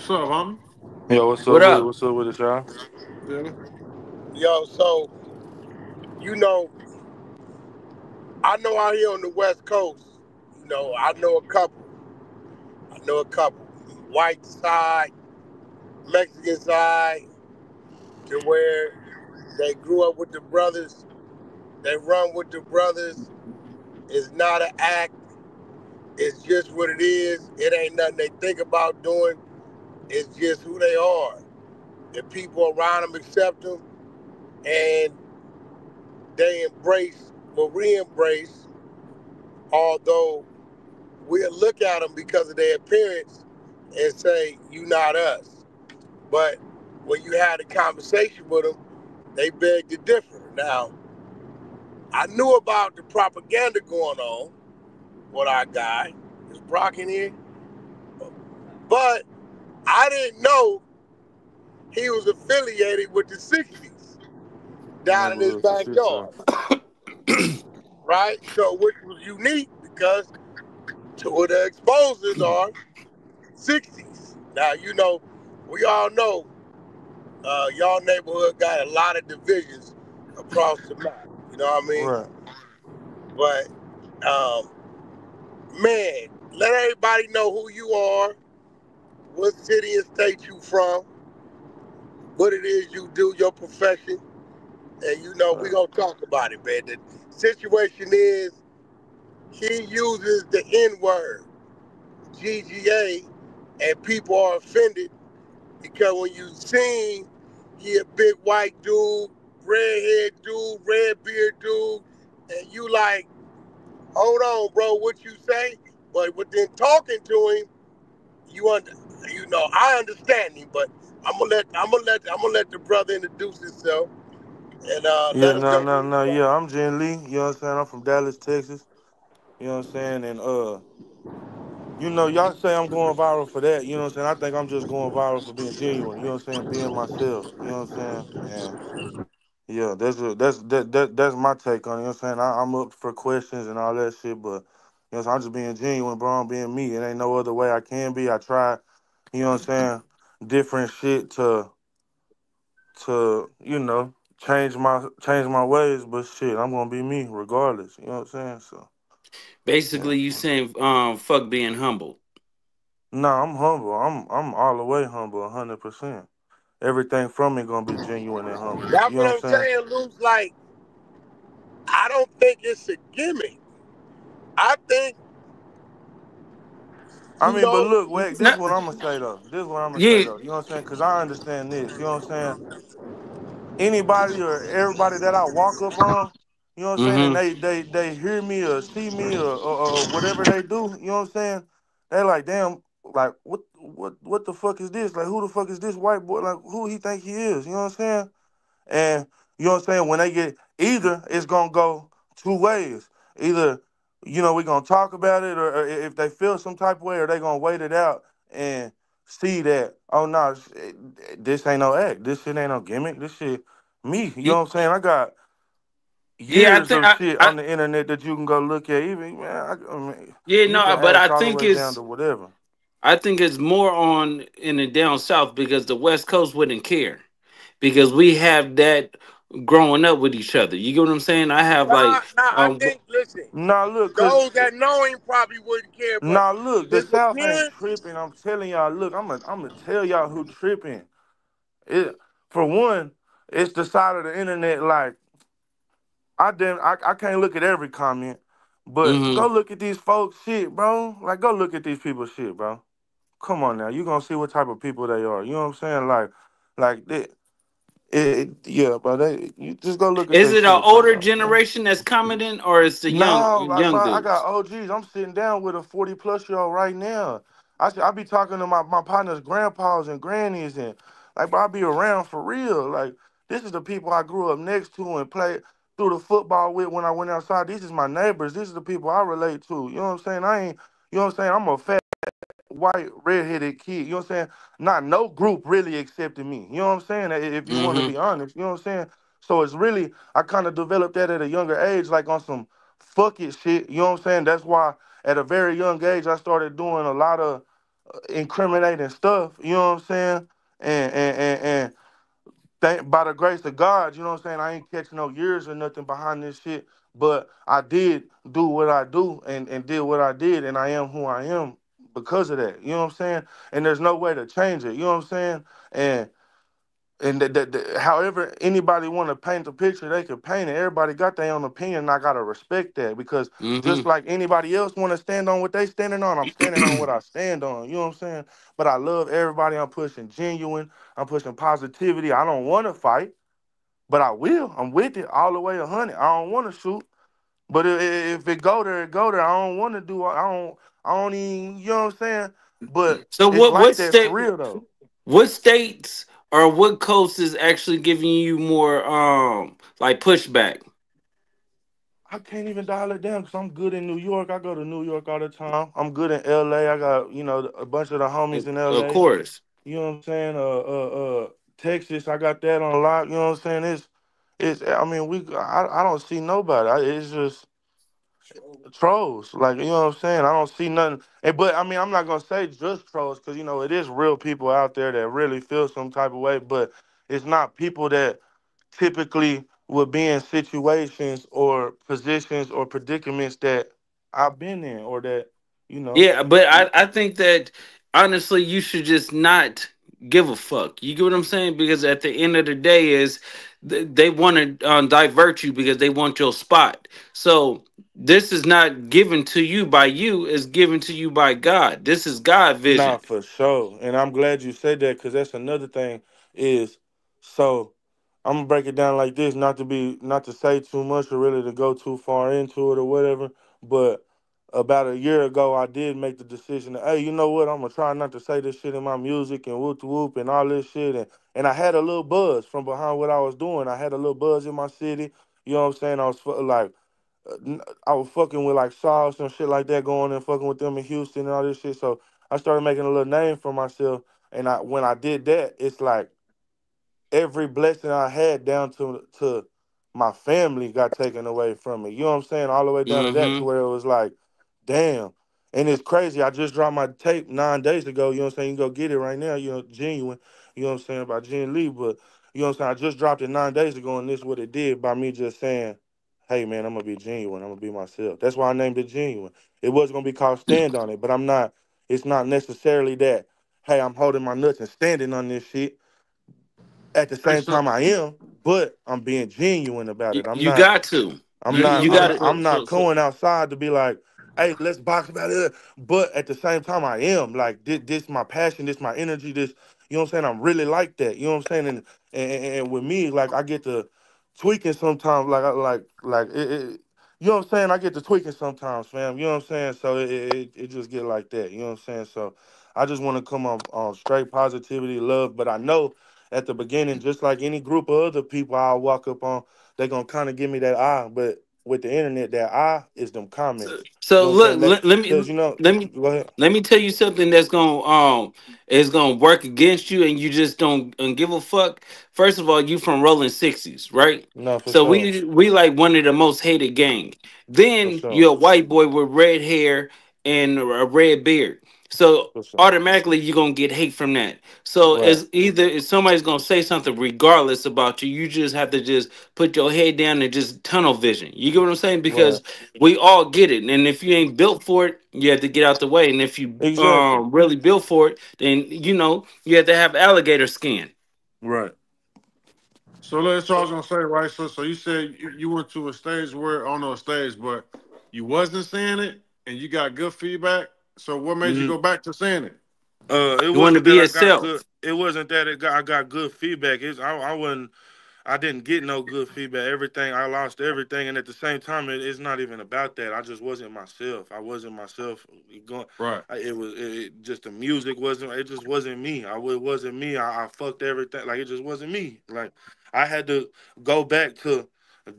What's up, homie? Yo, what's up What with it? up? What's up with it, y'all? Chilling. Yo, so you know, I know out here on the West Coast, I know a couple. I know a couple. White side, Mexican side, to where they grew up with the brothers, they run with the brothers. It's not an act. It's just what it is. It ain't nothing they think about doing. It's just who they are. The people around them accept them, and they embrace what we embrace, although we'll look at them because of their appearance and say, "You not us." But when you had a conversation with them, they beg to differ. Now, I knew about the propaganda going on with our guy. Is Brock in here? But I didn't know he was affiliated with the 60s down in his Neighborhood for shit, sir. backyard, right? So, which was unique because two of the exposers are 60s. Now, we all know y'all neighborhood got a lot of divisions across the map. You know what I mean? Right. But, um, man, let everybody know who you are, what city and state you from, what it is you do, your profession, and we Right. gonna talk about it, man. The situation is he uses the N word, GGA, and people are offended because when you seen he a big white dude, redhead dude, red beard dude, and you like, hold on, bro, what you say? But within talking to him, you under, I understand him, but I'm gonna let the brother introduce himself and Yeah, let him no, know no, who no. he Yeah, are. I'm Jen Lee. You know what I'm saying? I'm from Dallas, Texas. You know what I'm saying? And y'all say I'm going viral for that. You know what I'm saying? I think I'm just going viral for being genuine. You know what I'm saying? Being myself. You know what I'm saying? And yeah, that's my take on it. You know what I'm saying? I'm up for questions and all that shit, but I'm just being genuine, bro. I'm being me. It ain't no other way I can be. I try, you know what I'm saying, different shit to change my ways, but shit, I'm gonna be me regardless. You know what I'm saying? So yeah. Basically, you saying fuck being humble. Nah, I'm humble. I'm all the way humble, 100%. Everything from me gonna be genuine and humble. That's You know what what I'm I'm saying? saying, Luke's like, I don't think it's a gimmick. I think, I you mean, but know, look, Wack, this No, is what I'm gonna say though. This is what I'm gonna say yeah. though. You know what I'm saying? Cause I understand this. You know what I'm saying? Anybody or everybody that I walk up on, you know what I'm saying, and Mm-hmm. they hear me or see me or whatever they do, you know what I'm saying? They like, damn, like what the fuck is this? Like who the fuck is this white boy? Like who he think he is? You know what I'm saying? And you know what I'm saying? When they get either it's gonna go two ways. Either, we're gonna talk about it or if they feel some type of way or they gonna wait it out and see that, oh no, this ain't no act. This shit ain't no gimmick. This shit me. You know what I'm saying? I got Yeah, I years think of shit on the internet that you can go look at. Even man, I mean, yeah, you no, can but ask all the way down to whatever. I think it's more on in the down south because the West Coast wouldn't care because we have that growing up with each other. You get what I'm saying? I have nah, like nah. I um think, listen, Nah, look, cause those that know him probably wouldn't care, but nah, look, the his South ain't appearance, tripping. I'm telling y'all. Look, I'm gonna tell y'all who tripping. It for one, it's the side of the internet. Like I can't look at every comment, but mhm. go look at these folks shit, bro. Like go look at these people shit, bro. Come on now, you gonna see what type of people they are. You know what I'm saying? Like yeah, bro. You just go look at Is their it an shit, older bro. generation that's commenting or is the No, like young bro, I got dudes? OGs. I'm sitting down with a 40+ year old right now. I be talking to my partners, grandpas and grannies, and like, bro, I be around for real. Like, this is the people I grew up next to and played through the football with when I went outside. These is my neighbors. These are the people I relate to. You know what I'm saying? You know what I'm saying? I'm a fat white redheaded kid. You know what I'm saying? Not no group really accepted me. You know what I'm saying? If you want to Mm-hmm. be honest, you know what I'm saying? So it's really I kind of developed that at a younger age, like on some fuck it shit. You know what I'm saying? That's why at a very young age I started doing a lot of incriminating stuff. You know what I'm saying? And thank by the grace of God, you know what I'm saying? I ain't catching no years or nothing behind this shit, but I did do what I do and did what I did, and I am who I am because of that. You know what I'm saying? And there's no way to change it. You know what I'm saying? And however anybody want to paint the picture, they can paint it. Everybody got their own opinion, and I gotta respect that because just Mm-hmm. like anybody else want to stand on what they standing on, I'm standing on what I stand on. You know what I'm saying? But I love everybody. I'm pushing genuine. I'm pushing positivity. I don't want to fight, but I will. I'm with it all the way 100. I don't want to shoot, but if it go there, it go there. I don't want to do. I don't. I don't even. You know what I'm saying? But So it's what like that for state? real though. What states or what coast is actually giving you more like pushback? I can't even dial it down because I'm good in New York. I go to New York all the time. I'm good in LA. I got, a bunch of the homies in Of LA. course. You know what I'm saying? Texas, I got that on lock. You know what I'm saying? I mean, I don't see nobody. It's just trolls. Like, you know what I'm saying? I don't see nothing. But I mean, I'm not gonna say just trolls because it is real people out there that really feel some type of way. But it's not people that typically would be in situations or positions or predicaments that I've been in or that, you know. Yeah, but I think that honestly you should just not give a fuck. You get what I'm saying? Because at the end of the day is they want to divert you because they want your spot. So this is not given to you by you, it's given to you by God. This is God Nah, vision. for sure. And I'm glad you said that because that's another thing is so I'm gonna break it down like this, not to say too much or really to go too far into it or whatever. But about a year ago I did make the decision that, hey, you know what, I'm gonna try not to say this shit in my music and whoop whoop and all this shit and I had a little buzz from behind what I was doing. I had a little buzz in my city. You know what I'm saying? Like I was fucking with like Sauce and shit like that, going and fucking with them in Houston and all this shit. So I started making a little name for myself. And when I did that, it's like every blessing I had down to my family got taken away from me. You know what I'm saying? All the way down to that to Mm-hmm. where it was like, damn. And it's crazy. I just dropped my tape 9 days ago. You know what I'm saying? You can go get it right now. Genuine. You know what I'm saying about Jen Lee, but you know what I'm saying. I just dropped it 9 days ago, and this is what it did by me just saying, "Hey man, I'm gonna be genuine. I'm gonna be myself." That's why I named it Genuine. It was gonna be called Stand on It, but I'm not. It's not necessarily that. Hey, I'm holding my nuts and standing on this shit at the Hey, same so time I am, but I'm being genuine about it. I'm You not got to. I'm You hey, not you I'm got hey, not to. I'm not going outside to be like, hey, let's box about it. But at the same time I am. Like this my passion, this my energy, this you know what I'm saying? I'm really like that. You know what I'm saying? And with me, like I get to tweaking sometimes, like you know what I'm saying? I get to tweaking sometimes, fam. You know what I'm saying? So it just get like that. You know what I'm saying? So I just want to come on straight positivity, love. But I know at the beginning, just like any group of other people I'll walk up on, they gonna kind of give me that eye. But with the internet, that eye is them comments. You So know what I'm saying? look, That let because me let me go ahead. let me tell you something that's gonna is gonna work against you, and you just don't give a fuck. First of all, you from Rolling Sixties, right? No, for So sure, we like one of the most hated gang. for Then sure, you're a white boy with red hair and a red beard. So for sure. automatically you're gonna get hate from that. So Right, as either if somebody's gonna say something regardless about you, you just have to just put your head down and just tunnel vision. You get what I'm saying? right. Because we all get it, and if you ain't built for it, you have to get out the way. And if you Exactly. really built for it, then you have to have alligator skin. Right. so that's what I was gonna say, right? So you said you went to a stage where, I don't know, a stage, but you wasn't saying it, and you got good feedback. So what made you go back to saying it? It You want to wasn't be that I got good. yourself. It wasn't that I got good feedback. I wasn't. I didn't get no good feedback. Everything I lost everything, and at the same time, it's not even about that. I just wasn't myself. I wasn't myself. Going, Right. just the music wasn't. It just wasn't me. It wasn't me. I fucked everything. Like it just wasn't me. Like I had to go back to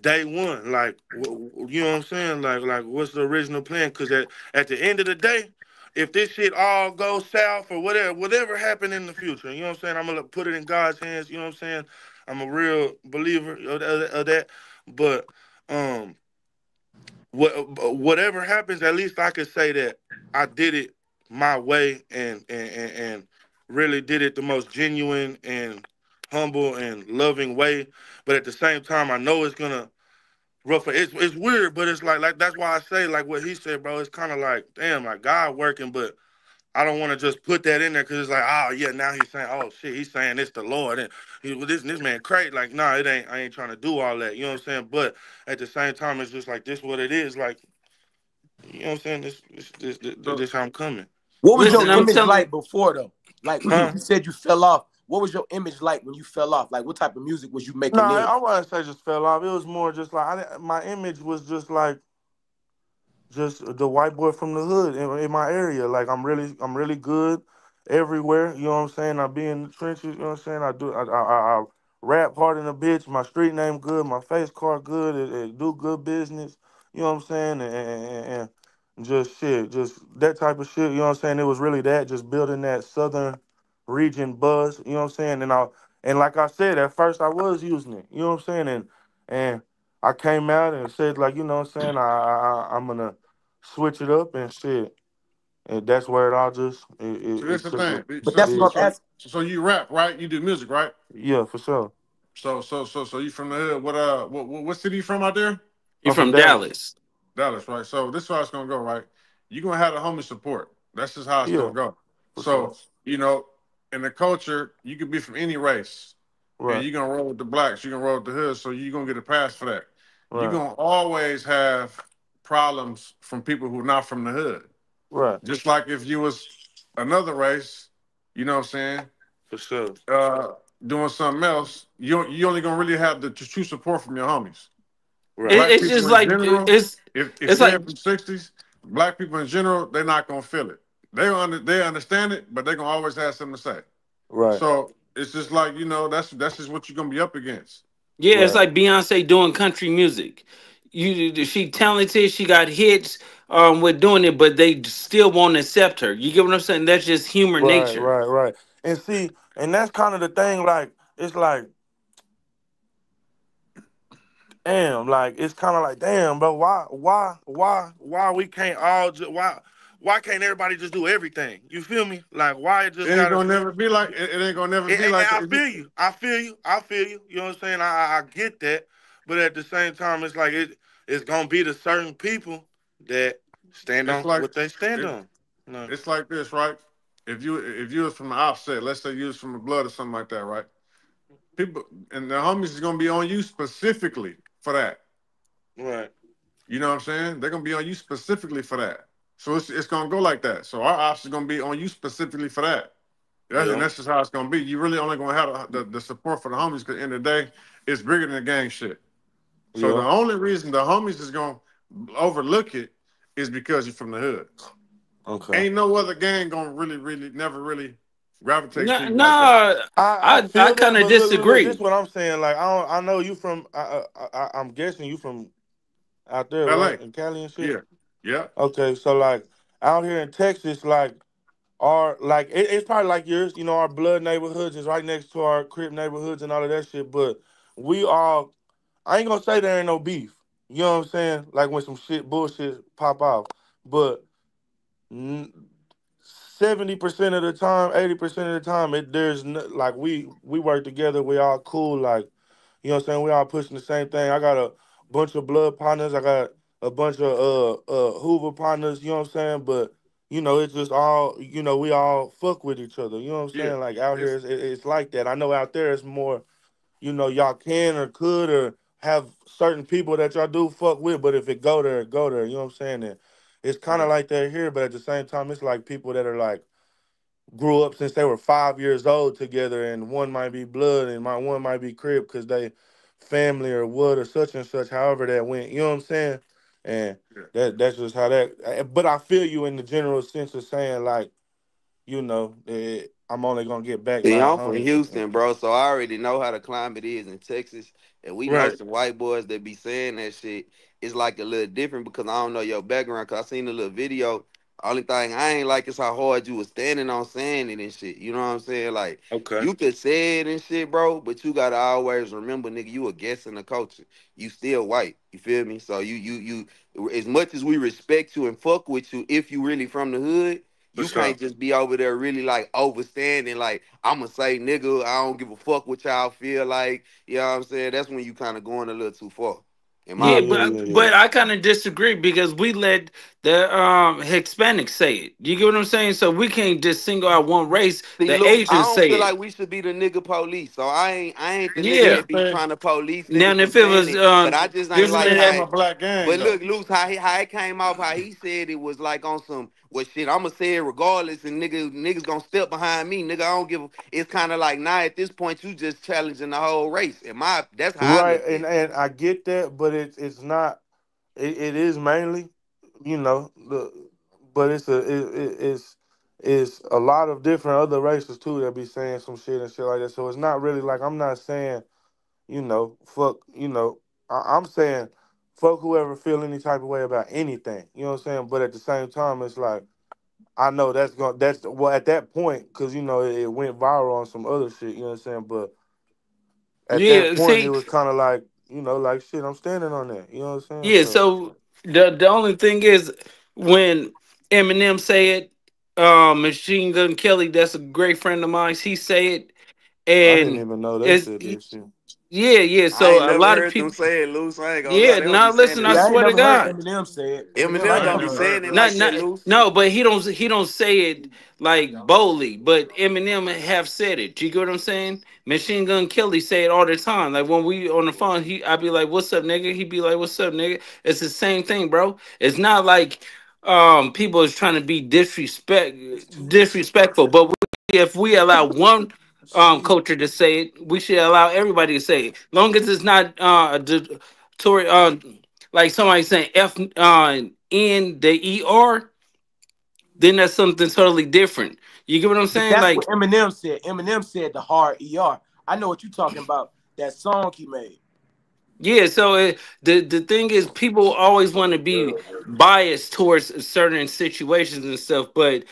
day one. Like you know what I'm saying? Like what's the original plan? Because at the end of the day, if this shit all goes south or whatever happened in the future, you know what I'm saying? I'm gonna put it in God's hands. You know what I'm saying? I'm a real believer of that. But um, whatever happens, at least I could say that I did it my way and really did it the most genuine and humble and loving way. But at the same time, I know it's gonna rough. It's weird, but it's like that's why I say like what he said, bro. It's kind of like damn, like God working, but I don't want to just put that in there because it's like, oh yeah, now he's saying, oh shit, he's saying it's the Lord, and well, this man crazy. Like, nah, it ain't. I ain't trying to do all that. You know what I'm saying? But at the same time, it's just like this, what it is. Like, you know what I'm saying? So This how I'm coming. What was your Listen, I'm image telling like before though? Like Huh? you said you fell off. What was your image like when you fell off? Like what type of music was you No, making then? I wouldn't say just fell off. It was more just like my image was just the white boy from the hood in my area. Like I'm really good everywhere. You know what I'm saying? I be in the trenches. You know what I'm saying? I rap hard in a bitch. My street name good. My face card good. It do good business. You know what I'm saying? And just shit, just that type of shit. You know what I'm saying? It was really that, just building that southern region buzz. You know what I'm saying? And like I said, at first I was using it. You know what I'm saying? And I came out and said like, you know what I'm saying? I'm gonna switch it up and shit. And that's where it all just so it that's the took a thing. But that's big what I'm asking. So you rap, right? You do music, right? yeah, for sure. So you from the hood? What city you from out there? you I'm from from Dallas. Dallas. Dallas, right? So this is how it's gonna go, right? You're gonna have the homie support. That's just how it's Yeah, gonna go. for sure. So, you know, in the culture, you could be from any race. And Right, you're gonna roll with the blacks, you're gonna roll with the hood, so you're gonna get a pass for that. You're right, gonna always have problems from people who are not from the hood. right, Just like if you was another race, you know what I'm saying, for sure. uh, doing something else, you only gonna really have the true support from your homies. Right, Black It's people just in like general, if it's you're like from the '60s, black people in general, they're not gonna feel it. They understand it, but they're gonna always have something to say. right, So it's just like that's just what you're gonna be up against. yeah, it's right, like Beyonce doing country music. She talented, she got hits with doing it, but they still won't accept her. You get what I'm saying? That's just human nature. right. And see, and that's kind of the thing. Like, it's like damn, like it's kind of like damn, bro. Why we can't all just why can't everybody just do everything? You feel me? Like why it It just ain't gotta? gonna never be like it ain't gonna never be And like I that. feel you. I feel you. I feel you. You know what I'm saying? I get that, but at the same time, it's like it's gonna be the certain people that stand It's on like what they stand it, on. No. it's like this, right? If you was from the opposite, let's say you was from the blood or something like that, right? People and the homies is gonna be on you specifically for that. Right. You know what I'm saying? They're gonna be on you specifically for that. So it's gonna go like that. So our ops is gonna be on you specifically for that. And Yeah. that's just how it's gonna be. You really only gonna have the support for the homies because in the day, it's bigger than the gang shit. So the Yeah. only reason the homies is gonna overlook it is because you're from the hood. Okay. Ain't no other gang gonna really, never really gravitate to No, you like that. no, I I feel kind that, of but look, this is disagree. what I'm saying. Like I know you from I'm guessing you from out there, LA. right? In Cali and shit. Yeah. Yeah. Okay, so like out here in Texas, like our like it's probably like yours. You know, our blood neighborhoods is right next to our crib neighborhoods and all of that shit. But we all, I ain't gonna say there ain't no beef. You know what I'm saying? Like when some shit bullshit pop off, but 70% of the time, 80% of the time, there's no, like we work together. We all cool. Like you know what I'm saying? We all pushing the same thing. I got a bunch of blood partners. I got a bunch of Hoover partners. You know what I'm saying? But you know, it's just all we all fuck with each other. You know what I'm Yeah. saying? Like out here, It's it's like that. I know out there, it's more. Y'all can or could or have certain people that y'all do fuck with. But if it go there, it go there. You know what I'm saying? And it's kind yeah. of like that here. But at the same time, it's like people that are like grew up since they were 5 years old together, and one might be blood and my one might be crib because they family or what or such and such. However that went, you know what I'm saying? And Yeah. that's just how that. But I feel you in the general sense of saying like I'm only gonna get back See, by I'm from 100. Houston, bro, so I already know how the climate is in Texas. And we know Right. some white boys that be saying that shit. It's like a little different because I don't know your background. Cause I seen the little video. Only thing I ain't like is how hard you was standing on saying it and shit. You know what I'm saying? Like Okay. you could say it and shit, bro, but you gotta always remember, nigga, you a guest in the culture. You still white. You feel me? So you as much as we respect you and fuck with you, if you really from the hood, For You sure. can't just be over there really like overstanding. Like I'ma say, nigga, I don't give a fuck what y'all feel like. You know what I'm saying? That's when you kind of going a little too far, in my Yeah, Yeah, yeah, opinion. yeah, yeah. but I kind of disagree because we let the Hispanics say it. You get what I'm saying? So we can't just single out one race. See, The Luke, I Asians don't say feel it. like we should be the nigga police. So I ain't the nigga Yeah. Yeah, that be man. trying to police Now, niggas and from if it saying was it. But I just ain't this This and like ain't how. from a that, black gang But though. look, Luke, how it came off, how he said it was like on some well shit. I'ma say it regardless, and niggas gonna step behind me, nigga. I don't give. It's kind of like now at this point you just challenging the whole race. That's how I Right, look at it. and I get that, but it's not. It is mainly, but it's a lot of different other races too that be saying some shit and shit like that. So it's not really like I'm not saying fuck, I'm saying fuck whoever feel any type of way about anything. You know what I'm saying? But at the same time, it's like I know that's well at that point because it went viral on some other shit. You know what I'm saying? But at that yeah. point, it See, was kind of like like shit. I'm standing on that. You know what I'm saying? yeah. So So the only thing is when Eminem say it, Machine Gun Kelly, that's a great friend of mine. He say it, I didn't and even know they it's said that shit. yeah, yeah. I So ain't a never lot of heard them people, say it, Loose. I ain't gonna lie. yeah. They don't be Now saying listen, it I Yeah, I like ain't swear that. to never heard God. Eminem say it. Eminem, Eminem I I ain't ain't don't be never never heard. heard saying it that. Not like that, not Loose. no, but he don't say it like boldly. But Eminem have said it. You get what I'm saying? Machine Gun Kelly say it all the time. Like when we on the phone, I be like, "What's up, nigga?" He be like, "What's up, nigga?" It's the same thing, bro. It's not like people is trying to be disrespectful. But if we allow one culture to say it, we should allow everybody to say it. Long as it's not Tory, like somebody saying F N the ER, then that's something totally different. You get what I'm But saying? that's Like, what Eminem said. Eminem said the hard ER. I know what you're talking about. That song he made. yeah. So the thing is, people always want to be biased towards certain situations and stuff, but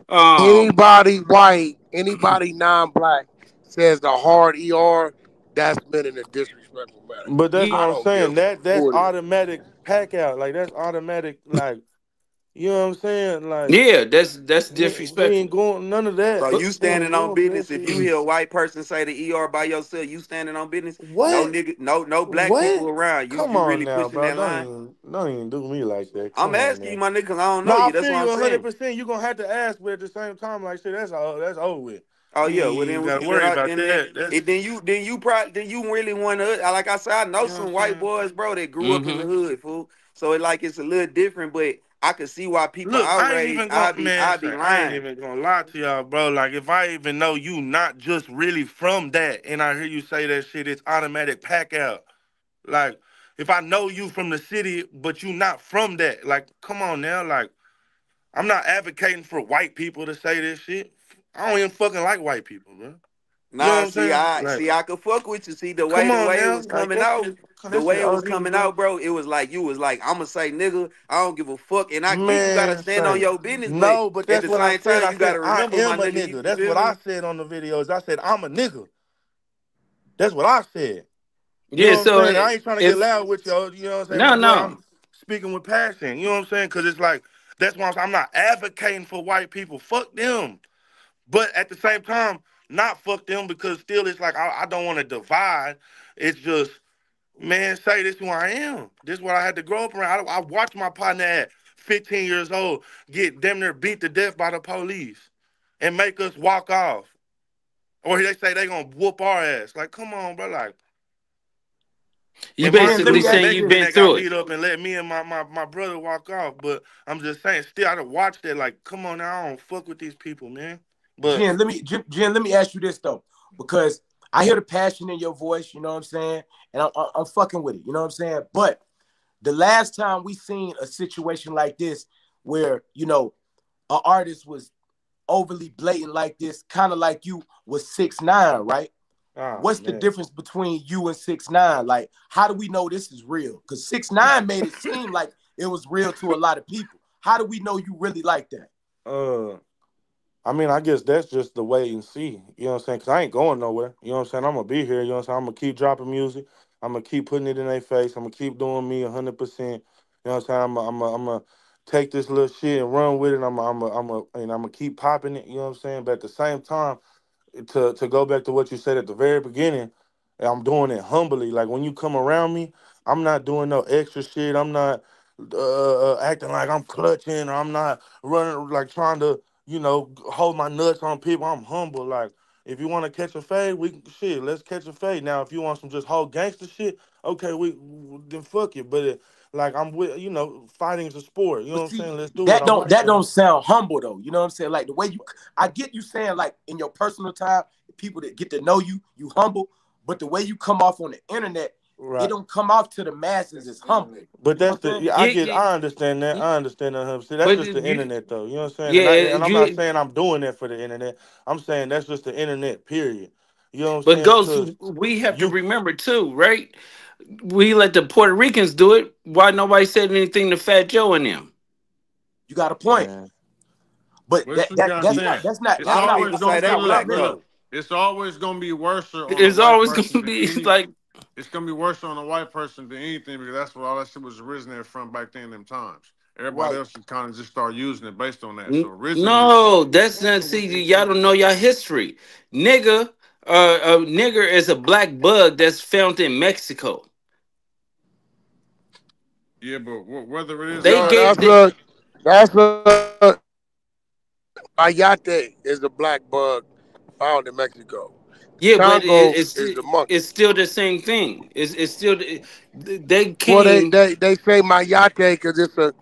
um, Anybody white, anybody non-black says the hard ER, that's meant in a disrespectful manner. But that's what ye- I I'm don't give saying. That's who it is. automatic pack out. Like that's automatic. Like you know what I'm saying. Like yeah, that's we ain't disrespectful. going none of that. So you We ain't standing on going for business. that If shit. you hear a white person say the ER by yourself, you standing on business. No What? nigga, no black people What? around. You Come you on really now, pushing bro. that Don't line. even do me like that. I'm Come on asking you, now. my nigga, cause I don't No, know I you. That's feel what you I'm saying. 100%. You're gonna have to ask, but at the same time, like shit, that's over with. Oh You yeah, well ain't even gotta then worry about then that. That's then you really want to like I said, I know you know what some I'm white saying. boys, bro, that grew up in the Hmm. hood, fool. So it's a little different, but I can see why people Look, I ain't outraged. even gonna man, I be say, I ain't lying. even gonna lie to y'all, bro. Like if I even know you not just really from that, and I hear you say that shit, it's automatic pack out. Like if I know you from the city, but you not from that, like come on now, like I'm not advocating for white people to say this shit. I don't even fucking like white people, bro. You know what Nah, I'm saying? Like, see, I could fuck with you. See, come the on way it now, was like coming out, the that way shit it was OD, coming bro. out, bro, it was like you was like, I'ma say nigga, I don't give a fuck. And I get you gotta Man, stand on say your business, but no, but at that's the what I same said. time, I you said gotta I remember, my am a nigga, nigga. you That's feel what I me? said on the videos. I said I'm a nigga. That's what I said. You Yeah. know what I'm So saying? I ain't trying to get if loud with y'all. You know what I'm saying, no, my brother? no, I'm speaking with passion. You know what I'm saying? Because it's like that's why I'm not advocating for white people. Fuck them. But at the same time, not fuck them because still it's like I don't want to divide. It's just man, say this is who I am. This is what I had to grow up around. I watched my partner at 15 years old get damn near beat to death by the police and make us walk off. Or they say they gonna whoop our ass. Like, come on, bro. Like, you and my Jen, let basically me dude ask saying you you've Mexican this. been that got through it. beat up and let me and my brother walk off. But I'm just saying, still I done watched that. Like, come on now, I don't fuck with these people, man. But Jen, let me ask you this though, because I hear the passion in your voice. You know what I'm saying, and I'm fucking with it. You know what I'm saying. But the last time we seen a situation like this, where an artist was overly blatant like this, kind of like you, was 6ix9ine, right? oh What's the man. difference between you and 6ix9ine? Like, how do we know this is real? Because 6ix9ine made it seem like it was real to a lot of people. How do we know you really like that? Uh I mean, I guess that's just the wait and see. You know what I'm saying? Cause I ain't going nowhere. You know what I'm saying? I'm gonna be here. You know what I'm saying? I'm gonna keep dropping music. I'm gonna keep putting it in their face. I'm gonna keep doing me 100%. You know what I'm saying? I'm gonna take this little shit and run with it. I'm gonna keep popping it. You know what I'm saying? But at the same time, to go back to what you said at the very beginning, I'm doing it humbly. Like when you come around me, I'm not doing no extra shit. I'm not acting like I'm clutching, or I'm not running like trying to, hold my nuts on people. I'm humble. Like if you want to catch a fade, shit, let's catch a fade. Now if you want some just whole gangster shit, okay, then fuck it. But like I'm with, fighting is a sport. You know But what I'm see, saying? Let's do it. that I'm don't with that that. don't sound humble though. You know what I'm saying? Like the way you, I get you saying like in your personal time, people that get to know you, you humble. But the way you come off on the internet, it Right. don't come off to the masses as humble. But You know that's what I'm the saying? yeah, Yeah, yeah, I understand that. yeah. I understand that. That's But just the you, internet though. You know what I'm saying? yeah, And I'm not you. saying I'm doing that for the internet. I'm saying that's just the internet, period. You know what I'm But saying? Ghost, Because we have to you remember too, right? We let the Puerto Ricans do it. Why nobody said anything to Fat Joe and them? You got a point. man. But What you guys saying? It's I don't always even say gonna that's they be not what I look, black look, meant look. though. though. It's always gonna be worse on a It's white always person gonna than be any. like, It's gonna be worse on a white person than anything because that's what all that shit was originated from back then. Them times, everybody Right. else just kind of just start using it based on that. So originally, no, that's not. See, y'all don't know y'all history, nigga. A nigger is a black bug that's found in Mexico. yeah, but whether it is or They not, No, gave. that's a Mayate is a black bug found in Mexico. The Yeah, but Congo is it's the monkey. it's still the same thing. It's still they Well, they came. they, they say Mayate because it's a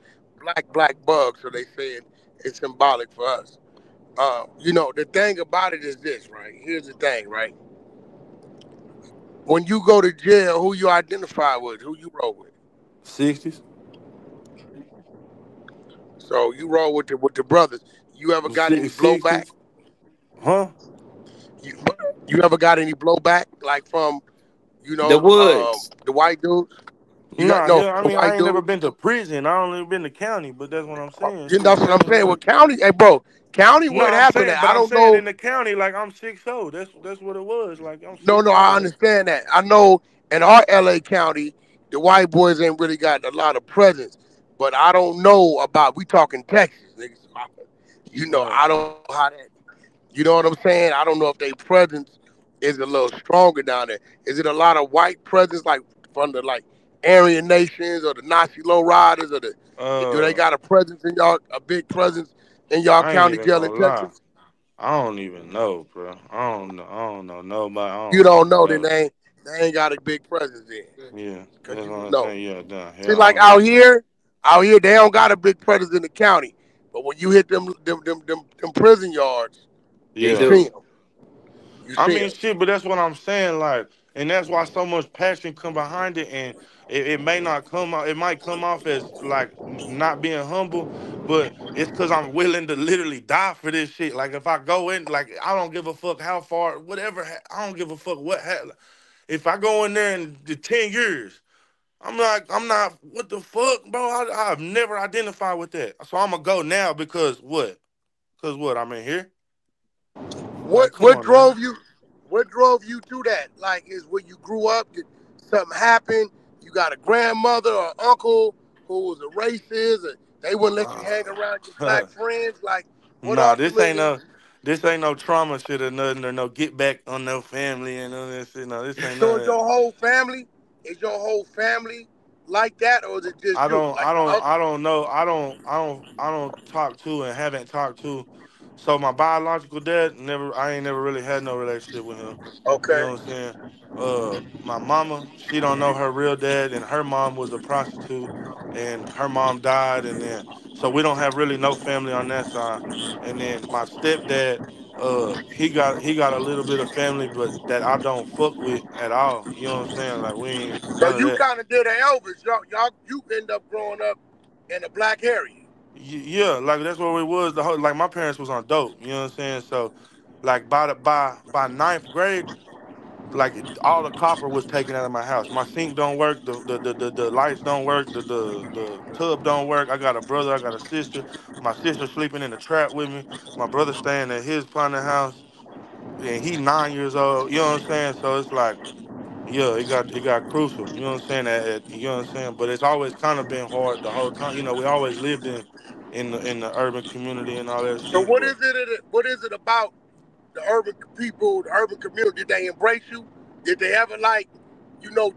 black bug, so they say it's symbolic for us. The thing about it is this, right? Here's the thing, right? When you go to jail, who you identify with, who you roll with. 60s, So you roll with the brothers. You ever got any blowback? 60s, huh? You, you ever got any blowback like from The Woods. the white dudes? You got Nah, no hell, from I the mean, I white ain't never dudes. been to prison. I only been to county, but that's what I'm saying. Shit, That's what that's I'm what. saying. With county, hey bro, county No, where it I'm happened saying, at. but I I'm don't saying in know. the county, like I'm 6'0". That's what it was. Like I'm No, six no, I zero. Like, understand that. I know in our LA County, the white boys ain't really got a lot of presence. But I don't know about we talking Texas, niggas. right. I don't know how that. You know what I'm saying? I don't know if their presence is a little stronger down there. Is it a lot of white presence like from the like Aryan nations or the Nazi lowriders or do they Uh, got a presence in y'all a big presence in y'all I ain't county even jail in gonna lie. Texas? I don't even know, bro. I don't know. I don't know nobody. I You don't don't even know, then know. they ain't got a big presence there. Yeah, Cause that's you what would I'm know. saying. Yeah, done. See, Yeah, I like don't even know. out here they don't got a big presence in the county. But when you hit them prison yards, They you Yeah. see do. them. You I see mean, them. shit, but that's what I'm saying. Like, and that's why so much passion come behind it, and it may not come out. It might come off as like not being humble, but it's because I'm willing to literally die for this shit. Like, if I go in, like, I don't give a fuck how far, whatever. I don't give a fuck what. If I go in there in the 10 years, I'm not. What the fuck, bro? I've never identified with that, so I'm gonna go now because what? Because what? I'm in here. What Like, come what on now. drove you? What drove you to that? Like, is where you grew up? Did something happen? You got a grandmother or uncle who was a racist, or they wouldn't let you hang around your black friends? Like, what Nah, ultimately? this ain't no trauma shit or nothing or no get back on no family and all that shit. No, this ain't So none is of that. your whole family? Is your whole family like that, or is it just you? Like your I uncle? don't know. I don't talk to and haven't talked to. So my biological dad I ain't never really had no relationship with him. You Okay. know what I'm saying? My mama, she don't know her real dad, and her mom was a prostitute, and her mom died, and then so we don't have really no family on that side. And then my stepdad, he got a little bit of family, but that I don't fuck with at all. You know what I'm saying? Like we ain't So none of you that. kind of did an Elvis. You end up growing up in a black area. Yeah, like that's what it was. The whole like my parents was on dope. You know what I'm saying? So, like by ninth grade, like all the copper was taken out of my house. My sink don't work. The lights don't work. The tub don't work. I got a brother. I got a sister. My sister sleeping in the trap with me. My brother staying at his partner house, and he 9 years old. You know what I'm saying? So it's like Yeah, it got crucial. You know what I'm saying? You know what I'm saying? But it's always kind of been hard the whole time. You know, we always lived in the urban community and all that So shit. But what is it about the urban people, the urban community? Did they embrace you? Did they ever like,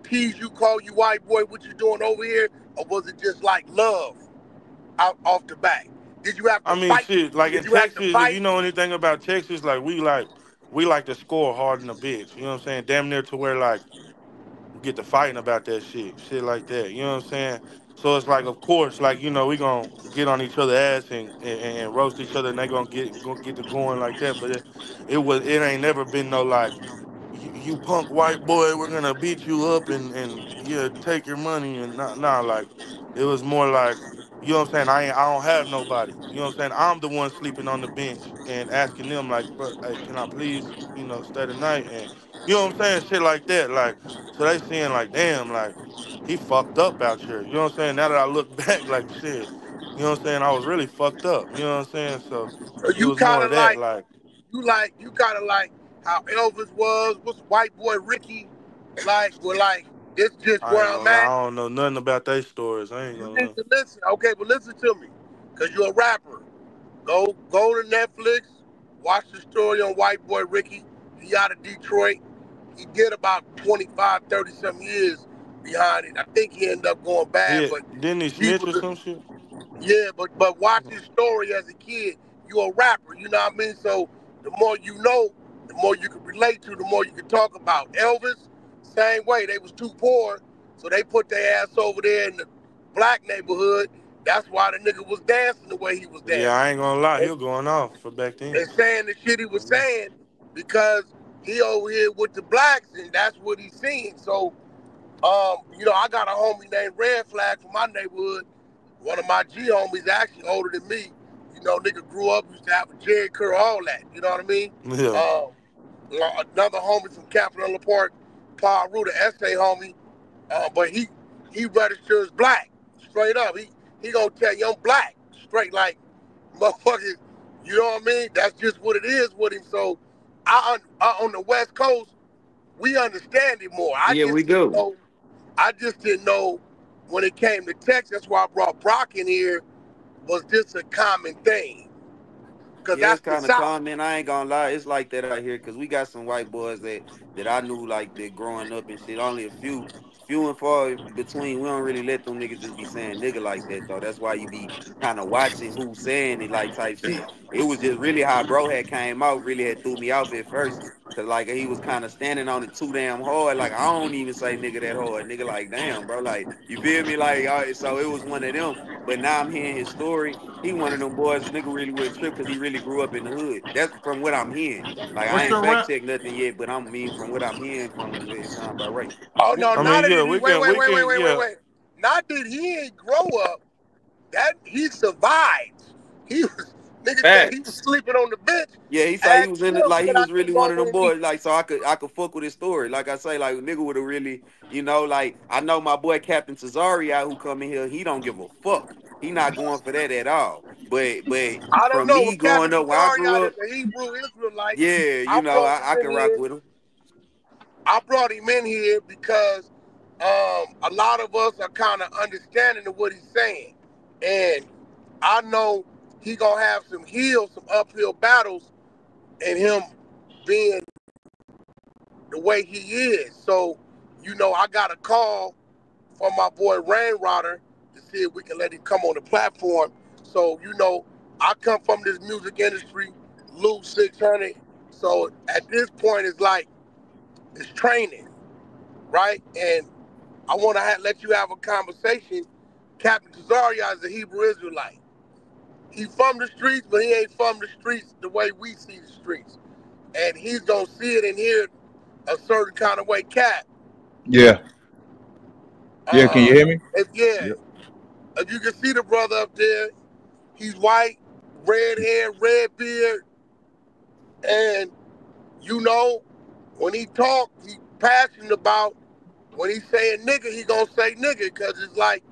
tease you, call you white boy, what you doing over here? Or was it just like love out off the bat? Did you have I to mean, fight? shit. Like Did in you have to Texas, if you fight? know anything about Texas, like we like to score hard in the bitch. You know what I'm saying? Damn near to where like get to fighting about that shit like that. You know what I'm saying? So it's like, of course, like we gonna get on each other's ass and roast each other, and they gonna get to going like that. But it ain't never been no like you punk white boy, we're gonna beat you up and yeah, take your money and nah like it was more like. You know what I'm saying? I don't have nobody. You know what I'm saying? I'm the one sleeping on the bench and asking them like, bro, hey, can I please, stay the night? And you know what I'm saying? Shit like that. Like so they seeing like, damn, like he fucked up out here. You know what I'm saying? Now that I look back, like shit, you know what I'm saying? I was really fucked up. You know what I'm saying? So Or it you was more kind of of that. like Like you kind of like how Elvis was? What's white boy Ricky like? Well, like it's just I where ain't I'm gonna lie, at. I don't know nothing about their stories. I ain't You gonna need lie. to listen, okay? But listen to me, cause you're a rapper. Go to Netflix, watch the story on White Boy Ricky. He out of Detroit. He did about 25, 30 some years behind it. I think he ended up going bad, Yeah, but didn't he he snitch or was some shit? yeah, but watch his story as a kid. You're a rapper, you know what I mean? So the more you know, the more you can relate to, the more you can talk about. Elvis, same way. They was too poor, so they put their ass over there in the black neighborhood. That's why the nigga was dancing the way he was Yeah, dancing. I ain't gonna lie, he was going off for back then. And saying the shit he was Mhm. saying because he over here with the blacks and that's what he's seeing. So, I got a homie named Red Flag from my neighborhood. One of my G homies actually older than me. Nigga grew up, used to have a Jerry curl, all that. You know what I mean? Yeah, Another homie from Capitol Park, Paul Rue, the essay homie, but he registers black, straight up. He gonna tell you I'm black, straight like motherfuckers. You know what I mean? That's just what it is with him. So on the West Coast, we understand it more. I Yeah, we just didn't do. know. I just didn't know when it came to Texas. That's why I brought Brock in here. Was this a common thing? Because Yeah, that's it's the kind of South. common. I ain't gonna lie, it's like that out here because we got some white boys that I knew like that growing up and shit. Only a few and far between. We don't really let them niggas just be saying nigga like that though. That's why you be kind of watching who's saying it like type shit. It was just really how bro had came out. Really had threw me off at first. Cause like he was kind of standing on it too damn hard. Like I don't even say nigga that hard. Nigga like damn bro. Like you feel me? Like so it was one of them. But now I'm hearing his story. He one of them boys, nigga really would trip because he really grew up in the hood. That's from what I'm hearing. Like I What's ain't your fact rap? checked nothing yet, but I mean from what I'm hearing from him, it sound about right. Oh no, I not mean, that yeah, he we wait, can, wait, we wait, wait, can, wait, wait, yeah, wait. Not that he ain't grow up. That he survived. He was nigga said he was Facts. sleeping on the bench. Yeah, he say he Ask was in it him, like he can I was come really one of over them and meet boys. Like so I could fuck with his story. Like I say, like nigga would have really, like I know my boy Captain Tazari out who come in here, he don't give a fuck. He not going for that at all. But I don't from know. me Well, Captain growing up where I Tazariot grew is up, a Hebrew Israelite. yeah, I brought I him can in rock here. with him. I brought him in here because a lot of us are kind of understanding of what he's saying, and I know he gonna have some uphill battles, and him being the way he is. So, I got a call from my boy Rain Rodder to see if we can let him come on the platform. So, I come from this music industry, lose 600. So at this point, it's like it's training, right? And I want to let you have a conversation. Captain Tazaria is a Hebrew Israelite. He from the streets, but he ain't from the streets the way we see the streets. And he's gonna see it and hear it a certain kind of way. Cap, Yeah. Yeah. Can you uh, hear me? yeah, Yeah. if you can see the brother up there, he's white, red hair, red beard, and when he talk, he passionate about when he saying nigga, he gonna say nigga because it's like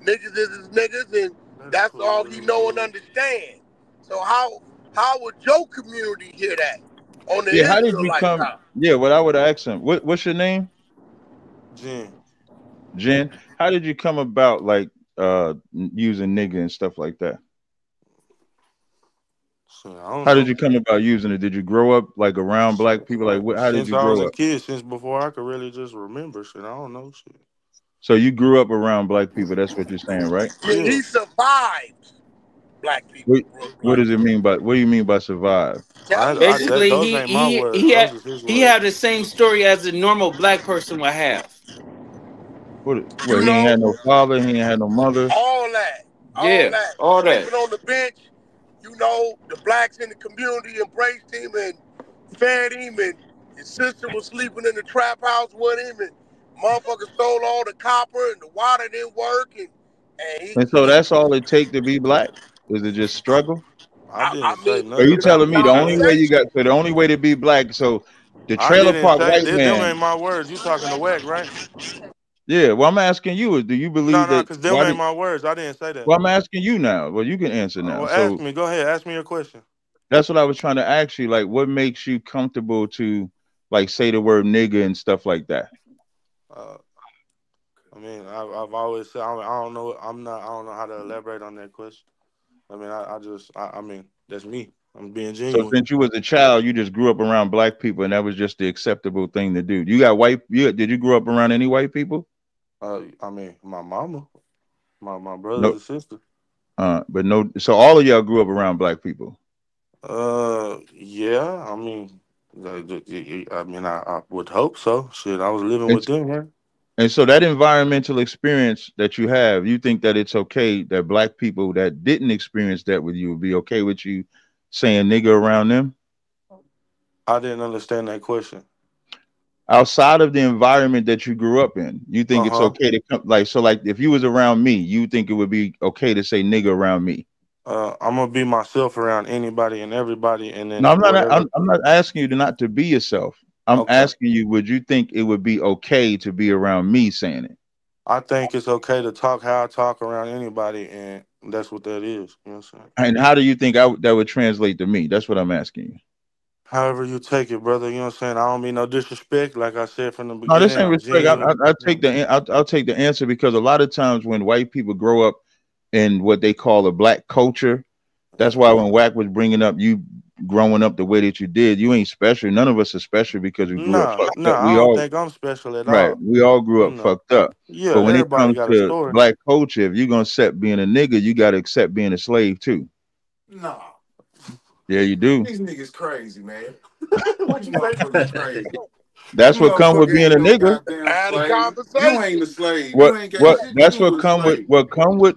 niggas is his niggas and that's that's all cool. he That's know and cool. understand. So how would your community hear that on the Yeah. How did you Israelite come? side? Yeah. What I would ask him. What's your name? Jen. Jen, how did you come about like using nigga and stuff like that? Shit, I don't How did know. you come about using it? Did you grow up like around black people? Like, what? How did Since you I was grow a up? kid, since before I could really just remember shit. I don't know shit. So you grew up around black people. That's what you're saying, right? Yeah, Yeah. he survived black people, What bro. What Like, does it mean by? What do you mean by survive? tell him. Basically, Those ain't my words. he Those had is his he words. had the same story as a normal black person would have. What? You He ain't know, had no father. He ain't had no mother. all that, all Yeah, that. all that. Sleeping on the bench. You know, the blacks in the community embraced him and fed him, and his sister was sleeping in the trap house with him, and motherfucker stole all the copper, and the water didn't work, and And so he that's all it take to be black? Is it just struggle? I I didn't say mean, Are we you nothing could have about a telling me the being only black. way you conversation. got so the only way to be black? So the I trailer didn't park say white them man. ain't my words. You talking to Wack, right? Yeah. Well, I'm asking you. Do you No, believe no, that? because them Why ain't did? my words. I didn't say that. Well, I'm asking you now. Well, you can answer now. Well, ask So me. Go ahead. Ask me your question. that's what I was trying to ask you. Like, what makes you comfortable to like say the word nigga and stuff like that? Uh, I mean, I've always said I don't know. I'm not. I don't know how to elaborate on that question. I mean, I mean, that's me. I'm being So genuine. since you was a child, you just grew up around black people, and that was just the acceptable thing to do. You got white. Did you grow up around any white people? I mean, my mama, my brothers No. and sisters. But no. So all of y'all grew up around black people. Yeah. I mean, I mean, I would hope so. Shit, I was living And with them, right? and so that environmental experience that you have, you think that it's okay that black people that didn't experience that with you would be okay with you saying nigga around them? I didn't understand that question. Outside of the environment that you grew up in, you think Uh it's huh. okay to come like so like if you was around me, you think it would be okay to say nigga around me? I'm gonna be myself around anybody and everybody, and No, then I'm not. whatever. I'm not asking you to not to be yourself. I'm Okay. asking you, would you think it would be okay to be around me saying it? I think it's okay to talk how I talk around anybody, and that's what that is. You know what I'm saying? And how do you think that would translate to me? That's what I'm asking you. However you take it, brother. You know what I'm saying? I don't mean no disrespect. Like I said from the No, this beginning, ain't I'm respect. genuine. I'll You take know? I'll take the answer because a lot of times when white people grow up in what they call a black culture, that's Yeah. why when Wack was bringing up you growing up the way that you did, you ain't special. None of us are special because we grew up Nah, fucked up. nah. I We don't all think I'm special at right. all. We all grew up No. fucked up. Yeah, But when it everybody comes got a to story. black culture, if you're gonna accept being a nigga, you gotta accept being a slave too. Nah, Yeah, you do. these niggas crazy, man. What you say? Motherfuckers crazy. That's You what come with motherfucker being ain't a no nigga. goddamn Had a slave. You conversation. ain't a slave. You ain't got shit to That's do what with come with slave.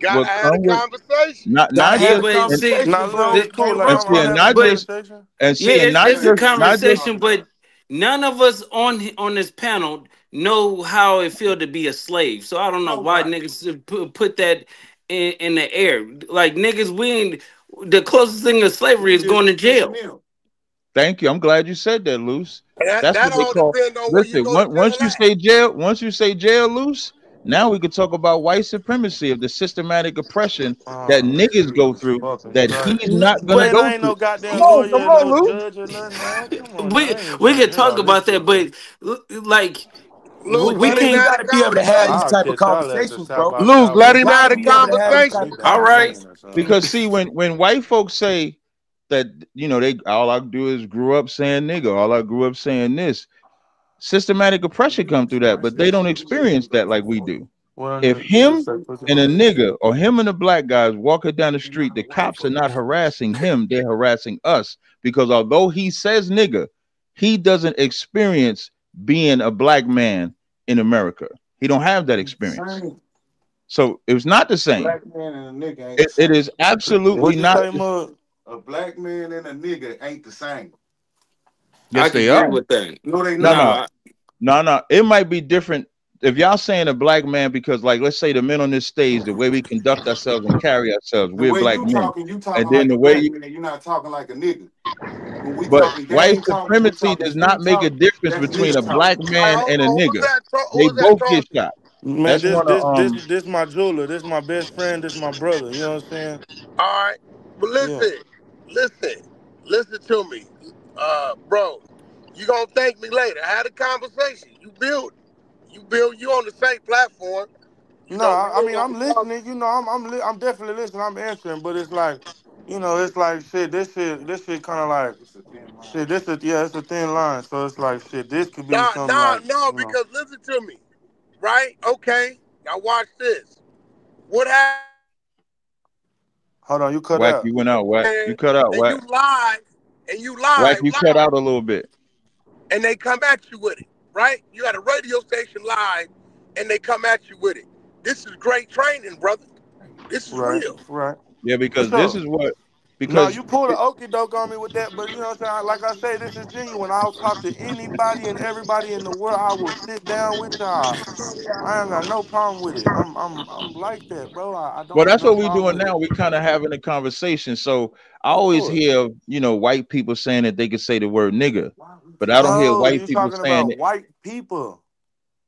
Got what had a come with conversation. Gotta not have Yeah, a just but see, Now conversation, bro. look, cool. Can't Like and run I'm see from and it. having a not but just conversation. and yeah, see and not it's a Man, just what not you just conversation, talking but about? none of us on this panel know how it feel to be a slave. So I don't know why Nobody. niggas put that in the air. Like niggas, we ain't the closest thing to slavery We is just going to defending jail. them. thank you. I'm glad you said that, Loose. That That's that what they all call depends on where you listen, go to jail at. once you say jail loose, now we could talk about white supremacy of the systematic oppression that Oh, niggas go Jesus through fucking that Christ. he's not gonna Man, But I go ain't through. no goddamn lawyer Come or no on, Loose. judge or nothing, man. Come on now. we I ain't we trying could to hear talk all this about that. shit, man. But like Luke, we let him Bro, you can't. have the gotta be able to have these conversation. I'll type of catch y'all at the conversations, South bro. by Luke, let You him Southwest. have gotta the be able to have these conversation. type We of All down right. south conversations. or something. Because see, when white folks say that, you know, they all I do is grew up saying nigga, all I grew up saying this, systematic oppression come through that, but they don't experience that like we do. Well, If just him say put and a it nigga or him and the black guys walking down the street, the cops are not harassing him, they're harassing us. Because although he says nigga, he doesn't experience being a black man in America. He don't have that experience. same. So it's not the A same. black man and a nigga ain't the It same. is absolutely What you not. say, Mud? A black man and a nigga ain't the same. I Yes, could they are. agree with that. No, they No, not. no, No, no. It might be different if y'all saying a black man because, like, let's say the men on this stage, the way we conduct ourselves and carry ourselves, The we're way black men, you and talking then like a the way black you. man. You're not talking like a nigga. When we But talking white gang talk, when we supremacy talking does not street make a talk, difference that's between nigga a talk. black All right, man and a hold on. nigga. Who They is that both get talking? shot. Man, That's this one of this this this my jeweler. This my best friend. This my brother. You know what I'm saying? All right, but Yeah. listen to me, bro. You gonna thank me later? I had a conversation. You build. You on the same platform. You No, know, we I ain't mean gonna I'm be talking. listening. You know, I'm definitely listening. I'm answering, but it's like, it's like shit. This shit kind of like shit. It's a thin line. So it's like shit. This could be Nah, something nah, like, no, because listen to me, right? Okay, now watch this. What happens if you go on hold on, you cut Wack, out. you went out. Wack, you cut out. and Wack, you Wack, live, you cut out a little bit. and they come at you with it, right? You at a radio station live, and they come at you with it. This is great training, brother. This is Right, real. right, Yeah, for because this sure. is what No, because you pulled an okie doke on me with that, but you know what I'm saying? Like I say, this is genuine. I'll talk to anybody and everybody in the world. I will sit down with y'all. I ain't got no problem with it. I'm like that, bro. I don't well, have that's no what we're problem doing with it. now. We're kind of having a conversation. So I Of always course. hear, white people saying that they can say the word nigga, but I don't hear Oh, white you people talking saying about that white people.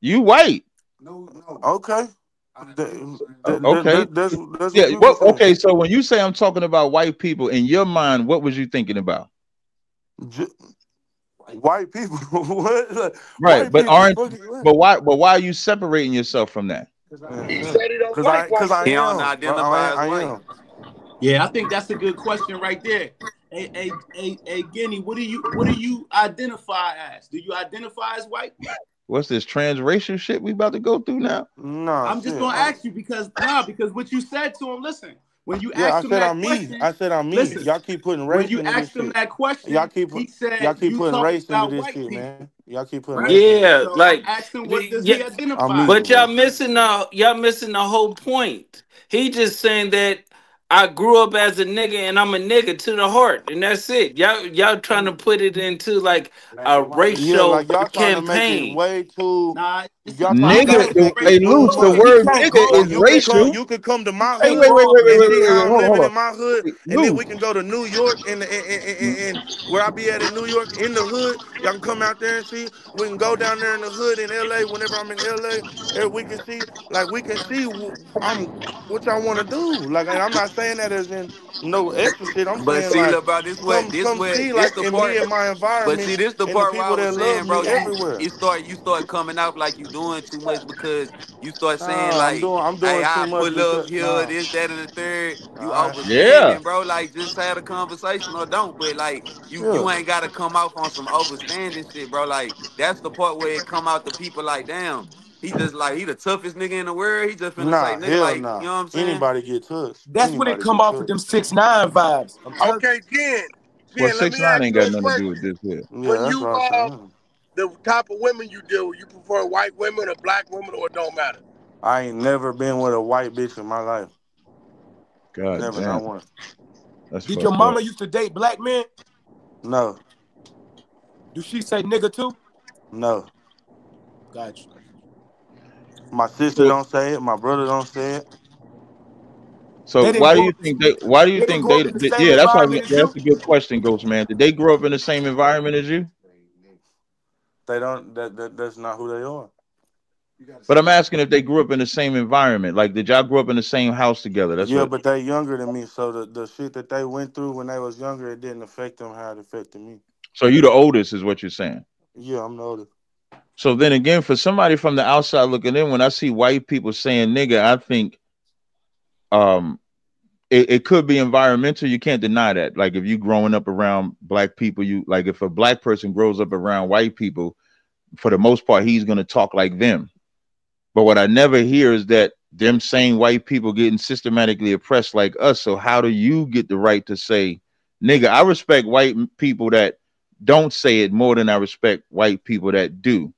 you white. Okay. Okay. That's Yeah. what you can Well, say. okay. So when you say I'm talking about white people, in your mind, what was you thinking about? J- White people. What? Like, Right. white But people. aren't Fucking what? but why are you separating yourself from that? He said he don't like Cause white I He people. don't am. identify as I white. am. Yeah, I think that's a good question right there. Hey, Guinea, what do you identify as? Do you identify as white? What's this transracial shit we about to go through now? No I'm just shit. gonna ask you because what you said to him. Listen, when you Yeah, I asked him said that I'm me. question, I said I'm me. listen. Y'all keep putting When race you into this asked him shit. that Y'all question, keep he said y'all keep you putting talking race into about this white shit, people, man. Y'all keep putting right? race into this Yeah, shit. So I'm like asking, what does yeah, he I'm identify but me, as? bro. y'all missing the whole point. He just saying that I grew up as a nigga and I'm a nigga to the heart, and that's it. Y'all trying to put it into like a Yeah, racial like y'all trying to make it campaign. way too. Nah, it's a Y'all trying to Nigga, byproduct of dissect it hey, race, too loose. bro. The much. You word can't nigga call is Like me. racial. you could come to You my Hey, can't wait, hood wait, call wait, me wait, a and wait, see wait, nigga. wait. how I'm Hold on, living hold on. in my hood, Wait, and then we loose. can go to New York and where I be at in New York in the hood. Y'all can come out there and see. We can go down there in the hood in LA whenever I'm in LA, and we can see I'm what y'all want to do. Like, and I'm not saying that as in no extra shit. I'm But saying see, like look, bro, come see this like the and be part. in my But environment see, this the and the part where I people was that love saying, bro, me everywhere. you start coming out like you doing too much because you start saying Nah, like, I'm hey, doing too I much pull up because here, nah. this, that, and the third. You All right. Yeah. overstanding, bro. Like, just had a conversation or don't. But like, you Yeah. ain't gotta come off on some overstanding shit, bro. Like, that's the part where it come out to people like, damn, he just like he the toughest nigga in the world. He just finna say, Nah, nigga, hell like, you nah. know what I'm saying? Anybody get touched. That's when it Anybody come get off with touched. them 6ix9ine vibes. I'm telling Okay, Well, Let me 6ix9ine ask ain't you got a nothing to do with question. this here. Yeah, When that's you what I'm saying. the type of women you deal with, you prefer white women or black women, or it don't matter? I ain't never been with a white bitch in my life. God Never, damn, not one. that's Did your fucked up. mama used to date black men? No, Do she say nigga too? no. Got you. My sister So, don't say it. My brother don't say it. so They didn't why do grow you up. think they? Why do you They didn't think grow they? up in the same Yeah, that's why. environment as That's you. a good question, Ghost Man. Did they grow up in the same environment as you? They don't. That's not who they are. But I'm asking if they grew up in the same environment. Like, did y'all grow up in the same house together? That's Yeah, what. but they younger than me, so the shit that they went through when they was younger, it didn't affect them how it affected me. So you the oldest, is what you're saying. Yeah, I'm the oldest. So then again, for somebody from the outside looking in, when I see white people saying nigga, I think um it could be environmental. You can't deny that. Like if you growing up around black people, you like if a black person grows up around white people, for the most part, he's gonna talk like them. But what I never hear is that them same white people getting systematically oppressed like us. So how do you get the right to say, nigga? I respect white people that don't say it more than I respect white people that do,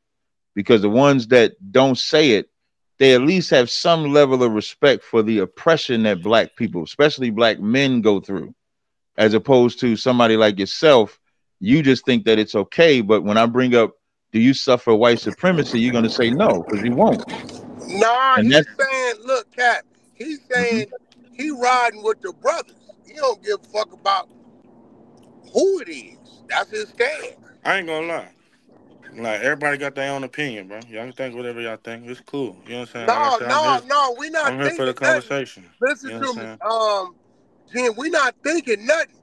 because the ones that don't say it, they at least have some level of respect for the oppression that black people, especially black men, go through, as opposed to somebody like yourself. You just think that it's okay. But when I bring up, do you suffer white supremacy? You're going to say no, because you won't. Nah, And he's that's saying, look, Cap, he's mhm. saying he riding with the brothers. He don't give a fuck about who it is. That's his stand. I ain't gonna lie. Like everybody got their own opinion, bro. Y'all can think whatever y'all think. It's cool. You know what I'm saying? Like I No, said, no, no, we not I'm here for thinking the nothing. conversation. You Listen know what I'm to me, saying? Jen, we not thinking nothing.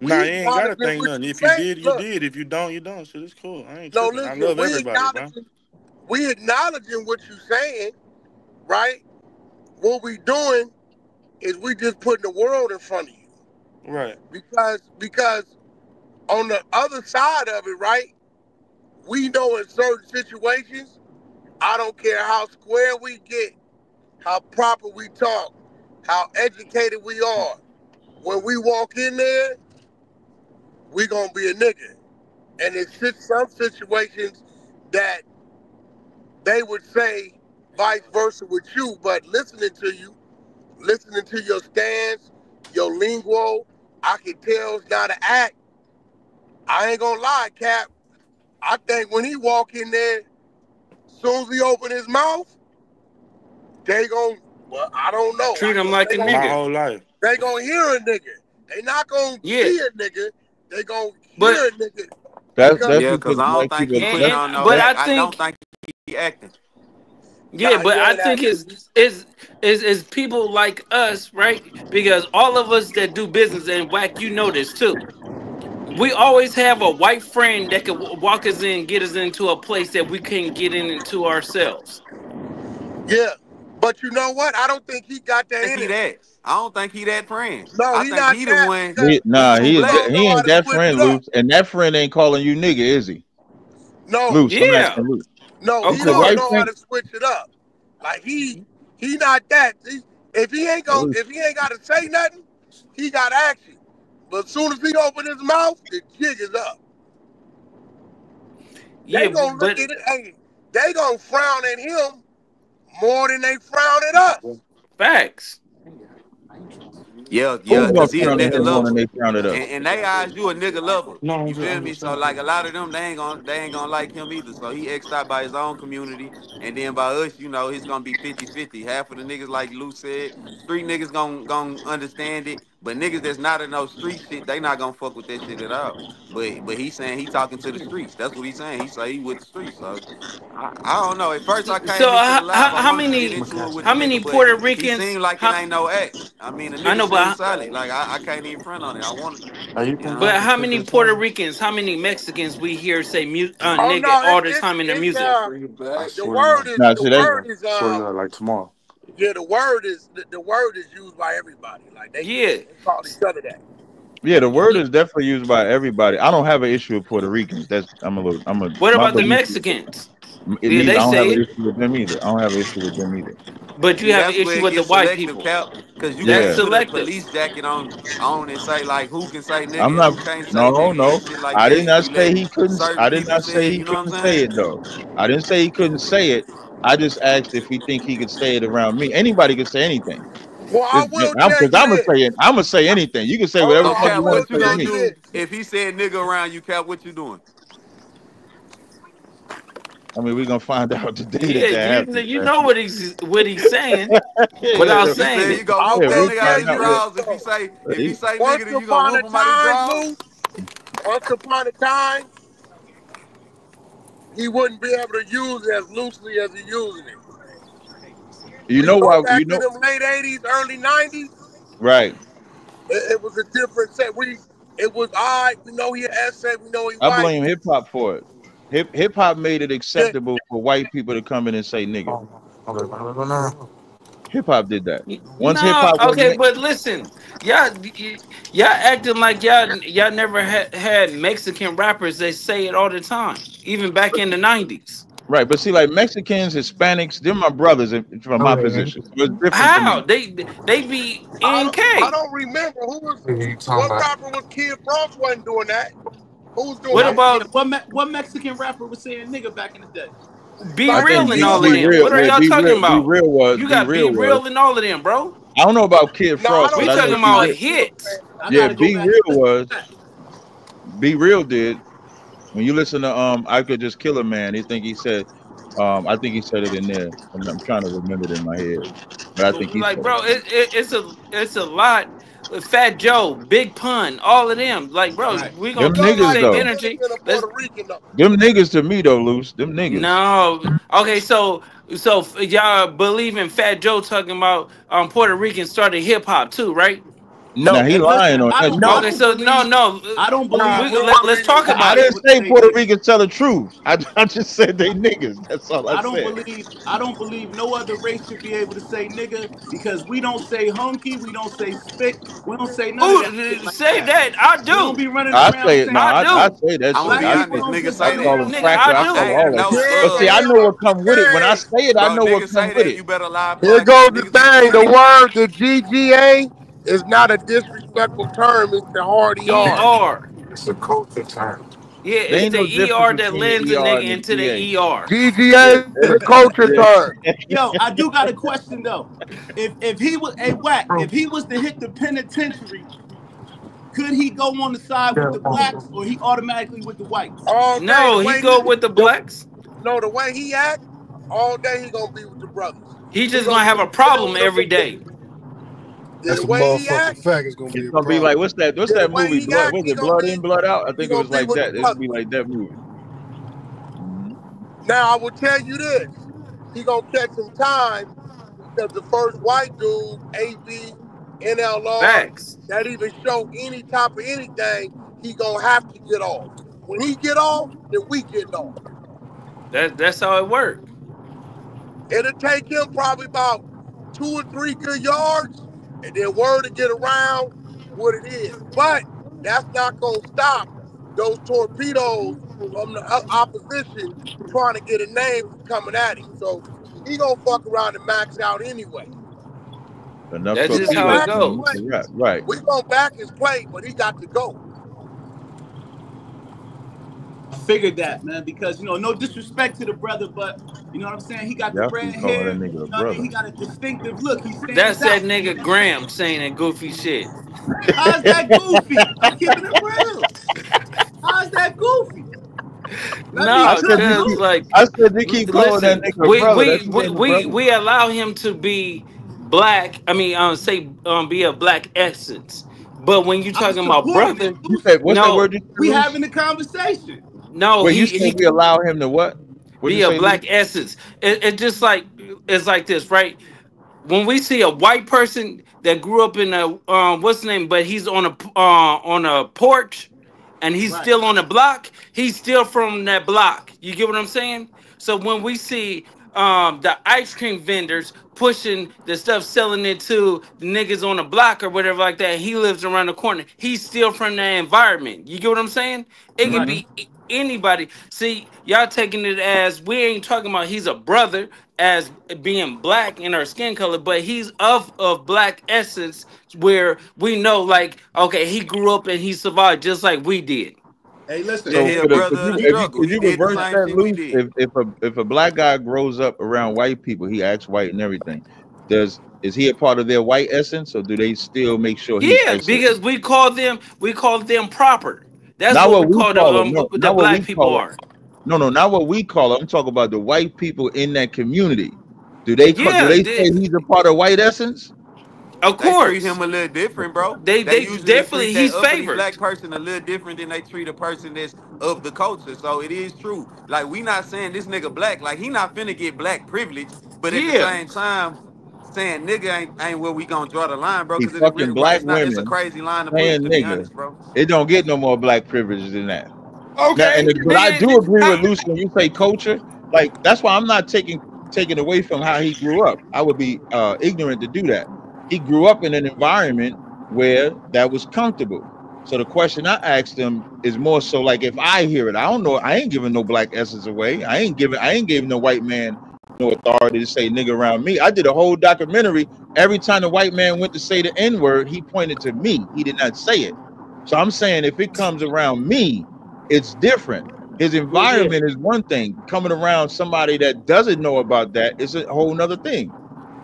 Nah, We you ain't gotta acknowledging think what nothing. you If you say. did, you Look, did. If you don't, you don't. Shit, it's cool. I ain't no, tripping. I listen, love everybody, bro. we acknowledging what you saying, right? What we doing is we just putting the world in front of you. Right. Because on the other side of it, right? We know in certain situations, I don't care how square we get, how proper we talk, how educated we are. When we walk in there, we gonna be a nigga. And it's some situations that they would say vice versa with you, but listening to you, listening to your stance, your lingo, I can tell it's not an act. I ain't gonna lie, Cap. I think when he walk in there, soon as he open his mouth, they gon' well, I don't know. Treat him like a My nigga. whole life. They gonna hear a nigga. They not gonna Yeah. see a nigga. They gonna But hear a nigga. That's Because Yeah, because because I don't black think people. he putting That's on no but that. I act. I don't think think he acting. yeah, nah, but he I ain't think acting. is people like us, right? Because all of us that do business and Whack, you know this too. We always have a white friend that could walk us in, get us into a place that we couldn't get into ourselves. Yeah. But you know what? I don't think he got that I think in he him. that. I don't think he that friend. No, I he think not he the that one. because He Nah, too he black. don't know he how ain't to that switch friend, it up. Loose, and that friend ain't calling you nigga, is he? No, Loose, I'm Yeah, asking Loose. no, of It's he a don't white course. know how friend. to switch it up. Like he not that. If he ain't Loose. if he ain't got to say nothing, he got action. But as soon as he open his mouth, the jig is up. Yeah, They gonna look but at it. Hey, they gonna frown at him more than they frown at us. facts. Yeah, Who's yeah, gonna because he a frown at nigga him more than lover. they frown at us? And they eyes, you a nigga lover. No, You feel I'm me? just So saying. like a lot of them, they ain't gonna like him either. So he X'd out by his own community. And then by us, it's gonna be 50-50. Half of the niggas, like Lou said, street niggas gonna understand it. But niggas that's not in no street shit, they not gonna fuck with that shit at all. But he saying he talking to the streets. That's what he's saying. He say he with the streets. So I don't know. At first I So came into the live, I how wanted to get many into it with the how nigga, many but Puerto he Ricans? seemed like it How ain't no act. I mean, the I nigga know, seemed but solid. Like I can't even front on it. I wanted, you know. but how many Puerto Ricans? How many Mexicans we hear say Oh nigga no, all the time in their it's music? I the swear to word God. is Nah, the see that. word is Swear to God, like tomorrow. yeah, the word is used by everybody. Like Yeah, they call each other that. Yeah, the word yeah. is definitely used by everybody. I don't have an issue with Puerto Ricans. That's What my about the belief. Mexicans? It Yeah, neither. they I don't have say an it, issue with them either. I don't have an issue with them either. but you See, have an that's where issue it with the gets white selective, people. Cap. Because you That's can't Yeah, put a selective. police jacket on and say like who can say I'm nigga and not. who can't say No, nigga no. and shit like I that. did And not you say let he couldn't. certain I did people not say say it. he You know what I'm couldn't say saying? it though. I didn't say he couldn't say it. I just asked if he think he could say it around me. Anybody could say anything. Well, I will tell Because you I'm gonna say this. it. I'm gonna say anything. You can say Hold whatever So the fuck on, I you Cap, want will what to you say to tell gonna you me. do this. if he said nigga around you, Cap? What you doing? I mean, we're gonna find out the day that Yeah, that happens, you man. know what he's saying without Yeah, You saying said you it. go I whoop yeah. that will We'll nigga out tell find his out. you this drawers. though. If he say Once nigga, then you gonna upon whoop a him out his time, drawers? Lou, once upon a time, he wouldn't be able to use it as loosely as he using it. You We know go why? back to them late 80s, early 90s, Right? it was a different set. It was all right, we know he an essay, we know he I white. blame hip hop for it. Hip hop made it Yeah. acceptable for white people to come in and say nigga. Oh, okay, now. Hip hop did that. Once hip No, hop okay, wasn't but listen, y'all acting like y'all never had Mexican rappers that say it all the time, even back in the '90s. right, but see, like Mexicans, Hispanics, they're my brothers from my position. So it's different to How me. they be I NK? don't remember what rapper was Kid Frost wasn't doing that. Who was doing What Yeah, that? yeah. about What Mexican rapper was saying nigga back in the day? Be I Real think and Be all of be them? Real. real. What are Well, y'all talking be about? real was You be got Be real was. Real and all of them, bro. I don't know about Kid No, I Frost, We but don't I talking know think Be he about Real. was Real hits. saying I Yeah, gotta go Be back and Real listen was. to that. Be Real did. When you listen to I Could Just Kill a Man, he said I think he said it in there. I'm trying to remember it in my head. But I think he Like, said it. bro, it's a lot. Fat Joe, Big Pun, all of them. Like, bro, Right. we Them gonna keep look the niggas like same he though. could have energy. been a Let's Puerto Rican though. Them niggas to me though, Loose. Them niggas. no. Okay, y'all believe in Fat Joe talking about Puerto Rican started hip hop too, right? Now No, he And listen, lying on that. I Okay, no. don't so believe no. I don't believe no other Let's race talk should I about be it. didn't able to say say Puerto nigga. Ricans tell the truth. I just said they niggas. That's all I said. I don't believe no other race should be able to say nigga because we don't say hunky, we don't say spick, we don't say none of that shit Ooh, like say that. that. I We don't do. be running I around say it. No, saying I I do. nigga. say that I'm gonna shit. be Black I people say honest, don't niggas just I say run that. call them around Nigga, saying cracker. I I nigga. call do. them I all ain't that no shit. Yeah, But see, I know what come with it. When I okay. say it, I bro. know what Niggas come say with that. it. You better lie Here black. goes the Niggas be thing. The saying it. word, the GGA, is not a disrespectful term. It's the hard ER. ER. It's a culture term. Yeah, There it's ain't no the difference ER that between lands the a ER nigga and the into the GA. ER. Yeah, GGA is a culture yeah. term. Yo, I do got a question though. If he was a whack, if he was to hit the penitentiary, could he go on the side with the blacks or he automatically with the whites? All day, the No, he way go with the the blacks. no, the way he act, all day he gonna be with the brothers. He He just gonna gonna have be a chilling problem with them. every day. The That's a way he motherfucking act, fact. It's gonna It's be a gonna be like problem. what's the that way movie? he Blood act, was it Blood In, Blood Out? I he think it gonna was be like with the that. It's gonna brothers. be like that movie. Mhm. Now I will tell you this: he gonna catch some time because the first white dude, AB, NLR, Facts. that even show any type of anything, he gonna have to get off. When he get off, then we getting off. That's how it works. It'll take him probably about 2 or 3 good yards, and then word to get around what it is. But that's not gonna stop those torpedoes from the opposition trying to get a name from coming at him. So he gonna fuck around and max out anyway. Enough That's We just gonna how it torpedoes back his gonna make goes. play. the rap. Right. We gonna back his play, but he got to go. I figured that, man, because no disrespect to the brother, but you know what I'm saying? He got the Definitely red calling that hair, nigga a you know what I mean? brother. He got a distinctive look. He That's stands that out. You nigga know what I'm saying? Graham saying that goofy shit. How's that goofy? I'm keeping it real. How's that goofy? Let me I No, said cook you cause keep. too. like, I said you keep calling that listen, nigga a brother. That's his name, a brother. we allow him to be black. I mean, say be a black essence. But when you I'm talking about supporting it, brother, You Lucy. said what's that no, word you said, We Luce? having the conversation. no, Wait, you said he we allow him to what? What'd you be a say, Luce? black essence. It just like it's like this, right? When we see a white person that grew up in a what's the name, but he's on a porch and he's Right. still on the block, he's still from that block. You get what I'm saying? So when we see the ice cream vendors pushing the stuff, selling it to the niggas on the block or whatever like that, he lives around the corner. He's still from that environment. You get what I'm saying? It could Right. Mm-hmm. be anybody. See, y'all taking it as we ain't talking about he's a brother as being black in our skin color, but he's of black essence where we know like okay, he grew up and he survived just like we did. Hey, listen. Yeah, So he a If could brother of the you struggle. could He you did the reverse same that, shit we Luce? did. If a black guy grows up around white people, he acts white and everything. Is he a part of their white essence, or do they still make sure he's Yeah, exiting? because we call them proper. That's Not what what we we call call them. No, the not what black we people call it. are. No, no, not what we call it. I'm talking about the white people in that community. Do Yeah, they say he's a part of white essence? of They treat course. him a little different, bro. They They usually definitely treat that he's uppity favored. black person a little different than they treat a person that's of the culture. So it is true. Like we not saying this nigga black, like he not finna get black privilege, but at the Yeah. same time, saying nigga ain't where we gonna draw the line, bro. He Cause it fucking really, bro, black it's not. It's a women crazy line to push, saying to be nigga. honest, bro. It don't get no more black privilege than that. Now, Okay. but I Then do agree with Lucy when you say culture. Like that's why I'm not taking away from how he grew up. I would be ignorant to do that. He grew up in an environment where that was comfortable. So the question I asked him is more so like if I hear it, I don't know. I ain't giving no black essence away. I ain't giving no white man no authority to say nigga around me. I did a whole documentary. Every time the white man went to say the N word, he pointed to me. He did not say it. So I'm saying if it comes around me, it's different. His well, yeah. environment is one thing. Coming around somebody that doesn't know about that is a whole nother thing.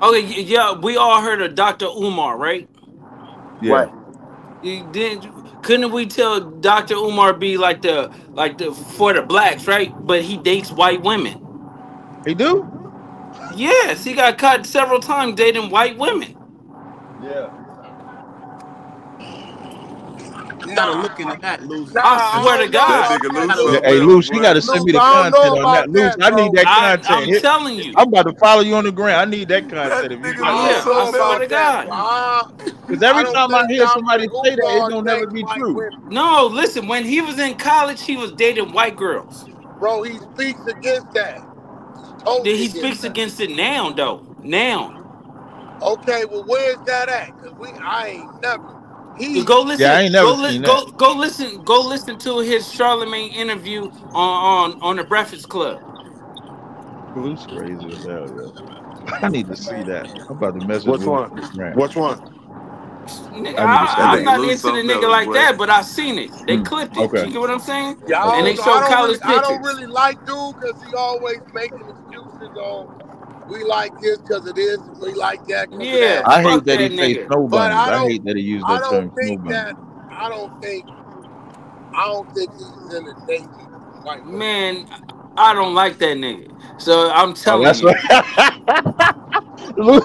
Okay, yeah, we all heard of Dr. Umar, right? Yeah, Right. Couldn't we tell Dr. Umar be like the for the blacks, right? But he dates white women. he do. Yes, he got caught several times dating white women. Yeah, gotta Nah, look into that, Lucy. nah, I I swear to don't know That God. about nigga I that, Luke gotta Luke. Yeah, look something hey, into else, that. Luce, you boy. got to send me Luke, the I don't know content on about that. Luce, that, I need bro. that content. I'm telling you. I'm about to follow you on the ground. I need that That content if you nigga got I Luke that. Yeah, don't I know something swear else. to about that, God. bro. Because I every don't time I think hear Ja somebody Morant say that, it Uval don't never dates be white true. women. No, listen, when he was in college, he was dating white girls. Bro, he speaks against that. He's Then totally he against speaks that. against it now, though. Now. Okay, well, where's that at? Cause I ain't never. He, Go Yeah, I listen. ain't never seen that. Go listen to his Charlemagne interview on the Breakfast Club. Luce crazy as hell, yo. I need to see that. I'm about to message Which Luce one? on the ground. Which one? Nigga, I need to That see I'm that. nigga not Luke into the something nigga else, like boy. that, but I seen it. They Hmm. clipped it. Okay. You get what I'm saying? y'all And Okay. they don't know. I show don't really, college I don't pictures. really like dude because he always making excuses on. We like this because of this, and we like that because of Yeah, that. I hate fuck that that he say nigga. snow But bunnies. I hate that he used I that don't term, snow think bunnies. that, I don't think, I don't think he's into dating white women. Man, I don't like that nigga. So I'm Oh, telling that's you. right.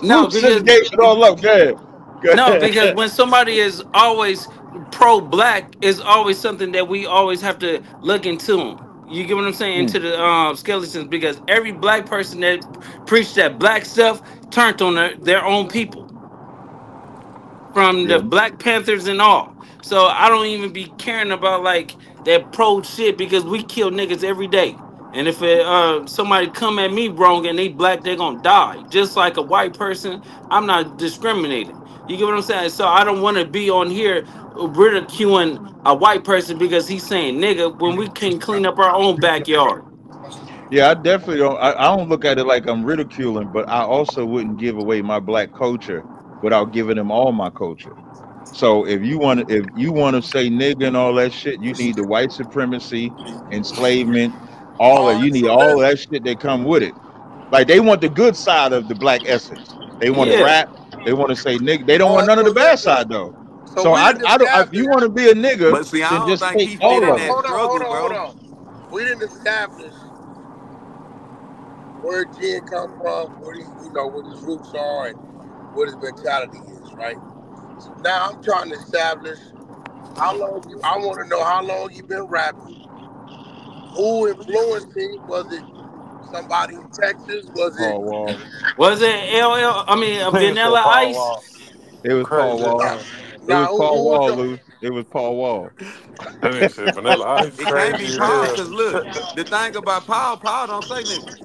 No, Luce just because gave it all up. Go ahead. Go no, because ahead. when somebody is always pro black, is always something that we always have to look into 'em. You get what I'm saying? Hmm. Into the skeletons, because every black person that preached that black stuff turned on their own people, from Yeah. the Black Panthers and all. So I don't even be caring about like that pro shit, because we kill niggas every day. And if somebody come at me wrong and they black, they gonna die. Just like a white person, I'm not discriminating. You get what I'm saying? So I don't want to be on here ridiculing a white person because he's saying nigga when we can clean up our own backyard. Yeah, I definitely don't. I don't look at it like I'm ridiculing, but I also wouldn't give away my black culture without giving them all my culture. So if you want to say nigga and all that shit, you need the white supremacy, enslavement, all All of right, you need so all of listen. that shit that come with it. Like they want the good side of the black essence. They want to Yeah. rap. They want to say nigga. They don't All want right, none of so the bad listen. side though. So So we didn't I don't. If you establish. want to be a nigga, But see, I then don't just think take he fit all in of it. that struggle, Hold bro. on. We didn't establish where Jen come from, what his roots are, and what his mentality is, right? So now I'm trying to establish how long you. I want to know how long you been rapping. Who influenced him? Was it somebody in Texas? Was it? Paul Wall. Was it LL? I mean, Nigga said Vanilla Paul Ice? Wall. It was Paul Crazy, Wall. Nah, man. It was Paul who was Wall, the? Lou. It was Paul Wall. That nigga said Vanilla Ice. It can't Crazy be as Paul, hell. cause look, the thing about Paul, Paul don't say nigga.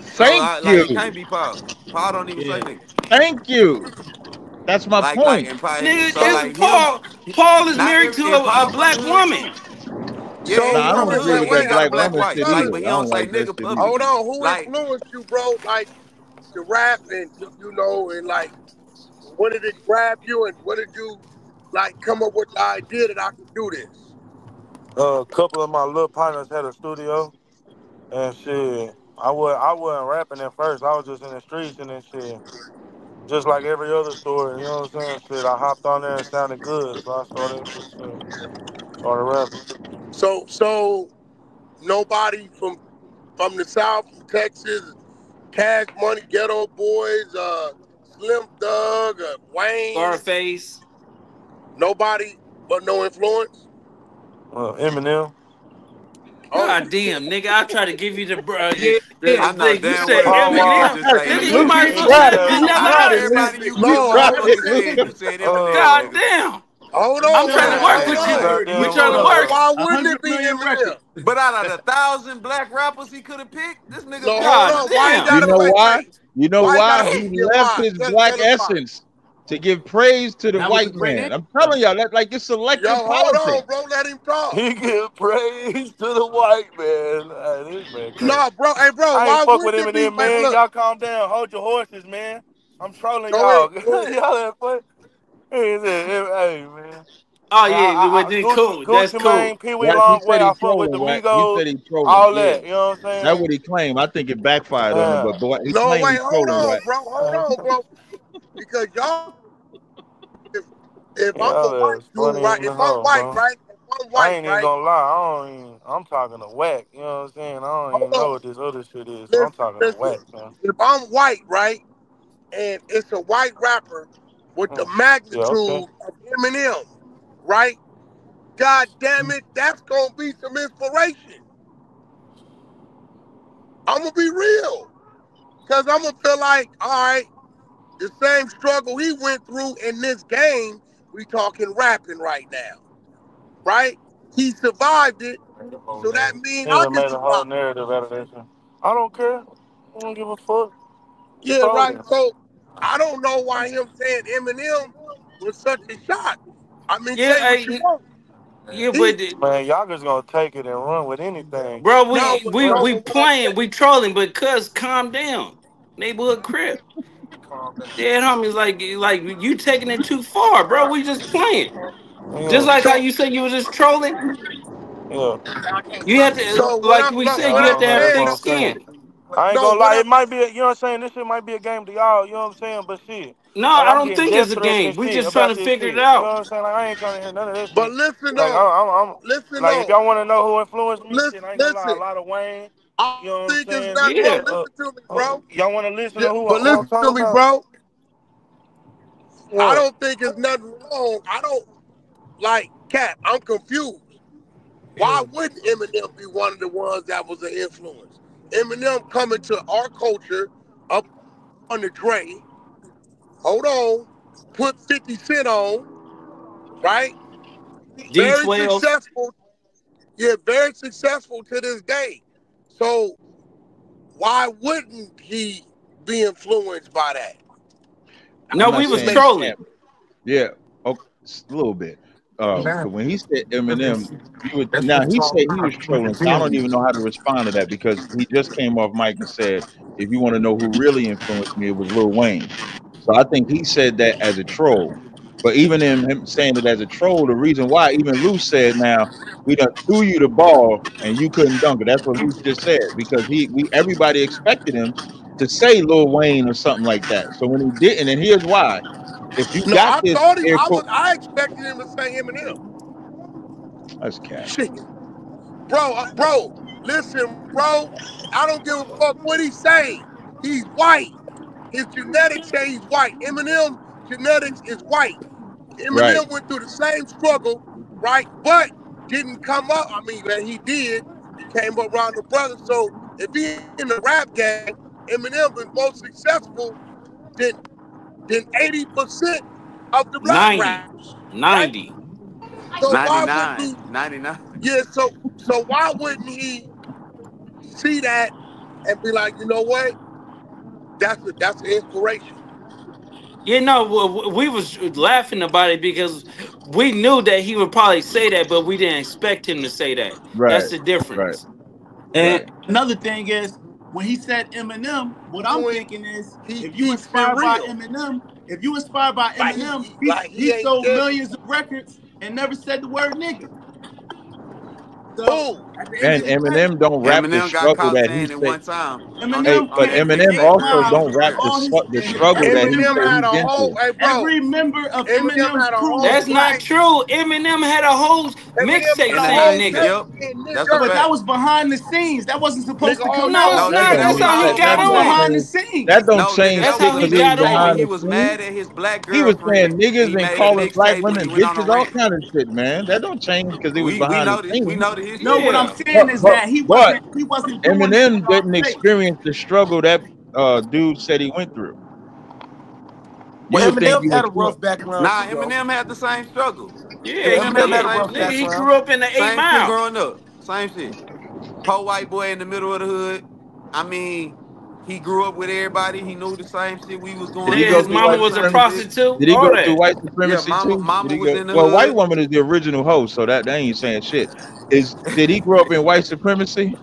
So Thank like you. it can't be Paul. Paul don't even say Yeah. nigga. Thank you. That's my Like point. and Paul, Nigga, so So like it's him, Paul. Paul is not married every to and a Paul from the black hood woman. too. Yeah, so and Nah, he I from don't the agree hood, with but he that wait. got a black black woman wife. shit Like, either. but he I don't don't say like that nigga shit either. Hold publicly. on. Who Like, influenced you, bro? Like to rap and and like when did it grab you and when did you like come up with the idea that I could do this? A couple of my little partners had a studio and shit. I wasn't rapping at first. I was just in the streets and then shit. Just like every other story, you know what I'm saying? Shit, I hopped on there and it sounded good, so I started rapping. So nobody from the South, from Texas, Cash Money, Ghetto Boys, Slim Thug, Wayne, Scarface. nobody but no influence. Eminem. Oh, God damn, nigga! I try to give you yeah. I the know thing. You damn said well Paul Eminem Wall. gonna Eminem, just say nigga. You Luke, Eminem. might you as well Eminem tried say it. got You Vanilla Out of tried it, Ice. Luke. everybody you You know, No, I tried hold wouldn't it, have on. said Luke. you said Eminem, God nigga. damn! Hold I'm on, trying bro. to God work Hold with damn. you. on. We goddamn trying to No, work. why wouldn't 100 it be million Eminem? records. But out of the 1,000 black rappers he could have picked, this nigga No, picked hold God on. one. Why you damn. You gotta know why? wait? You know Why you why? gotta Damn. He yeah, left why? his Tell black us why. essence to give praise to the That was a white great man. I'm answer. telling y'all that like it's Yo, selective hold on, politics. bro. Let him talk. He give praise to the white man. This man crazy. No, bro. Hey, bro. I ain't Why fuck with wouldn't it be? Eminem, Man, man. look. Y'all calm down. Hold your horses, man. I'm trolling Go ahead. y'all. Go ahead. Y'all that fun. Hey, man. Oh yeah, well, then cool. That's Gucci cool. Mane, Pee Wee Wax, he Long Way. said he I fuck with trolling, the Wax. He Migos, said he trolling. all Yeah. that. You know what I'm That's saying? what he claimed. I think it backfired on him, Yeah. but boy, he No, claimed wait. he Hold trolling, on, Wax. bro. Hold on, bro. Because y'all, if, if I'm a Y'all white is dude, funny right? in the If I'm hole, white, bro. right? If I'm I white, ain't even right? gonna lie. I'm talking to Wack. You know what I'm saying? I don't Hold even know on. what this other shit is. So I'm Listen, talking to listen. Wack, man. If I'm white, right? And it's a white rapper with the Yeah, okay. magnitude of Eminem, right? God damn it, that's gonna be some inspiration. I'm gonna be real, cause I'm gonna feel like, all right, the same struggle he went through in this game, we talking rapping right now, right? He survived it, so that means I Nigga can made a whole survive. narrative out of that shit. I don't care. I don't give a fuck. Yeah, Told right. him. So I don't know why him saying Eminem was such a shock. I mean, Yeah, say what you want. yeah, He but Man, y'all just gonna take it and run with anything. bro, no, we but we bro, we but what I'm playing, saying, we trolling, but cuz calm down. Neighborhood crib. Dead homies like you taking it too far, bro. We just playing. Just Yeah. like how so you said you was just trolling. Yeah. You have to so like we Yeah, said, you have to have that's thick what saying, I'm saying. skin. I ain't no, gonna what lie, I'm it might be, you know what I'm saying? This shit might be a game to y'all, you know what I'm saying? But shit, No, like I I'm don't getting think death it's a threats game. and We shit just trying about to this figure it shit. You know what out. I'm saying? Like I ain't trying to hear none of that but shit. listen Like on, I'm listen like if on, y'all want to know who influenced me, shit, I ain't gonna lie, a listen. lot of Wayne. I You know what I'm think it's saying? nothing wrong. Yeah. Listen to me, bro. Y'all want to listen Yeah, to but who I'm listen to talking me, about? bro. I What? don't think it's nothing wrong. I don't like Cap. I'm confused. Why wouldn't Eminem be one of the ones that was an influence? Eminem coming to our culture up on the Dre. Hold on. Put 50 Cent on, right? Very D12. successful. Yeah, very successful to this day. So why wouldn't he be influenced by that? No, I'm It we not was just saying makes he trolling. can't. Yeah, okay, a little bit. 'Cause when he said Eminem, you would now he said he was trolling, so I don't even know how to respond to that because he just came off mic and said, if you want to know who really influenced me, it was Lil Wayne. So I think he said that as a troll. But even in him saying it as a troll, the reason why even Luce said now we done threw you the ball and you couldn't dunk it. That's what Luce just said because we everybody expected him to say Lil Wayne or something like that. So when he didn't, and here's why: if you no. got I this thought he. air quote, I expected him to say Eminem. that's cat. Shit, bro. Listen, bro. I don't give a fuck what he say. He's white. His genetics say he's white. Eminem genetics is white. Right. Eminem went through the same struggle, right? But didn't come up. I mean, man, he did. He came up around the brothers. So if he in the rap game, Eminem was more successful than 80% of the black 90. rappers, right? 90. So why wouldn't 99, he? 99. Yeah. So why wouldn't he see that and be like, you know what? That's an inspiration. You know, we was laughing about it because we knew that he would probably say that, but we didn't expect him to say that. That's Right. the Right. difference. And Right. another thing is when he said Eminem, what I'm Doing thinking is he if you keeps it inspired by real. Eminem, if you inspired by Like Eminem, he he ain't sold just millions of records and never said the word nigga. So who. at the end And of the day, Eminem don't rap the Eminem got struggle caught that he saying it said. one time Hey, Eminem on but that came from Eminem 50 8 also real Mile don't rap rare. all his the and struggle that he every Eminem said had he's a been whole. through. Hey, bro. every member of Eminem Eminem's had a crew was whole That's not black. tape. true. Eminem had a whole Eminem mixtape had a saying whole Eminem, nigga. tape yep, in New that's a But Jersey. that fact. was behind the scenes. That wasn't supposed Nigga, to come hold out. No, No, on. That no, nigga, don't that that's was mean how he that. all got That Luce don't That's on. saying. behind the change. That scenes. don't No, nigga, change That's that was shit how his he because he was got mixtape behind when on. he the was scenes. mad at his black He was saying girlfriend. niggas He and made a calling black mixtape when he women went on a bitches, all rant. kind of shit, man. That don't change because he was We behind the know this. We scenes. know the No, history. what I'm Yeah. But saying is but that but he wasn't doing it Eminem in our didn't face. experience the struggle that dude said he went through. You Well, would think Eminem you had would. a rough background Nah, too, though. Eminem had the same struggle. Yeah, Yeah, he Eminem Eminem had the had a did. same rough Nigga, shit. he background. grew up in the 8 Same shit Mile. growing up. Same shit. Poor white boy in the middle of the hood. I mean, he grew up with everybody. He knew the same shit we was Did going he Nigga, go through. his through He knew mama white the was a same supremacy? shit. prostitute. Did he All go through that. white Yeah, supremacy mama, too? Did mama he was go? in the Well, white hood. woman is the original host, so that they ain't saying shit. Did he grow up in white supremacy?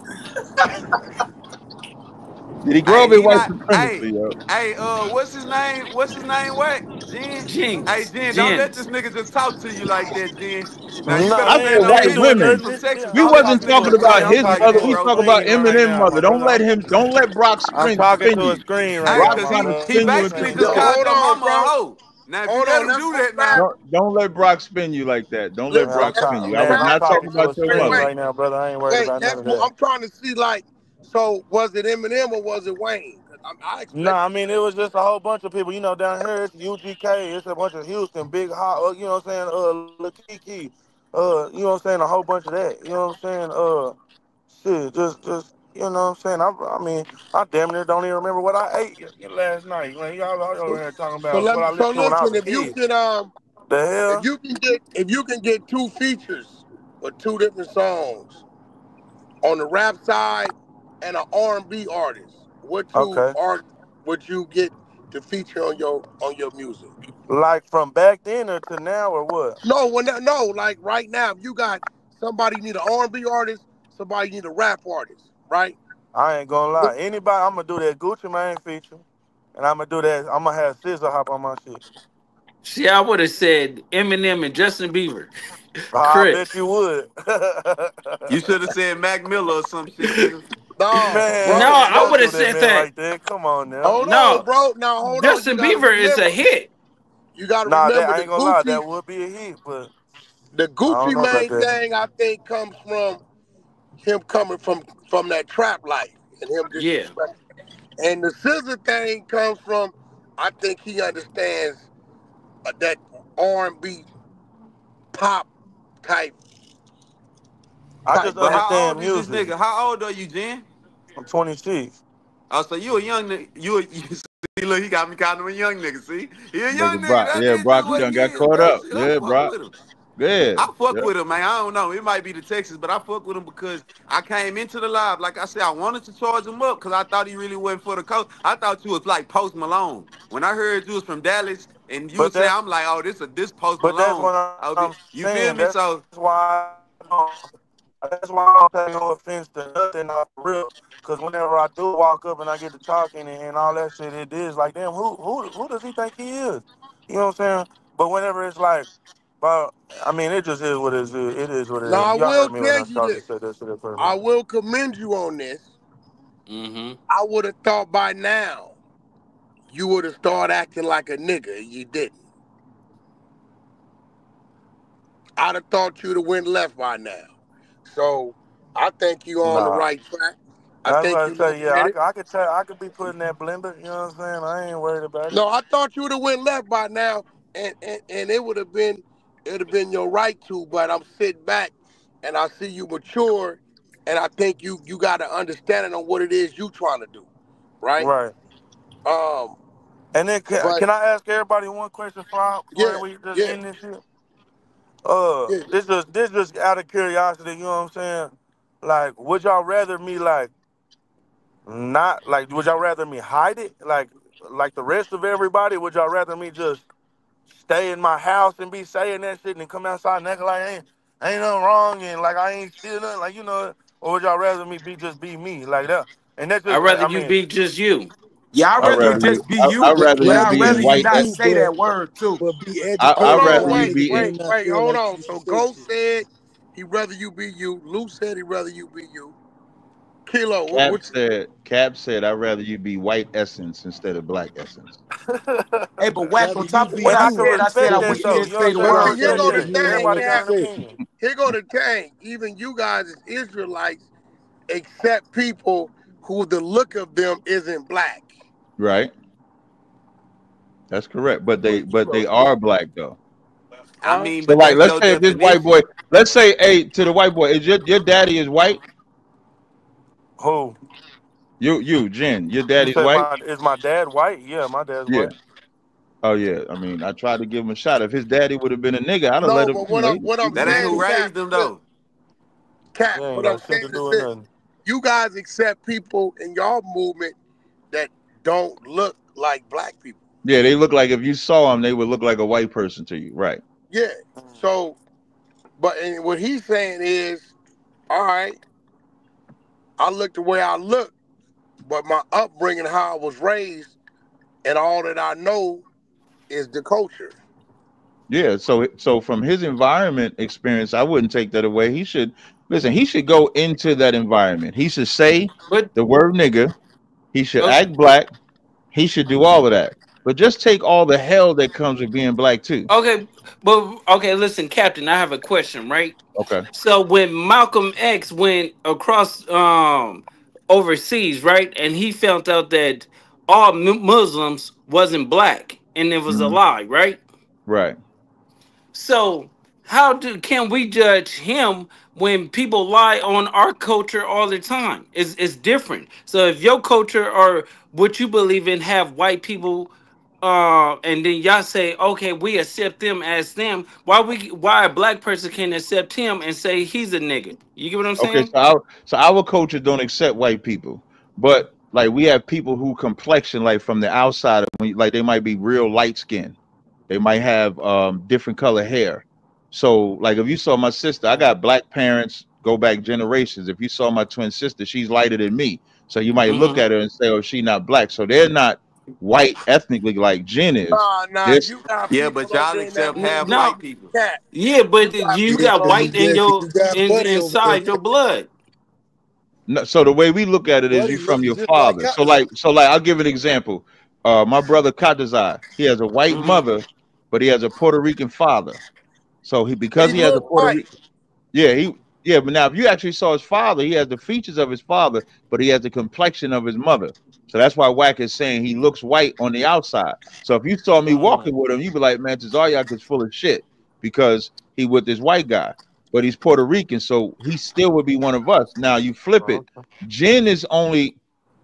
Did he grow up Hey, in he white not. supremacy, Hey, yo? hey, what's his name? What's his name? What? Jen? Hey, Jens. Jen, don't let this Jens. nigga just talk to you like that, Jen. Now you Nah, better I we said stand ain't, we on white ain't business. doing This women. some nothing. sexual We I'm shit wasn't talking between to talking a you and screen. about I'm his talking mother. Jen, to We a bro. talk about screen right Eminem now, mother. my Don't let boy. him. Don't let Brock I'm spin talking to a you. screen right Hey, Brock now, cause my trying to boy. he spin you Stop into basically saying just something. that. called Hold your on, mama a bro. hoe. Now, if you Hold let on. him Let's do go that, back. now, Don't let Brock spin you like that. Don't let Let's Man, Brock let's spin you. I go was man, back. I'm not talking talking to about a your screen mother. Wait. right now, brother. I ain't worried Wait. about none That's of what that. I'm trying to see. Like, so was it Eminem or was it Wayne? 'Cause I expect. Nah, I mean it was just a whole bunch of people. You know, down here it's UGK, it's a bunch of Houston, Big Hot, you know what I'm saying, Lil Kiki, You know what I'm saying, a whole bunch of that. You know what I'm saying? Shit, just you know what I'm saying. I mean, I damn near don't even remember what I ate last night. Man, y'all over So, here talking about what I so listened to when I was listen, a kid. The if hell? you can get two features or two different songs on the rap side and an R&B artist, what two Okay. art would you get to feature on your music? Like from back then or to now or what? No, no, like right now, if you got somebody need an R&B artist, somebody need a rap artist, right? I ain't gonna What- lie. Anybody, I'm gonna do that Gucci Mane feature, and I'm gonna do that. I'm gonna have Scissor hop on my shit. See, I would have said Eminem and Justin Bieber. I bet Chris. you would. You should have said Mac Miller or some shit, nigga. No, No, Man, bro, I don't would no. do have that, said man, that. like that. Come on now. Hold on, No, bro. Now hold on. You Justin got to Bieber is a remember. hit. You got to Nah, that remember I ain't gonna lie. That would be a hit, but The I don't Gucci know about Mane that. thing. I think comes from him coming from that trap life and him Yeah. disrespecting. And the scissor thing comes from, I think he understands that R&B pop type I just But rap. how understand old is this music. nigga? How old are you, Jen? I'm 26. Oh, so you a young nigga. You see, look, he got me calling him a young nigga. See? He a young Nigga nigga. Brock. That Yeah, bitch is Brock, you what done he got is, caught bro. up. Shit, I Yeah, fuck Brock. with him. Yeah. I fuck Yep. with him, man. I don't know. It might be the Texas, but I fuck with him because I came into the live. Like I said, I wanted to charge him up because I thought he really wasn't for the coach. I thought you was like Post Malone. When I heard you was from Dallas and you But was saying, that's I'm like, oh, this Post but that's Malone. what I'm You feel saying. me? That's So why I don't take no offense to nothing off the real. Cause whenever I do walk up and I get to talking and all that shit, it is like, damn, who does he think he is? You know what I'm saying? But whenever it's like, but I mean, it just is what it is. It is what it Now is. I Y'all will heard me when tell I you talked and this. said that shit at first. I will commend you on this. Mm-hmm. I would have thought by now you would have started acting like a nigga. You didn't. I'd have thought you'd have went left by now. So I think you on the Nah, right track. I that's think what I you say. looking Yeah, at it. I could tell. I could be putting that blender. You know what I'm saying? I ain't worried about it. No, I thought you would have went left by now, and it would have been your right to. But I'm sitting back, and I see you mature, and I think you got an understanding on what it is you trying to do, right? Right. Um, And then but can I ask everybody one question before yeah, we just yeah, end this shit? yeah. This just out of curiosity. You know what I'm saying? Like, would y'all rather me like not like? Would y'all rather me hide it like the rest of everybody? Would y'all rather me just stay in my house and be saying that shit and come outside and act like ain't nothing wrong and like I ain't still nothing like or would y'all rather me be me like that? And that's I'd just rather I you mean, be just you. Yeah, I'd rather you okay. just be I'd you, rather but you I'd be rather in you white not essence. say that word too. be Hold I'd educated on, rather around you it wait, so be in. you wait, not wait. feel Hold like on. you So say Ghost shit. said he'd rather you be you. Lou said he'd rather you be you. Kilo, Cap said I'd rather you be white essence instead of black essence. Hey, but Wack, Rather on you top of be what And I can you, I said I respect but that wish be you though. didn't You know what say I'm the saying? but I word see, here respect go that. the educated And around thing, everybody what you got Cap. an say. opinion. Here go the thing. Even you guys as Israelites accept people who the look of them isn't black. Right? That's correct. But Well, they Kilo, are black though. I Huh? mean, So but like that's let's your say if this white boy, definition. let's say hey to the white boy, is your daddy is white? Who? You, Jen, your You daddy's say white? is my dad white? Yeah, my dad's Yeah. white. Oh yeah. I mean, I tried to give him a shot. If his daddy would have been a nigga, I'd have let No, him, but what I'm what he I'm could That get ain't saying, who to it. Cap, raised them, is this. though. He Cap, ain't what I'm got shit saying to is do with this. nothing. You guys accept people in y'all movement that don't look like black people. Yeah, they look like if you saw them, they would look like a white person to you. Right. Yeah. So, but and what he's saying is, all right, I look the way I look, but my upbringing, how I was raised, and all that I know is the culture. Yeah, so from his environment experience, I wouldn't take that away. He should listen, he should go into that environment. He should say But the word nigga, he should o- act black, he should do all of that. But just take all the hell that comes with being black too. okay, but okay, listen, Captain, I have a question, right? Okay. So when Malcolm X went across overseas, right, and he found out that all Muslims wasn't black and it was a Mhm. lie, right? Right. So can we judge him when people lie on our culture all the time? It's different. So if your culture or what you believe in have white people, and then y'all say, okay, we accept them as them. Why a black person can accept him and say he's a nigga? You get what I'm Okay, saying? so our culture don't accept white people, but like we have people who complexion like from the outside, like they might be real light skinned. They might have different color hair. So like if you saw my sister, I got black parents, go back generations. If you saw my twin sister, she's lighter than me. So you might look Hmm. at her and say, oh, she not black. So they're not white ethnically like Jen is. Nah, This you got Yeah, people but over y'all in that accept New half York No, white people. cat. yeah, You but got you Yeah, got people over white in you got Buddy over there. inside your blood. No, so the way we look at it is Buddy you from looking your just like father. So Cotton. like I'll give an example. My brother Katazai, he has a white Hmm. mother, but he has a Puerto Rican father. So because he he has a look Puerto white. Rican, yeah, but now if you actually saw his father, he has the features of his father, but he has the complexion of his mother. So that's why Wack is saying he looks white on the outside. So if you saw me walking with him, you'd be like, man, Tazaryak is full of shit because he with this white guy, but he's Puerto Rican, so he still would be one of us. Now you flip it. Jen is only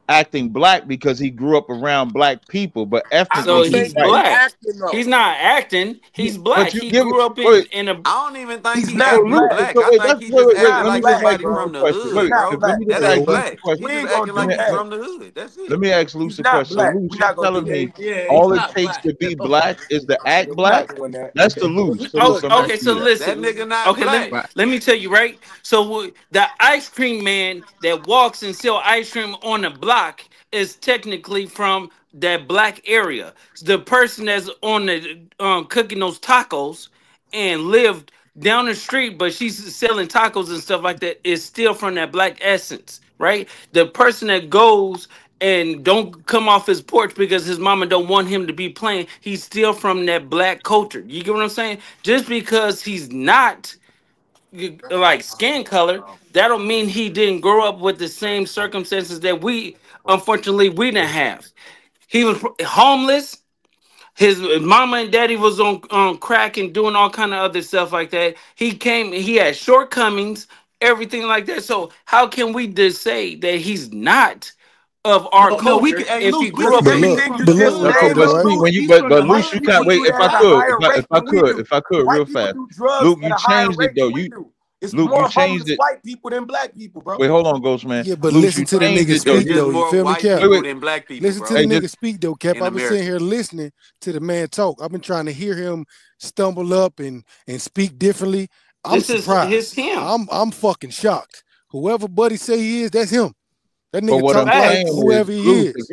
acting black because he grew up around black people, but I So ethnically don't he's he's think white. he black. acting though. He's not acting. You, He's but black. you He give it. grew up Wait, in a. I don't even think He's he not so acting black. Lucy, black. so I wait, think that's he wait, just wait, He's wait. acting not Let me like just black, ask somebody Lucy bro. from a the question. He's Wait, hood, not bro. let black. me just That We ask ain't ain't Lucy gonna a black. we He question. just ain't gonna acting do Let like me he that. from the hood. That's let it. me ask He's Lucy a not question. black. Lucy, We're you not gonna do telling that. me Yeah, he's all it not takes black. to be black is to Yeah, act we're not black? doing that. That's the Luce. So Oh, Luce, I'm okay. asking So you that. That listen. nigga not Okay, black. let me tell you right. So the ice cream man that walks and sell ice cream on the block is technically from that black area. The person that's on the cooking those tacos and lived down the street, but she's selling tacos and stuff like that, is still from that black essence, right? The person that goes and don't come off his porch because his mama don't want him to be playing, he's still from that black culture. You get what I'm saying? Just because he's not like skin color, that don't mean he didn't grow up with the same circumstances that we unfortunately we didn't have. He was homeless. His mama and daddy was on crack and doing all kind of other stuff like that. He had shortcomings, everything like that. So how can we just say that he's not of our No, we culture can. Hey, if he Luce, we grew can up But in? say look, Everything you from the but look, just hood. Okay, okay, named, but but though, right. see Luke, when you He's from the but white Luce, you hood. people can't wait. do If that I at a could, higher rate than we do. if I could, real White people fast. do drugs Luke, at you a higher changed it rate though. than we do. It's Luke, you more changed homeless it. white people than black people, bro. Wait, hold on, Ghost man. Yeah, but Luce, listen you to the changed nigga it though. It's speak You just though. You more feel me, white Cap? wait, people wait. than black people, Listen to bro. the Hey, just nigga speak though, Cap. in I've been sitting America. here listening to the man talk. I've been trying to hear him stumble up and speak differently. I'm This is his surprised. him. I'm fucking shocked. Whoever Buddy say he is, that's him. That but nigga what I'm talk like Facts. saying is, whoever he Luce, if is.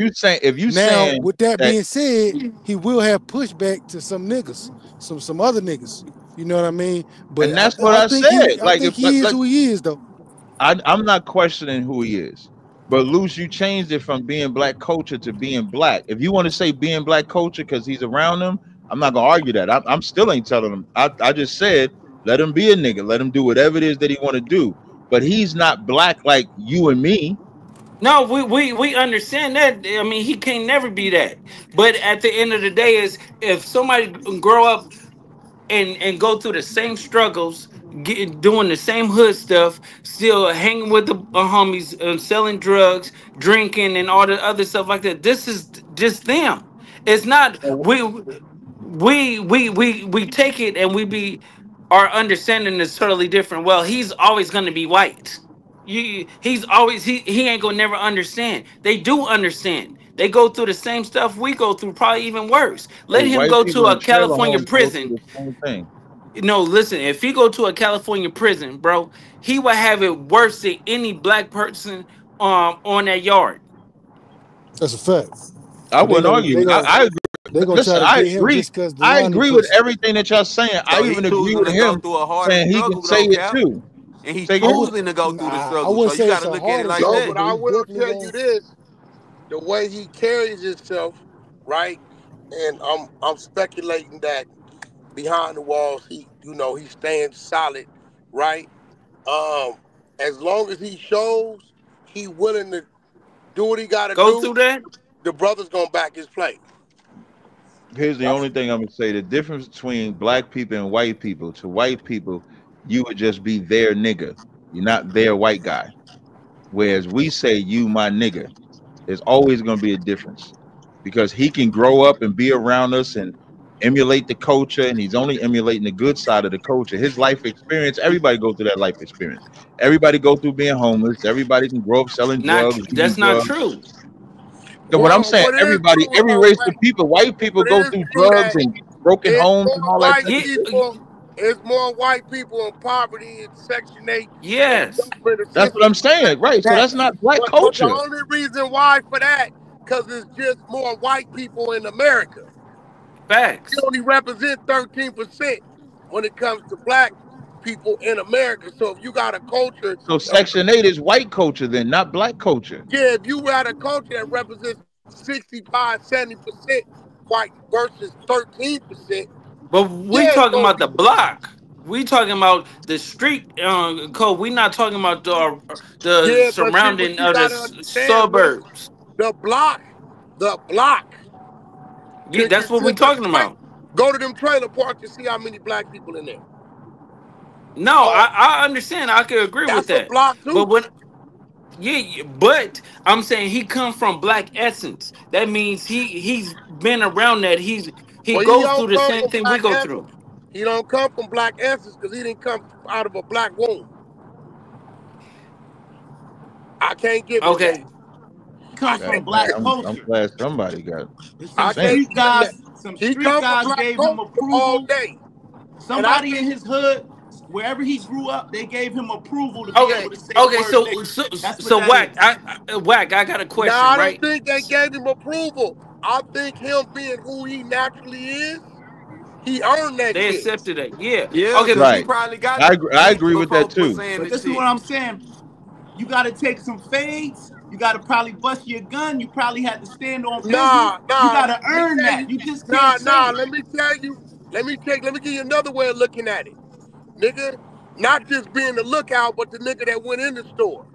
you Now, saying with that that being said, he will have pushback to some niggas, some other niggas. You know what I mean? But and that's what I said. I Like if think he is like who he is though. I'm not questioning who he is. But Luce, you changed it from being black culture to being black. If you want to say being black culture because he's around them, I'm not gonna argue that. I'm still ain't telling him. I just said let him be a nigga. Let him do whatever it is that he want to do. But he's not black like you and me. No, we understand that. I mean, he can never be that. But at the end of the day, is if somebody grow up and go through the same struggles, doing the same hood stuff, still hanging with the homies, selling drugs, drinking, and all the other stuff like that. This is just them. It's not we take it and we be our understanding is totally different. Well, he's always going to be white. He's always he ain't gonna never understand. They do understand. They go through the same stuff we go through, probably even worse. Let Hey, him white go to people in a trailer California homes go through prison. the same thing. No, listen, if he go to a California prison, bro, he will have it worse than any black person on that yard. That's a fact. I Cause wouldn't argue. I agree. they gonna try Listen, to I get him agree. just cause the I line he agree with pushing. everything that y'all saying. I So he even agree choosing with to go him through a harder saying he can struggle say though, it Cap. too. And he Say I again. would choosing to go through the I struggle. So wouldn't you say got it's to a look at it harder like No, that. but struggle. I He will definitely tell you going this: the way he carries himself, right? And I'm speculating that behind the walls, he's staying solid, right? Um, as long as he shows he willing to do what he got to Go do, through that. the brother's gonna back his play. Here's the only thing I'm gonna say: the difference between black people and white people. To white people, you would just be their nigga. You're not their white guy. Whereas we say you my nigga. There's always gonna be a difference because he can grow up and be around us and emulate the culture, and he's only emulating the good side of the culture. His life experience, everybody go through that life experience. Everybody go through being homeless. Everybody can grow up selling Not drugs, using that's not drugs. true. So what I'm Well, saying, what is everybody, true every though, race of Wack, people, white people what go is through true drugs that and broken it's homes and more all that white type Yeah, of shit. people, it's more white people in poverty and Section 8 and yes. government That's what I'm assistance. saying, right? So that's not black But the culture. only reason why for that, because it's just more white people in America. We Facts. only represent 13% when it comes to black people in America. So if you got a culture So of, Section 8 is white culture, then not black culture. yeah, if you got a culture that represents 65, 70% white versus 13%, But we yeah, it's talking gonna about be the block. We talking about the street code. We not talking about the yeah, but see what surrounding you of the gotta understand, look, suburbs. the block, the block Yeah, can that's what we consist of talking 20. about. Go to them trailer parks and see how many black people in there. No, Oh, I understand. I could agree with that's a that. block But too. when but I'm saying he come from black essence. That means he's been around that. He Well, he goes through don't the come same from thing we black go essence. through. He don't come from black essence because he didn't come out of a black womb. I can't give him that. Okay. He I comes God, from can't. man, black I'm culture. glad somebody got There's some I damn. can't street give him that. guys. Some He street come from guys black gave him culture all approval. day, and I Somebody in think his hood, wherever he grew up, they gave him approval to be Okay. able to say the Okay. word So nigga. so That's what so that whack. is. Whack. I got a now question, I don't right? think they gave him approval. I think him being who he naturally is, he earned that They shit. accepted it. Yeah. Yeah, Okay. because he Right. probably got I hit agree with that before for too. saying But the this is what shit. I'm saying. You got to take some fades. You got to probably bust your gun. You probably had to stand on business. Nah, You nah. got to Let me earn tell that. you. You just can't Nah, say nah. it. Let me tell you. Let me give you another way of looking at it, nigga. Not just being the lookout, but the nigga that went in the store.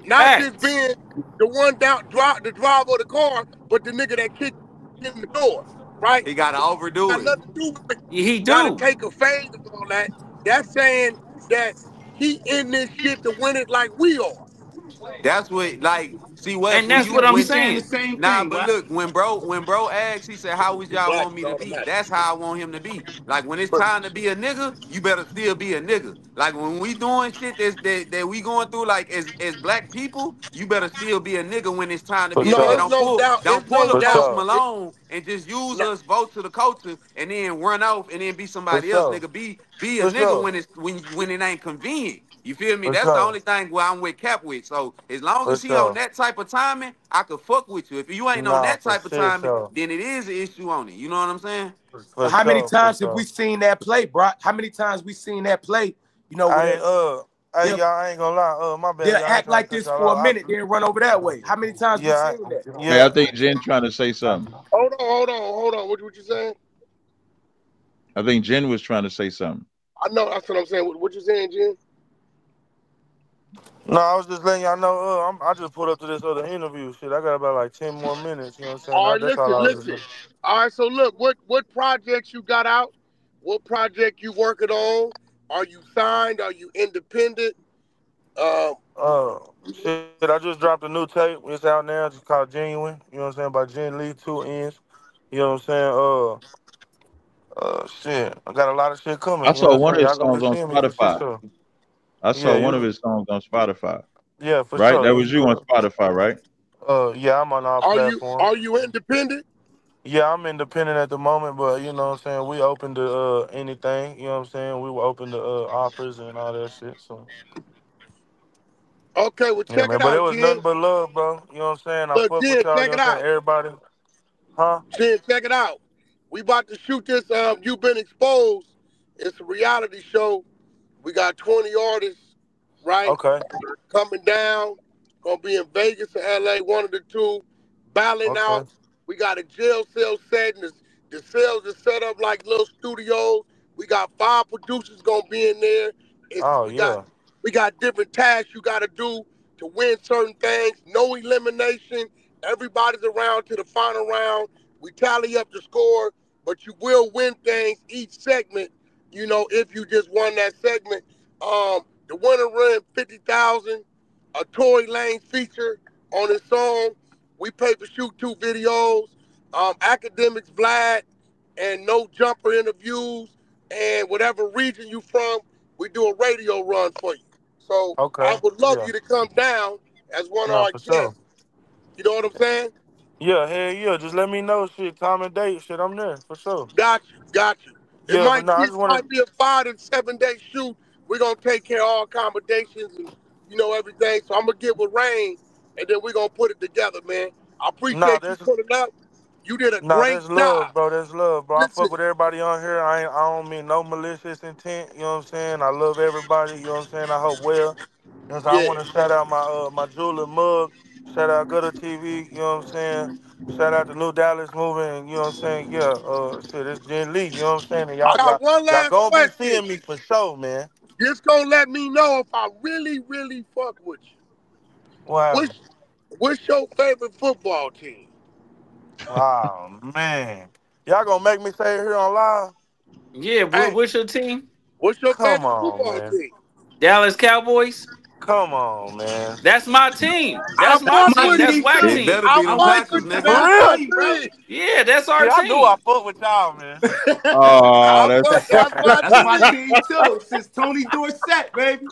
Not just Facts. being the one down drive the driver of the car, but the nigga that kicked in the door, right? He got to overdo Got it. nothing to do with He gotta do. take a fade and all that. That's saying that he in this shit to win it like we are. That's what like see West And when that's you what I'm We when saying the saying. same nah thing, but right? look when bro asked he said how would y'all Black want is me to be? automatic. That's how I want him to be. Like when it's But time to be a nigga, you better still be a nigga. Like when we doing shit that we going through like as black people, you better still be a nigga when it's time to For be a no, nigga. sure. it's no doubt. Don't It's no pull a For doubt. post sure. Malone and just use No, us vote to the culture and then run off and then be For somebody else, sure. nigga. Be a For nigga sure. when when it ain't convenient. You feel me? For That's the sure. only thing where I'm with Cap with. So as long For as he on sure. that type of timing, I could fuck with you. If you ain't on Nah, that for type of sure. timing, Sure. then it is an issue on it. You know what I'm saying? But For how many sure. For times have we sure. seen that play, bro? How many times we seen that play? You know, I where ain't hey they'll y'all, I ain't gonna lie. My bad, they'll y'all. I ain't act trying to like cut this y'all for a out. minute, then run over that way. How many times we Yeah, seen that? Hey, I yeah. think Jen trying to say something. hold on. What you saying? I think Jen was trying to say something. I know that's what I'm saying. What you saying, Jim? No, I was just letting y'all know. I just pulled up to this other interview. Shit, I got about like 10 more minutes. You know what I'm saying? All right, That's all I was just. listen. All right, so look, what projects you got out? What project you working on? Are you signed? Are you independent? Um, Shit, I just dropped a new tape. It's out now. It's called Genuine. You know what I'm saying? By Jen Lee, two ends. You know what I'm saying? Shit, I got a lot of shit coming. I You know saw what I'm one of saying? his Y'all gonna songs be on seeing me for shit, Spotify. sure. I Yeah, saw one of you. his songs on Spotify. Yeah, for Right? sure. That Yeah, was you you on could. Spotify, right? Yeah, I'm on all are platforms. you independent? Yeah, I'm independent at the moment, but you know what I'm saying? We open to anything, you know what I'm saying? We were open to offers and all that shit. So Okay, well yeah, check man. it But it out, was Jen. nothing but love, bro. You know what I'm saying? I Look, fuck with Jen, y'all, you check know it what I'm saying? out. Everybody. Huh? Jen, check it out. We about to shoot this. You've been exposed. It's a reality show. We got 20 artists, right? Okay. Coming down. Gonna be in Vegas or LA, one of the two. Battling Okay. out. We got a jail cell set, and the cells are set up like little studios. We got 5 producers gonna be in there. It's Oh yeah. we got different tasks you gotta do to win certain things. No elimination. Everybody's around to the final round. We tally up the score. but you will win things each segment. You know, if you just won that segment, the winner win 50,000. A Tory Lanez feature on his song. We pay per shoot 2 videos. Academics Vlad and no jumper interviews, and whatever region you from, we do a radio run for you. So I Okay. would love Yeah. you to come down as one of No, our for sure. guests. You know what I'm saying? Yeah, hell yeah. Just let me know shit, time and date, shit. I'm there for sure. Got you, got you. It Yeah, but might no, I it just wanted. might be a 5 to 7 day shoot. We're gonna take care of all accommodations and everything. So I'm gonna get with Rain, and then we're gonna put it together, man. I Nah, appreciate you that's pulling up. You did a nah, great that's job. love, bro. That's love, bro. I Listen, fuck with everybody on here. I don't mean no malicious intent. You know what I'm saying? I love everybody. You know what I'm saying? I hope well. You know, so I yeah. want to shout out my jeweler mug. Shout out Gutter TV. You know what I'm saying? Shout out the New Dallas moving. You know what I'm saying? Yeah. Shit, it's Jen Lee. You know what I'm saying? And I y'all, got y'all, one y'all last gonna be question. seeing me for sure, man. Just gonna let me know if I really, really fuck with you. What happened? What's what's your favorite football team? Oh man, y'all gonna make me say it here on live? Yeah, Hey, what's your team? what's your Come favorite on, football man. team? Dallas Cowboys. Come on, man. That's my team. I That's my fuck My team. with That's you. team Wack too. It better team. I be I them fuck like Packers, with them. you. That's For nigga. my That's real? my team, bro. team. Yeah, that's See, our I knew I team. fucked with y'all, man. Oh, I that's fuck. That's my That's my team. team too. Since Tony Dorsett, baby.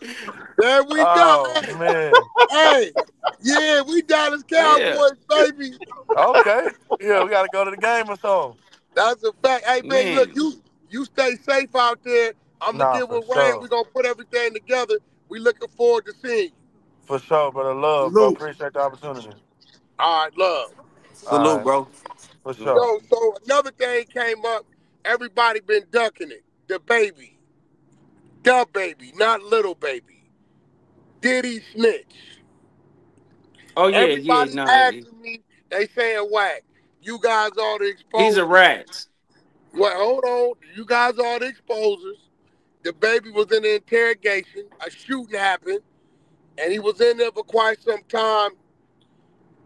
There we go. Oh Hey, man. hey, yeah, we Dallas Yeah, Cowboys, baby. Okay. Yeah, we gotta go to the game or something. That's a fact. Hey, man, look, man. you stay safe out there. I'm gonna Nah, get for with Rain. sure. We're gonna put everything together. We looking forward to seeing you. For sure, brother. Love, bro. Salute. Appreciate the opportunity. All right, love. All Salute, right. bro. For Salute. sure. Yo, so another thing came up. Everybody been ducking it. The baby, not little baby. Did he snitch? Oh yeah, yeah. Everybody No, asking me. They saying Wack. You guys are the he's a exposers. rat. Well, hold on. You guys are the exposers. The baby was in the interrogation. A shooting happened, and he was in there for quite some time,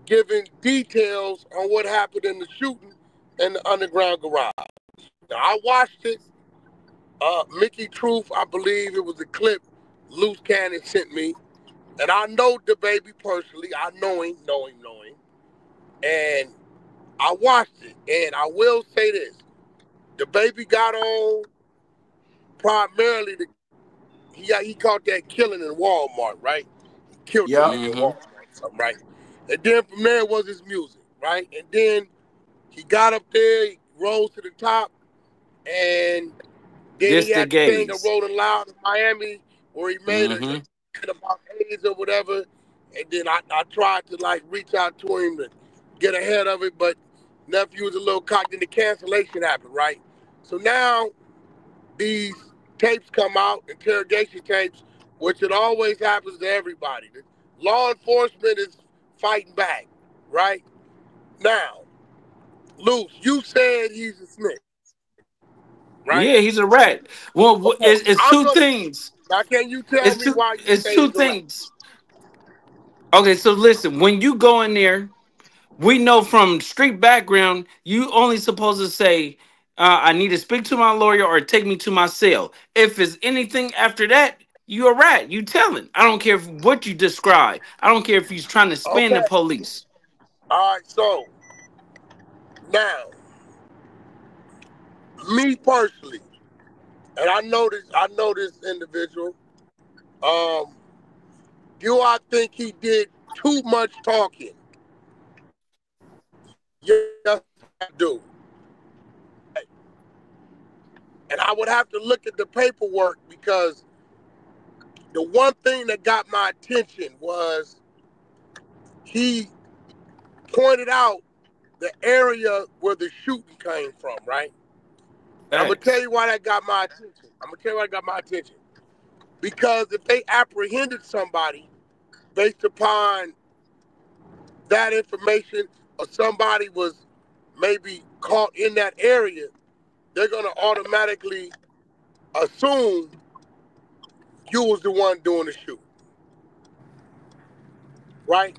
giving details on what happened in the shooting in the underground garage. Now I watched it. Mickey Truth, I believe it was a clip Loose Cannon sent me, and I know the baby personally. I know him, and I watched it. And I will say this: the baby got on primarily he caught that killing in Walmart, right? He killed the Yep. nigga in Mm-hmm. Walmart, or something, right? And then from there was his music, right? And then he got up there, he rose to the top, and then he This the had the thing of gays. Rolling Loud in Miami where he made a Mm-hmm. shit about AIDS or whatever. And then I tried to like reach out to him to get ahead of it, but nephew was a little cocky. Then the cancellation happened, right? So now these tapes come out, interrogation tapes, which it always happens to everybody. The law enforcement is fighting back, right? Now, Luce, you said he's a snitch, right? Yeah, he's a rat. Well, Okay, it's I'm two gonna. things. Now, can you tell me why you It's say two he's a rat? things. Okay, so listen, when you go in there, we know from street background, you only supposed to say, I need to speak to my lawyer or take me to my cell. If it's anything after that, you a rat. You telling. I don't care what you describe. I don't care if he's trying to spin the Okay, police. all right. So now, me personally, and I know this individual. Um, do I think he did too much talking? Yes, I do. And I would have to look at the paperwork because the one thing that got my attention was he pointed out the area where the shooting came from, right? And I'm gonna tell Facts. you why that got my attention. Because if they apprehended somebody based upon that information or somebody was maybe caught in that area, they're gonna automatically assume you was the one doing the shoot, right?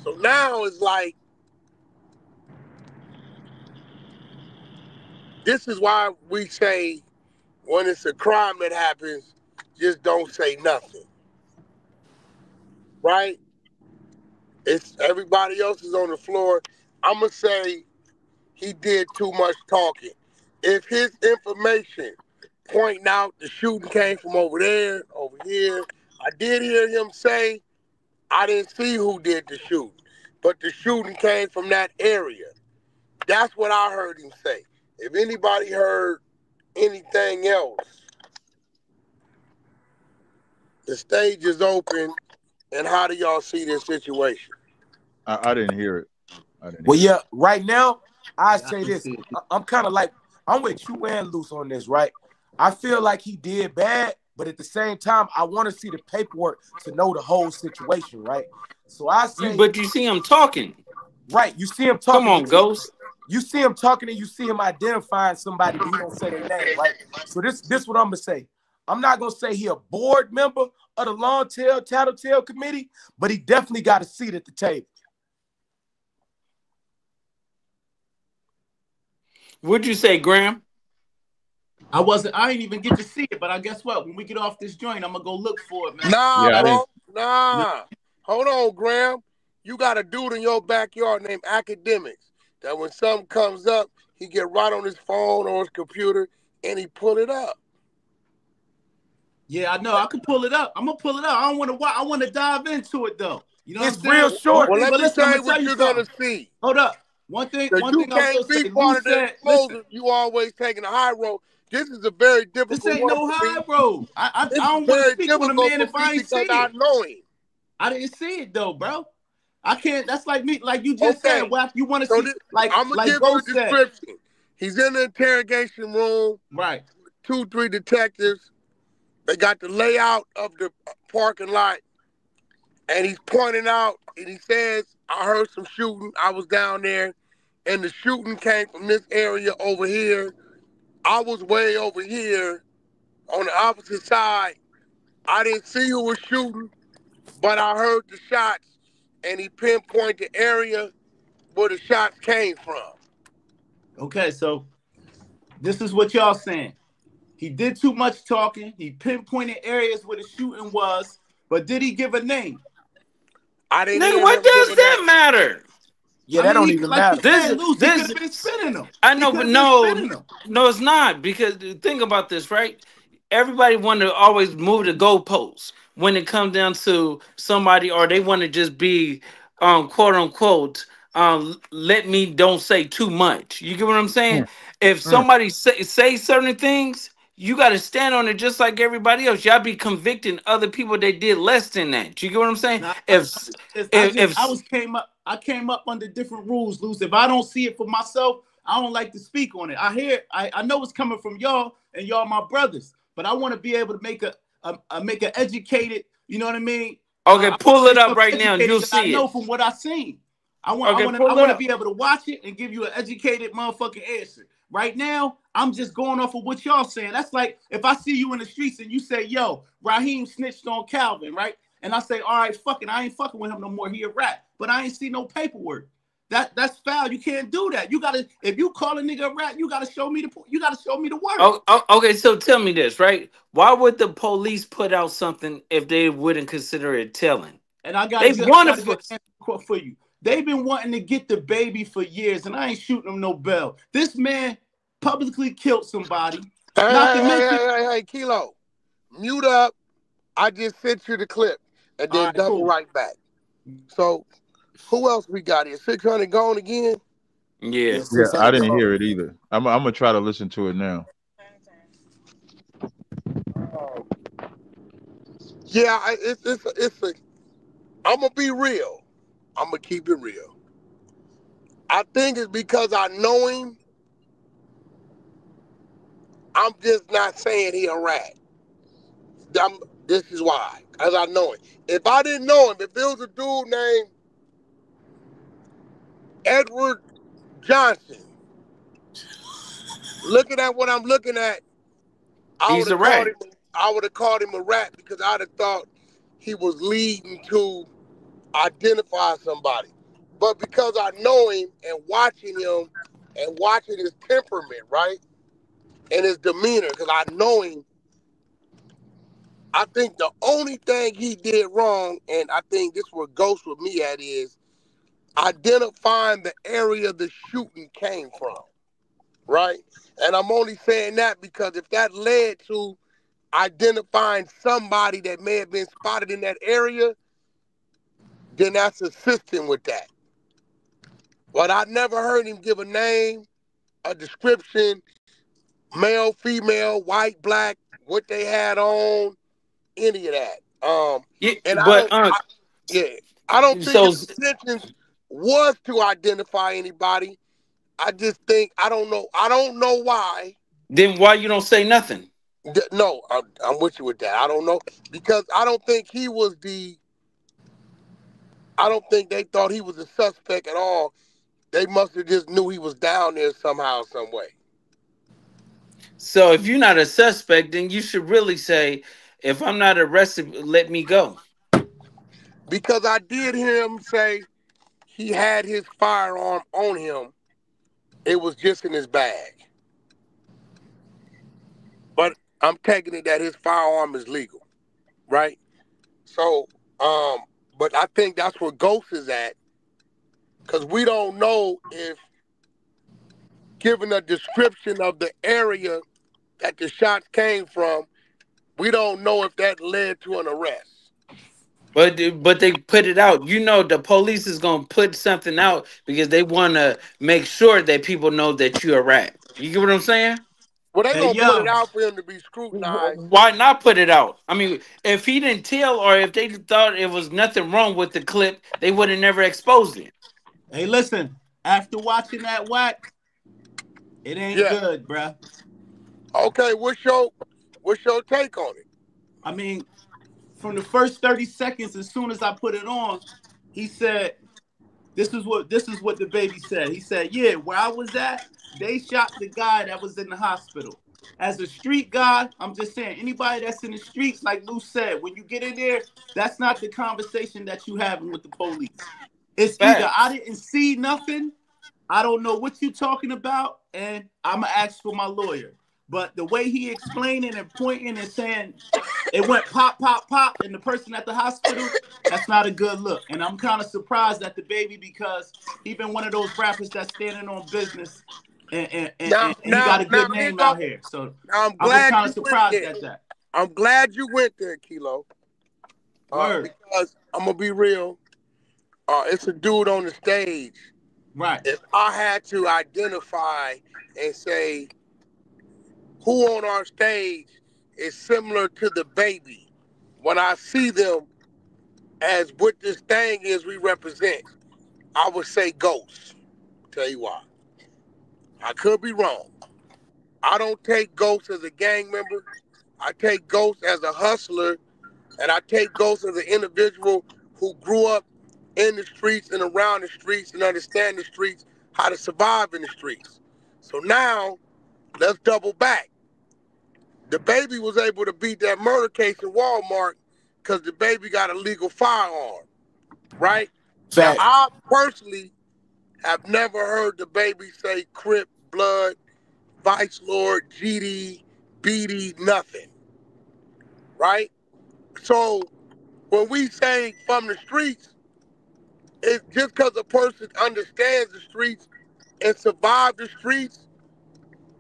So now it's like This is why we say when it's a crime that happens, just don't say nothing. Right? It's everybody else is on the floor. I'ma say he did too much talking. If his information pointing out the shooting came from over there, over here, I did hear him say I didn't see who did the shooting, but the shooting came from that area. That's what I heard him say. If anybody heard anything else, the stage is open. And how do y'all see this situation? I didn't hear it. Well, yeah, right now, I Yeah, I say can this. see it. I'm kind of like, I'm with you and Loose on this, right? I feel like he did bad, but at the same time, I want to see the paperwork to know the whole situation, right? So I say, But you see him talking. right, you see him Come talking, on, Ghost. you see him talking and you see him identifying somebody, but he don't say their name, right? So this what I'm gonna say. I'm not gonna say he a board member of the Long Tail Tattletale Committee, but he definitely got a seat at the table. What'd you say, Graham? I didn't even get to see it, but I guess what? When we get off this joint, I'm gonna go look for it, man. Nah, Yeah, I bro. didn't. Nah. Hold on, Graham. You got a dude in your backyard named Academics that when something comes up, he get right on his phone or his computer and he pull it up. Yeah, I know. I can pull it up. I'm gonna pull it up. I don't want to. I want to dive into it though. You know what I'm It's saying? real short. Well, let But me listen, I'm tell you gonna tell what you you're gonna something. see. Hold up. One thing Because you I will can't be say. part Lou of the said, listen, exposure. You always taking the high road. This is a very this difficult ain't one no for me. high road. I This is don't want to very speak on a difficult man for if me I ain't see because I it. know him. I didn't see it though, bro. I can't. That's like me, like you just said. Okay. Wack, you want to So see, I'm going to give you a Ghost said, description. He's in the interrogation room. right? 2-3 detectives. They got the layout of the parking lot. And he's pointing out, and he says, I heard some shooting. I was down there. And the shooting came from this area over here. I was way over here on the opposite side. I didn't see who was shooting, but I heard the shots. And he pinpointed the area where the shots came from. Okay, so this is what y'all saying. He did too much talking. He pinpointed areas where the shooting was, but did he give a name? I didn't Nigga, hear what him give does a that name. matter? Yeah, I that mean, don't he, even like you matter. said, Luce, he could have been This spinning them. I He know, could but have been spinning them. no, it's not because think about this, right? Everybody want to always move the goalposts when it comes down to somebody, or they want to just be, quote unquote, let me don't say too much. You get what I'm saying? Mm, If mm. somebody say certain things, you got to stand on it just like everybody else. Y'all be convicting other people that did less than that. You get what I'm saying? Now, If if I came up under different rules, Luce. If I don't see it for myself, I don't like to speak on it. I know it's coming from y'all, and y'all my brothers, but I want to be able to make an educated, you know what I mean? okay, I want pull to it say up something right now, and educated you'll that I see know it. from what I seen. I Okay, pull it want to up. be able to watch it and give you an educated motherfucking answer. Right now, I'm just going off of what y'all saying. That's like if I see you in the streets and you say, "Yo, Raheem snitched on Calvin," right? And I say, "All right, fuck it, I ain't fucking with him no more. He a rat," but I ain't see no paperwork. That's foul. You can't do that. You gotta, if you call a nigga a rat, you gotta show me the work. Okay, so tell me this, right? Why would the police put out something if they wouldn't consider it telling? And I got They a good want to. answer for you. They've been wanting to get the baby for years, and I ain't shooting them no bell. This man publicly killed somebody. Not to mention, Hey, Kilo, mute up. I just sent you the clip and all then right, double cool. right back. So, who else we got here? 600 gone again? Yeah. Yeah, Yeah, I 600 didn't gone. hear it either. I'm gonna try to listen to it now. Yeah, I'm going to be real. I'm going to keep it real. I think it's because I know him. I'm just not saying he a rat. This is why, because I know him. If I didn't know him, if it was a dude named Edward Johnson, looking at what I'm looking at, I would He's a have called rat. him. I would have called him a rat because I'd have thought he was leading to identify somebody. But because I know him and watching him and watching his temperament, right? and his demeanor, because I know him. I think the only thing he did wrong, and I think this where Ghost with me at, is identifying the area the shooting came from, right? And I'm only saying that because if that led to identifying somebody that may have been spotted in that area, then that's assisting with that. But I never heard him give a name, a description, male, female, white, black, what they had on, any of that. Yeah, And but I don't think so his intentions was to identify anybody. I just think I don't know why. then why you don't say nothing? No, I'm with you with that. I don't know because I don't think he was the. I don't think they thought he was a suspect at all. They must have just knew he was down there somehow, some way. So if you're not a suspect, then you should really say, if I'm not arrested, let me go. Because I did hear him say he had his firearm on him. It was just in his bag. But I'm taking it that his firearm is legal, right? So, but I think that's where Ghost is at. Because we don't know if, given a description of the area that the shots came from, we don't know if that led to an arrest. But they put it out. You know, the police is gonna put something out because they want to make sure that people know that you're a rat. You get what I'm saying? Well, they're Hey, going to put it yo. out for him to be scrutinized. Why not put it out? I mean, if he didn't tell, or if they thought it was nothing wrong with the clip, they would have never exposed it. Hey, listen. After watching that Wack, it ain't good, bruh. Okay, what's your take on it? I mean, from the first 30 seconds, as soon as I put it on, he said, this is what the baby said. He said, yeah, where I was at, they shot the guy that was in the hospital. As a street guy, I'm just saying, anybody that's in the streets, like Lou said, when you get in there, that's not the conversation that you having with the police. It's either I didn't see nothing, I don't know what you're talking about, and I'm going to ask for my lawyer. But the way he explaining and pointing and saying it went pop, pop, pop, and the person at the hospital, that's not a good look. And I'm kind of surprised at the baby because he been one of those rappers that's standing on business and he got a good name out here. So I'm glad kind of surprised at that. I'm glad you went there, Kilo. Because I'm going to be real. It's a dude on the stage. Right. If I had to identify and say who on our stage is similar to the baby, when I see them as what this thing is we represent, I would say Ghost. Tell you why. I could be wrong. I don't take Ghost as a gang member. I take Ghost as a hustler, and I take Ghost as an individual who grew up in the streets and around the streets and understand the streets, how to survive in the streets. So now, let's double back. The baby was able to beat that murder case in Walmart because the baby got a legal firearm, right? Now, I personally have never heard the baby say Crip, Blood, Vice Lord, GD, BD, nothing, right? So when we say from the streets, it's just because a person understands the streets and survived the streets,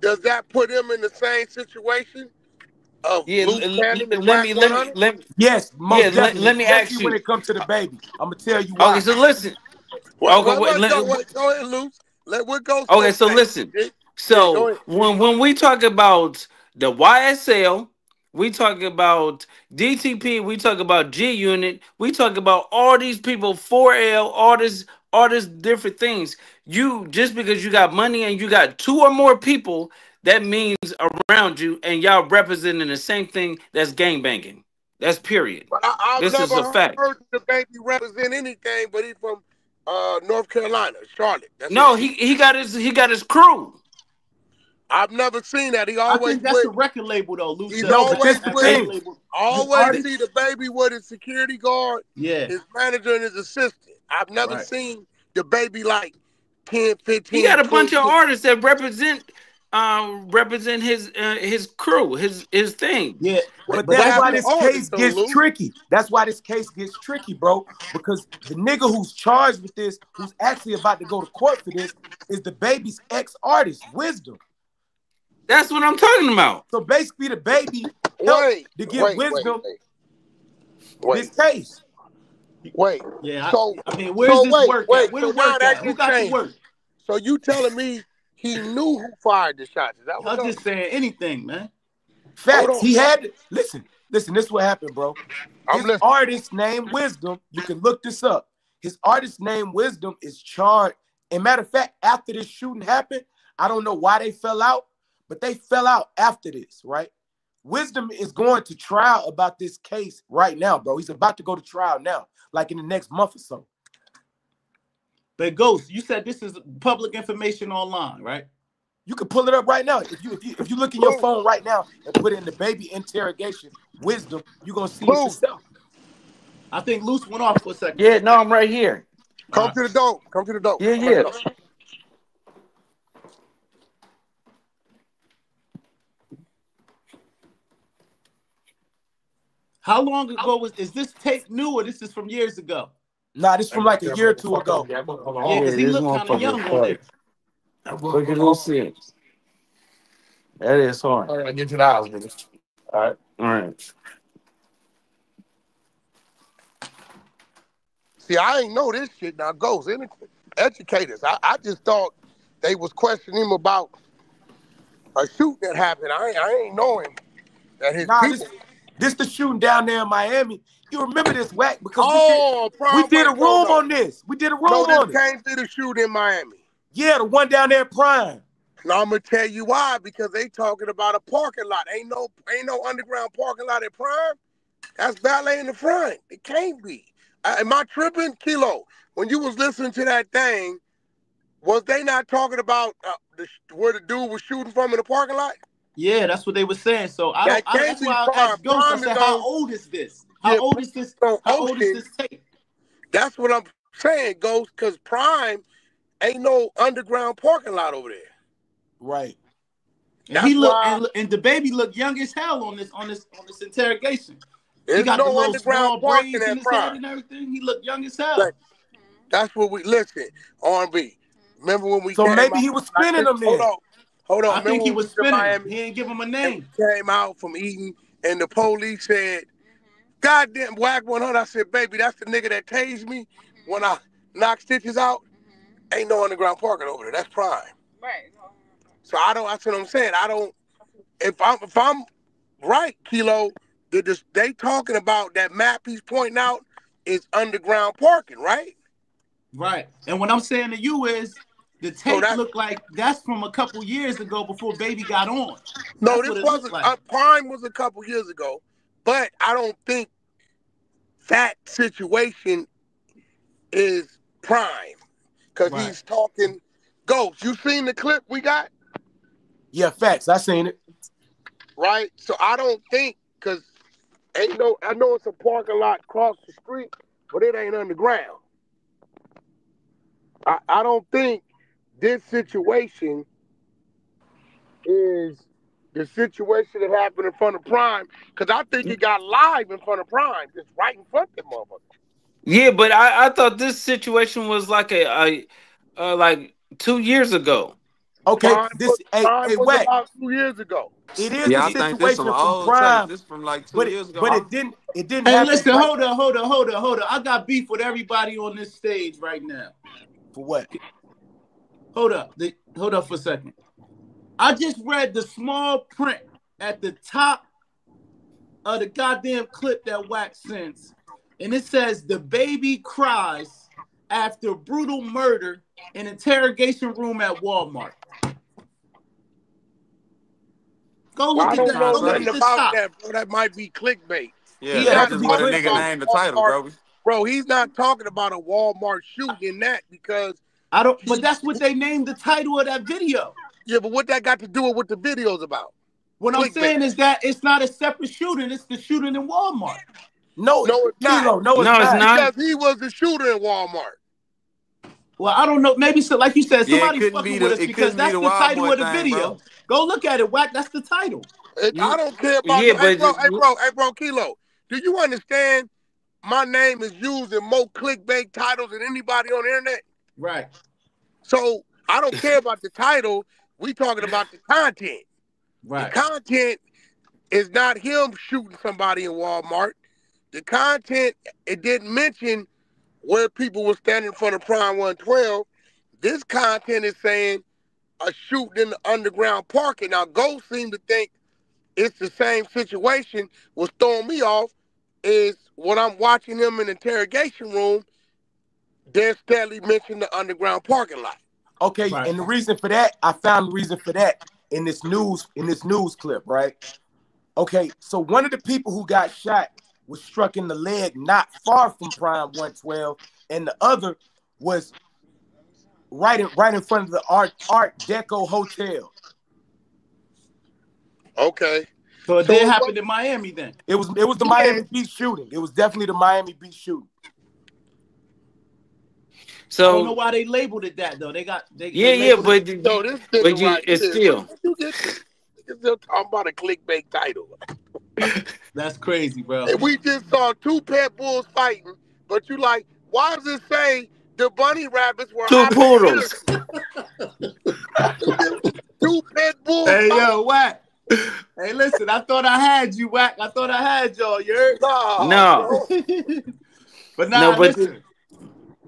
does that put him in the same situation of Luke Cannon and Wack 100? Yes, most definitely. Let me ask you. When it comes to the baby, I'm gonna tell you Okay, why. so listen. Go ahead, Luke. What goes? Okay, so listen. So when we talk about the YSL, we talk about DTP, we talk about G Unit, we talk about all these people, 4L, all these different things. You just because you got money and you got two or more people, that means around you, and y'all representing the same thing. That's gangbanging. That's period. I've This is a never fact. heard the baby represent anything, but he's from North Carolina, Charlotte. No, he got his crew. I've never seen that. He I always think that's a record label though, Luke. He's said. always That's with. Always see the baby with his security guard, his manager, and his assistant. I've never seen the baby like 10, 15. He got a bunch of artists that represent represent his crew, his thing. Yeah, But but that's that's why Rapping this artist case though, gets Lou. tricky. That's why this case gets tricky, bro. Because the nigga who's charged with this, who's actually about to go to court for this, is the baby's ex-artist, Wisdom. That's what I'm talking about. So basically, the baby helped to give Wisdom this case. Wait. yeah. So I mean, where's this work at? Where So the now work that at? Who just got the changed. work? So you telling me he knew who fired the shots? Is that Y'all what just saying anything, man. Facts. He had listen. This is what happened, bro. I'm His listening. artist named Wisdom. You can look this up. His artist named Wisdom is charged. And matter of fact, after this shooting happened, I don't know why they fell out, but they fell out after this, right? Wisdom is going to trial about this case right now, bro. He's about to go to trial now, like in the next month or so. But Ghost, you said this is public information online, right? You can pull it up right now. If you look in your phone right now and put in the baby interrogation Wisdom, you're gonna see it yourself. I think Luce went off for a second. Yeah, no, I'm right here. Come to the door. Come to the door. Yeah. How long ago is this tape new or this is from years ago? Nah, this from like a year or two ago. Yeah, because he looked kind of young on it. Look at those things. That is hard. All right, get to the house, baby. All right. See, I ain't know this shit now. Goes educators. I just thought they was questioning him about a shooting that happened. I ain't knowing that his people. This the shooting down there in Miami. You remember this, Wack? Because we did a room on this. We did a room on this came through the shooting in Miami. Yeah, the one down there in Prime. Now I'm gonna tell you why. Because they talking about a parking lot. Ain't no underground parking lot at Prime. That's valet in the front. It can't be. Am I tripping, Kilo? When you was listening to that thing, was they not talking about where the dude was shooting from in the parking lot? Yeah, that's what they were saying. So that's why I asked Ghost. I said, how old is this? How old is this? How old is this tape? That's what I'm saying, Ghost. Because Prime ain't no underground parking lot over there. Right. And he looked, and the baby looked young as hell on this interrogation. He got no the little underground small parking braids in at his Prime. head and everything. He looked young as hell. That's what we listen. R&B. Remember when we? So came maybe out, he was spinning them then. Hold on. I think he was spinning. Miami, he didn't give him a name. Came out from Eaton, and the police said, "Goddamn, Wack 100." I said, "Baby, that's the nigga that tased me when I knocked stitches out. Ain't no underground parking over there. That's Prime." Right. So that's what I'm saying. I don't. If I'm right, Kilo, they talking about that map he's pointing out is underground parking, right? Right. And what I'm saying to you is the tape looked like that's from a couple years ago before Baby got on. No, this wasn't. Prime was a couple years ago, but I don't think that situation is Prime because he's talking Ghost. You seen the clip we got? Yeah, facts. I seen it. Right. So I don't think because I know it's a parking lot across the street, but it ain't underground. I don't think this situation is the situation that happened in front of Prime, because I think it got live in front of Prime, just right in front of that motherfucker. Yeah, but I thought this situation was like like 2 years ago. Okay, Prime was about 2 years ago. It is a situation from Prime. This from like 2 years ago. But it didn't Hey, happen. listen, hold on. I got beef with everybody on this stage right now. For what? Hold up for a second. I just read the small print at the top of the goddamn clip that Wack sends, and it says the baby cries after brutal murder in interrogation room at Walmart. Go look at that. Go look at this top. That, bro. That might be clickbait. Yeah, that's just what a nigga named the title, bro. Bro, he's not talking about a Walmart shooting in that because I don't. But that's what they named the title of that video. Yeah, but what that got to do with what the video's about? What I'm saying is that it's not a separate shooting. It's the shooting in Walmart. No, it's not. No, it's not. Because he was the shooter in Walmart. Well, I don't know. Maybe so, like you said, Yeah, somebody fucking with us it because couldn't be that's the the Wild title Boy of the thing, video. bro. Go look at it, Wack. That's the title. I don't care about Yeah, the. but Hey, bro, Kilo. Do you understand? My name is used in more clickbait titles than anybody on the internet. Right. So I don't care about the title. We talking about the content. Right. The content is not him shooting somebody in Walmart. The content, it didn't mention where people were standing in front of Prime 112. This content is saying a shooting in the underground parking. Now, Ghost seemed to think it's the same situation. What's throwing me off is when I'm watching him in the interrogation room, they're steadily mentioning the underground parking lot. Okay, Right. and the reason for that, I found the reason for that in this news clip, right? Okay, so one of the people who got shot was struck in the leg not far from Prime 112, and the other was right in front of the Art Deco Hotel. So Okay. it So did it happen was- in Miami then. It was the Miami Beach shooting. It was definitely the Miami Beach shooting. I don't know so why they labeled it that though. They yeah, labeled but So this nigga right it's here, still. where you get this? Nigga still talking about a clickbait title. That's crazy, bro. And we just saw two pit bulls fighting, but you like, why does it say the bunny rabbits were Two highly poodles. aggressive? Two pit bulls Hey fighting? yo, Wack. Hey, listen, I thought I had you, Wack. I thought I had y'all, you heard? Nah, No, bro. But no, nah, but listen.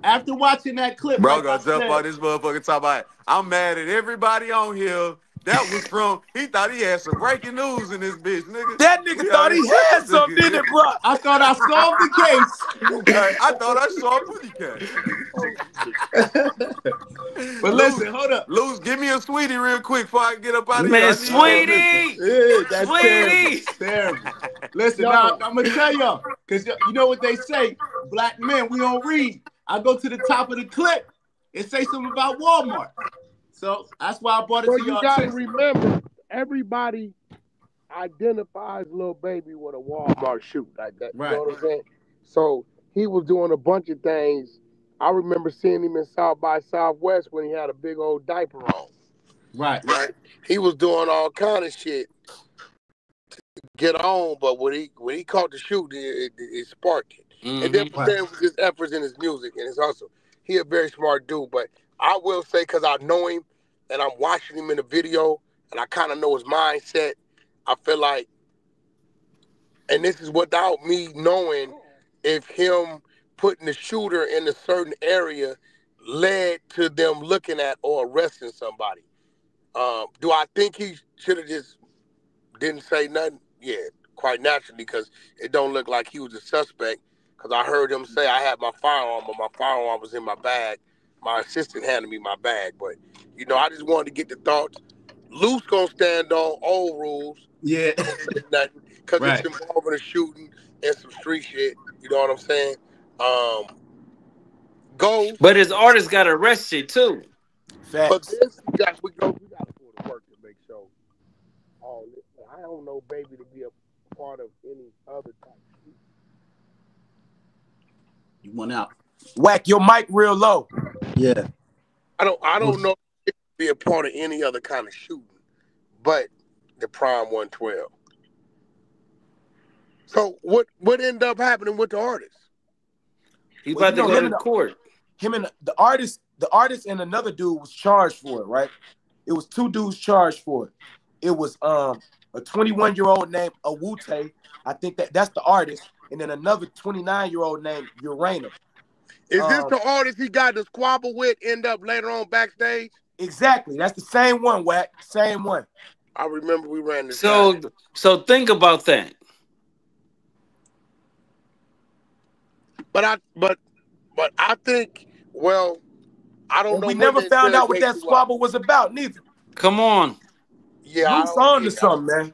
After watching that clip, Bro, like I gonna jump said, on this motherfucker talking about, I'm mad at everybody on here. That was from, he thought he had some breaking news in this bitch, nigga. That nigga We thought already he shut had this some, nigga, didn't it, nigga. bro? I thought I solved the case. Hey, I thought I saw a booty cat. But listen, hold up. Luce, give me a sweetie real quick before I get up out of here. man, I need that nigga. sweetie, That's terrible. sweetie. Terrible. Listen, Yo. now I'm gonna tell y'all, because you know what they say, black men, we don't read. I go to the top of the clip, it say something about Walmart. So that's why I brought it Well, to you y'all gotta attention. remember, everybody identifies Lil Baby with a Walmart shoot like that. You Right. know what I'm saying? So he was doing a bunch of things. I remember seeing him in South by Southwest when he had a big old diaper on. Right. Right. He was doing all kind of shit to get on, but when he caught the shoot, it sparked it. And then from there, it was his efforts in his music and his hustle. He a very smart dude, but I will say, because I know him and I'm watching him in the video and I kind of know his mindset, I feel like, and this is without me knowing if him putting the shooter in a certain area led to them looking at or arresting somebody. Do I think he should have just didn't say nothing? Yeah, quite naturally, because it don't look like he was a suspect. Because I heard him say, I had my firearm, but my firearm was in my bag. My assistant handed me my bag. But, I just wanted to get the thoughts. Luce gonna stand on old rules. Yeah. Nothing, because Right. it's involving a shooting and some street shit. You know what I'm saying? Ghost. But his artist got arrested too. But Facts. this, we got to go to work to make sure all this. I don't know, Baby, to be a part of any other type of shit. You went out. Wack, your mic real low. Yeah. I don't know if it could be a part of any other kind of shooting, but the Prime 112. So what ended up happening with the artist? He about to go to court. Him and the artist and another dude was charged for it, right? It was two dudes charged for it. It was a 21-year-old named Awute. I think that's the artist, and then another 29-year-old named Urana. Is this the artist he got to squabble with, end up later on backstage? Exactly. That's the same one, Wack. Same one. I remember we ran this. So think about that. But I think, well, I don't know. We never found out what that squabble was about, neither. Come on. Yeah, Loose on to something, man.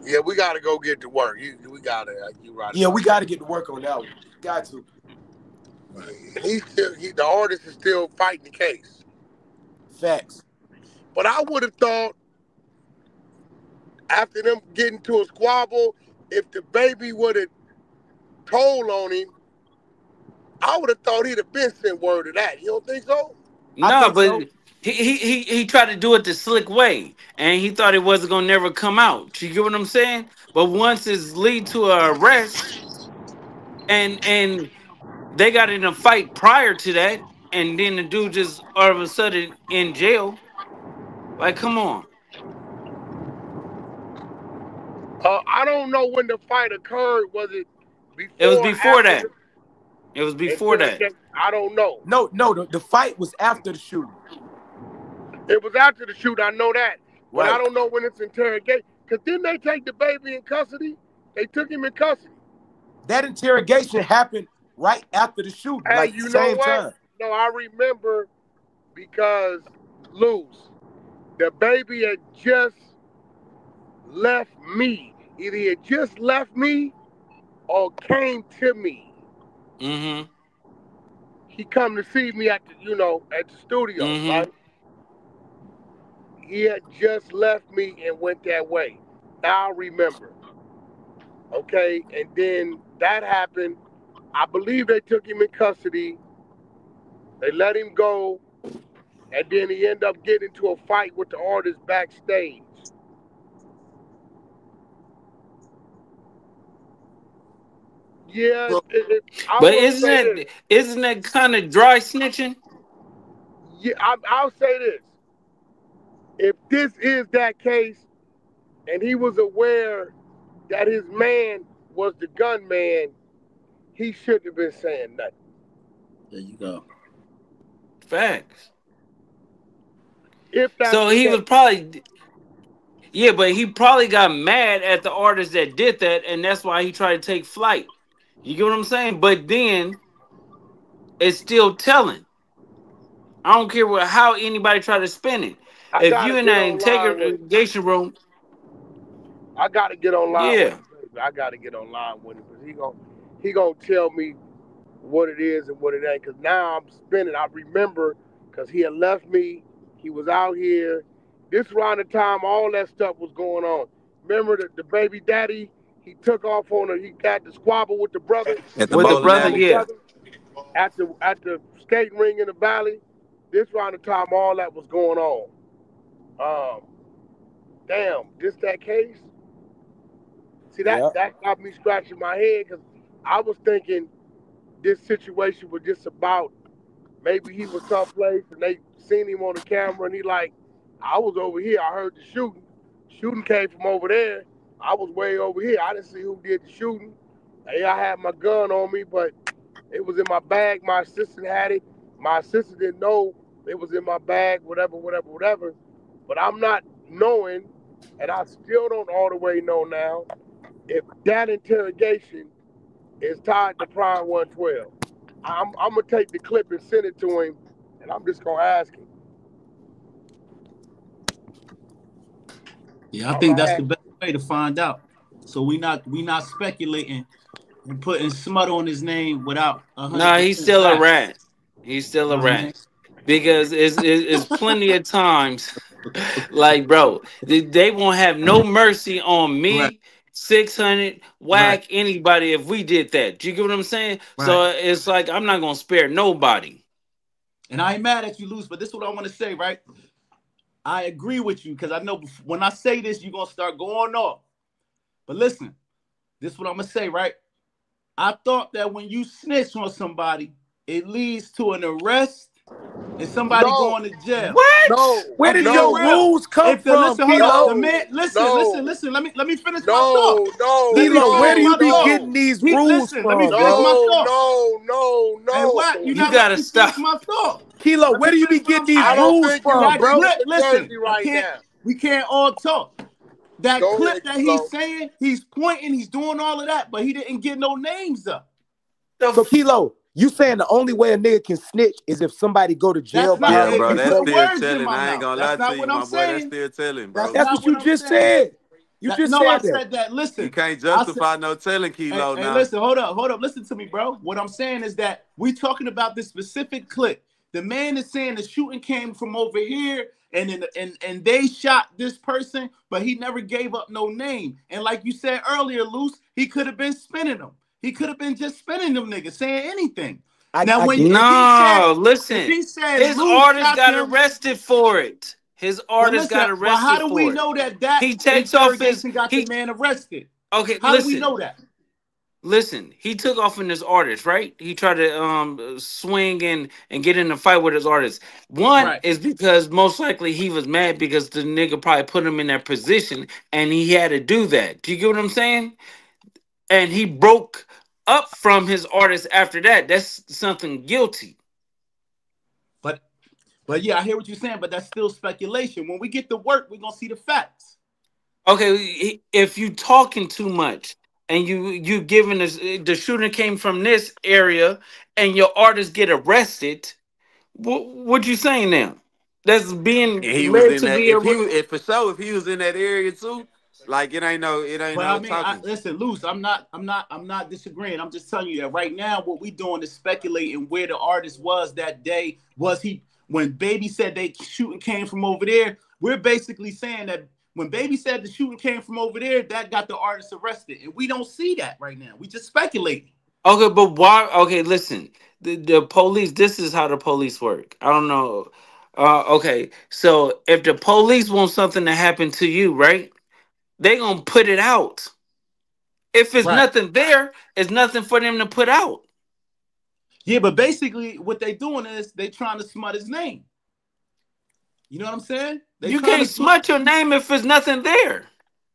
Yeah, we got to go get to work. We got to. You right. Yeah, we got to get to work on that one. Got to. The artist is still fighting the case. Facts. But I would have thought, after them getting to a squabble, if the Baby would have told on him, I would have thought he'd have been sent word of that. You don't think so? No, but he tried to do it the slick way, and he thought it wasn't gonna never come out. You get what I'm saying? But once it's lead to an arrest, and they got in a fight prior to that, and then the dude just all of a sudden in jail. Like, come on. I don't know when the fight occurred. Was it before? It was or before after that. It was before that. I don't know. No, the fight was after the shooting. It was after the shooting. I know that, but Right. I don't know when it's interrogation. Cause didn't they take the baby in custody? They took him in custody. That interrogation happened right after the shooting, Hey, like you the know same what? time. No, I remember because Luz, the baby had just left me. Either he had just left me or came to me. Mm-hmm. He come to see me at the studio, Mm-hmm. right? He had just left me and went that way. Now I remember. Okay, and then that happened. I believe they took him in custody. They let him go, and then he ended up getting into a fight with the artist backstage. Yeah, but isn't that kind of dry snitching? Yeah, I'll say this. If this is that case, and he was aware that his man was the gunman, he shouldn't have been saying nothing. There you go. Facts. If that's So he was probably, yeah, but he probably got mad at the artist that did that, and that's why he tried to take flight. You get what I'm saying? But then it's still telling. I don't care how anybody try to spin it. If you in that interrogation room, I gotta get online yeah. with him. Baby. I gotta get online with him because he gonna tell me what it is and what it ain't. Cause now I'm spinning. I remember because he had left me. He was out here. This around the time all that stuff was going on. Remember the baby daddy? He took off on her. He got the squabble with the brother. At the With the bowling brother, alley. yeah. At the skating ring in the valley. This around the time all that was going on. Damn, this that case? See, that got me scratching my head because I was thinking this situation was just about maybe he was someplace and they seen him on the camera and he like, I was over here, I heard the shooting. Shooting came from over there. I was way over here. I didn't see who did the shooting. Hey, I had my gun on me, but it was in my bag. My assistant had it. My assistant didn't know it was in my bag, whatever. But I'm not knowing, and I still don't all the way know now, if that interrogation is tied to Prime 112. I'm going to take the clip and send it to him, and I'm just going to ask him. Yeah, I think that's the best way to find out. So we not speculating and putting smut on his name without 100%. No, he's still a rat. He's still a You know what I rat. mean? Because it's plenty of times, like, bro, they won't have no mercy on me, Right. 600, Wack, anybody if we did that. Do you get what I'm saying? Right. So it's like, I'm not going to spare nobody. And I ain't mad at you, Luce, but this is what I want to say, right? I agree with you because I know when I say this, you're going to start going off. But listen, this is what I'm going to say, right? I thought that when you snitch on somebody, it leads to an arrest and somebody going to jail. What? No. Where did your rules come from? Listen, hold up. The man, listen. Let me finish my thought. Kilo, where do you be getting these rules from? Let me finish my thought. No. Hey, what? You gotta stop. My thought. Kilo, where do you be getting these rules from, bro? Listen, we can't all talk. That clip that he's saying, he's pointing, he's doing all of that, but he didn't get no names up. So Kilo, you saying the only way a nigga can snitch is if somebody go to jail? Yeah, bro, that's still telling. I ain't gonna lie to you, my boy. That's still telling, bro. That's what you just said. You just said I that. said that. Listen, you can't justify no telling, Kilo. Hey, now. listen, hold up. Listen to me, bro. What I'm saying is that we talking about this specific clip. The man is saying the shooting came from over here, and they shot this person, but he never gave up no name. And like you said earlier, Luce, he could have been spinning them. He could have been just spinning them niggas, saying anything. Now, I when get it. No, if listen. he said His Lou artist shot got them, arrested for it. His but artist got listen, but how arrested do we for it. know that He takes off his interrogation got the man arrested? okay, How do we know that? listen, he took off in his artist, right? He tried to swing and get in a fight with his artist. One Right. is because most likely he was mad because the nigga probably put him in that position and he had to do that. Do you get what I'm saying? And he broke up from his artist after that. That's something guilty. But yeah, I hear what you're saying, but that's still speculation. When we get to work, we're gonna see the facts. Okay, if you talking too much and you giving us the shooter came from this area and your artist get arrested, what you saying now? That's being And he was led in to that. be a. If he was, if for sure, if he was in that area too, like it ain't But I no mean, talking. listen, Luce, I'm not disagreeing. I'm just telling you that right now, what we doing is speculating where the artist was that day. Was he when Baby said they shooting came from over there? We're basically saying that when Baby said the shooting came from over there, that got the artist arrested, and we don't see that right now. We just speculating. Okay, but why? Okay, listen. The police. This is how the police work. I don't know. Okay, so if the police want something to happen to you, right? They gonna put it out. If it's Right. nothing there, it's nothing for them to put out. Yeah, but basically what they doing is they trying to smut his name. You know what I'm saying? They You trying can't to smut your name if there's nothing there.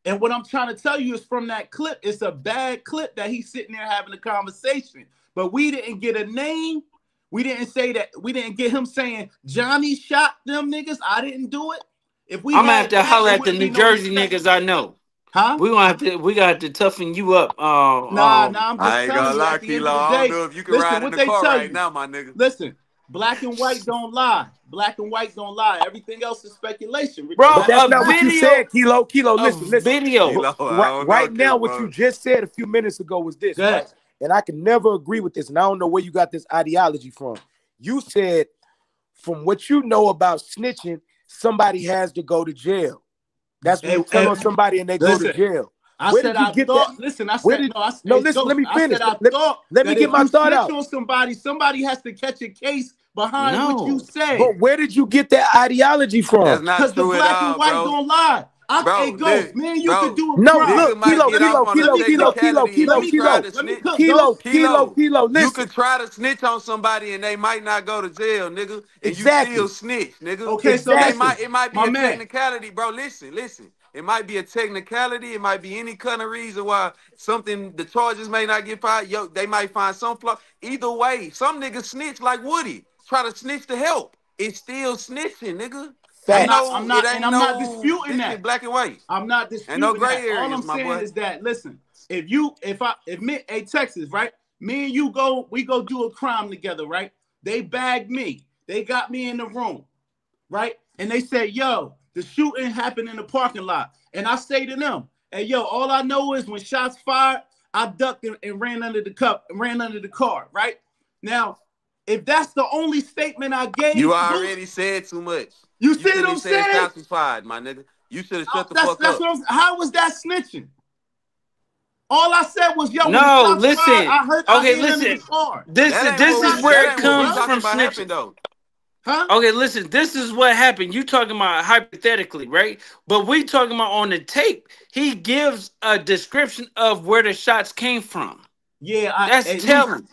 And what I'm trying to tell you is from that clip, it's a bad clip that he's sitting there having a conversation. But we didn't get a name. We didn't say that. We didn't get him saying Johnny shot them niggas. I didn't do it. If we I'm gonna have had to that, holler it at the wouldn't be New no Jersey respect. niggas I know. Huh? We gonna have to toughen you up. Nah, I'm I just ain't telling gonna you lie, at the end Kilo. of the I don't day, know if you can listen, ride in what the they car tell right you. now, my nigga. Listen, black and white don't lie. Black and white don't lie. Everything else is speculation. Bro, But that's a not what you video, said, Kilo. a Listen. video. Kilo, I Right, don't know, right now, Kilo, what you bro. just said a few minutes ago was this, Go ahead. right? And I can never agree with this, and I don't know where you got this ideology from. You said, from what you know about snitching, somebody has to go to jail. That's when you tell on somebody and they go to Listen, jail. I Where said did you I get thought. that? Listen, I Where said did no. no? Listen, let me I finish. said I thought Let me that get if my you thought snitch out. on somebody, somebody has to catch a case behind what you No. say. But where did you get that ideology That's from? not Because the true at black and all, white bro. don't lie. Hey, Bro, Ghost, look, man, you could bro. do a No, crime. Nigga look, might Kilo, get off on a Let me cook. technicality and Let you me try cook. to Let me snitch. cook, Ghost. Kilo. You Listen, could try to snitch on somebody and they might not go to jail, nigga, and you still exactly. snitch, nigga. Okay, so They Exactly. listen, might it might be my a man. technicality, bro. Listen. It might be a technicality. It might be any kind of reason why something the charges may not get filed. Yo, they might find some flaw. Either way, some niggas snitch like Woody. Try to snitch to help. It's still snitching, nigga. Ain't Facts. no, it ain't I'm not no. disputing This is that. black and white. I'm not Ain't no disputing gray that. All I'm areas, my saying boy. is that listen, if me, hey Texas, right? Me and you we go do a crime together, right? They bagged me. They got me in the room, right? And they said, yo, the shooting happened in the parking lot. And I say to them, hey, yo, all I know is when shots fired, I ducked and ran under the car, right? Now, if that's the only statement I gave, You already said too much. you You see shouldn't what I'm have said saying? shots was fired, my nigga. You should have shut the That's fuck up. what how was that snitching? All I said was, yo, when the No, shots fired, listen. I Okay, ran under the listen. car. This That is ain't this what we is Not where that it ain't what we comes snitching, bro. from talking about snitching. happened though. Huh? Okay, listen, this is what happened. You talking about hypothetically, right? But we talking about on the tape. He gives a description of where the shots came from. Yeah, That's at least telling.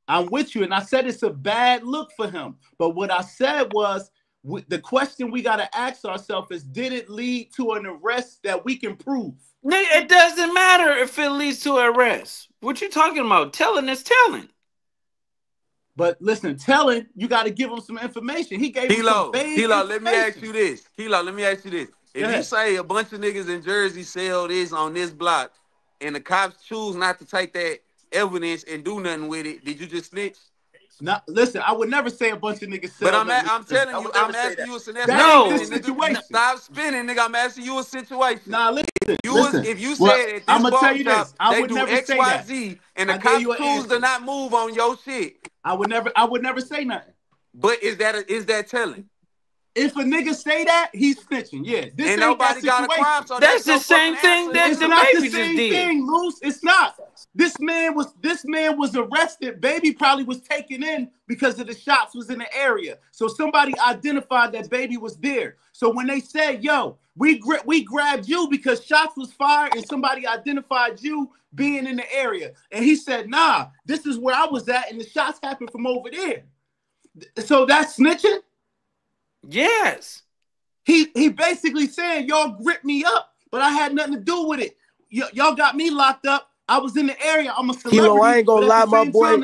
I'm with you. And I said it's a bad look for him. But what I said was, the question we got to ask ourselves is, did it lead to an arrest that we can prove? It doesn't matter if it leads to arrest. What you talking about? Telling is telling. But listen, telling, you got to give him some information. He gave him some vague Kilo, let me ask information. you this. Kilo, let me ask you this. Go If you ahead. say a bunch of niggas in Jersey sell this on this block and the cops choose not to take that evidence and do nothing with it, did you just snitch? Now, listen, I would never say a bunch of niggas But sell I'm nothing. telling I you, would never I'm say asking that. you a scenario. That Stop ain't this No. spinning, nigga. situation. Stop spinning, nigga. I'm asking you a situation. Nah, listen. If you Well, said at I'm this gonna tell you barbershop this. I they would do never X, say Y, that. Z, and the I gave you cops an choose to answer. not move on your shit. I would never say nothing. But is that telling? If a nigga say that, he's snitching. Yeah, this ain't nobody that got a situation. crime, so That's the no same fucking thing answer. that It's the not baby the just same did. thing, Loose. It's not. This man was arrested. Baby probably was taken in because of the shots was in the area. So somebody identified that Baby was there. So when they said, "Yo, we grabbed you because shots was fired and somebody identified you being in the area," and he said, "Nah, this is where I was at, and the shots happened from over there." So that's snitching. Yes. He basically saying y'all gripped me up, but I had nothing to do with it. Y'all got me locked up. I was in the area. I'm a celebrity. Kilo, I ain't gonna lie, my boy.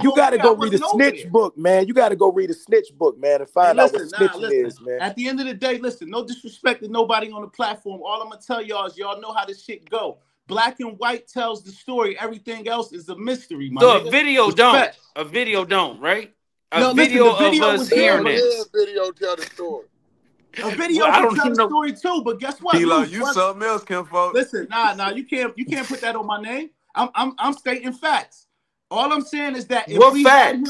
You gotta go read a snitch book, man. You gotta go read a snitch book, man, and find out what snitching is, man. At the end of the day, listen, no disrespect to nobody on the platform. All I'm gonna tell y'all is y'all know how this shit go. Black and white tells the story. Everything else is a mystery, my So nigga. a video don't. A video don't, right? A video of us hearing this. Video tell the story. A video can tell the story too, but guess what? Kilo, you something else, Kim folks. Listen, nah, you can't put that on my name. I'm stating facts. All I'm saying is that if we had him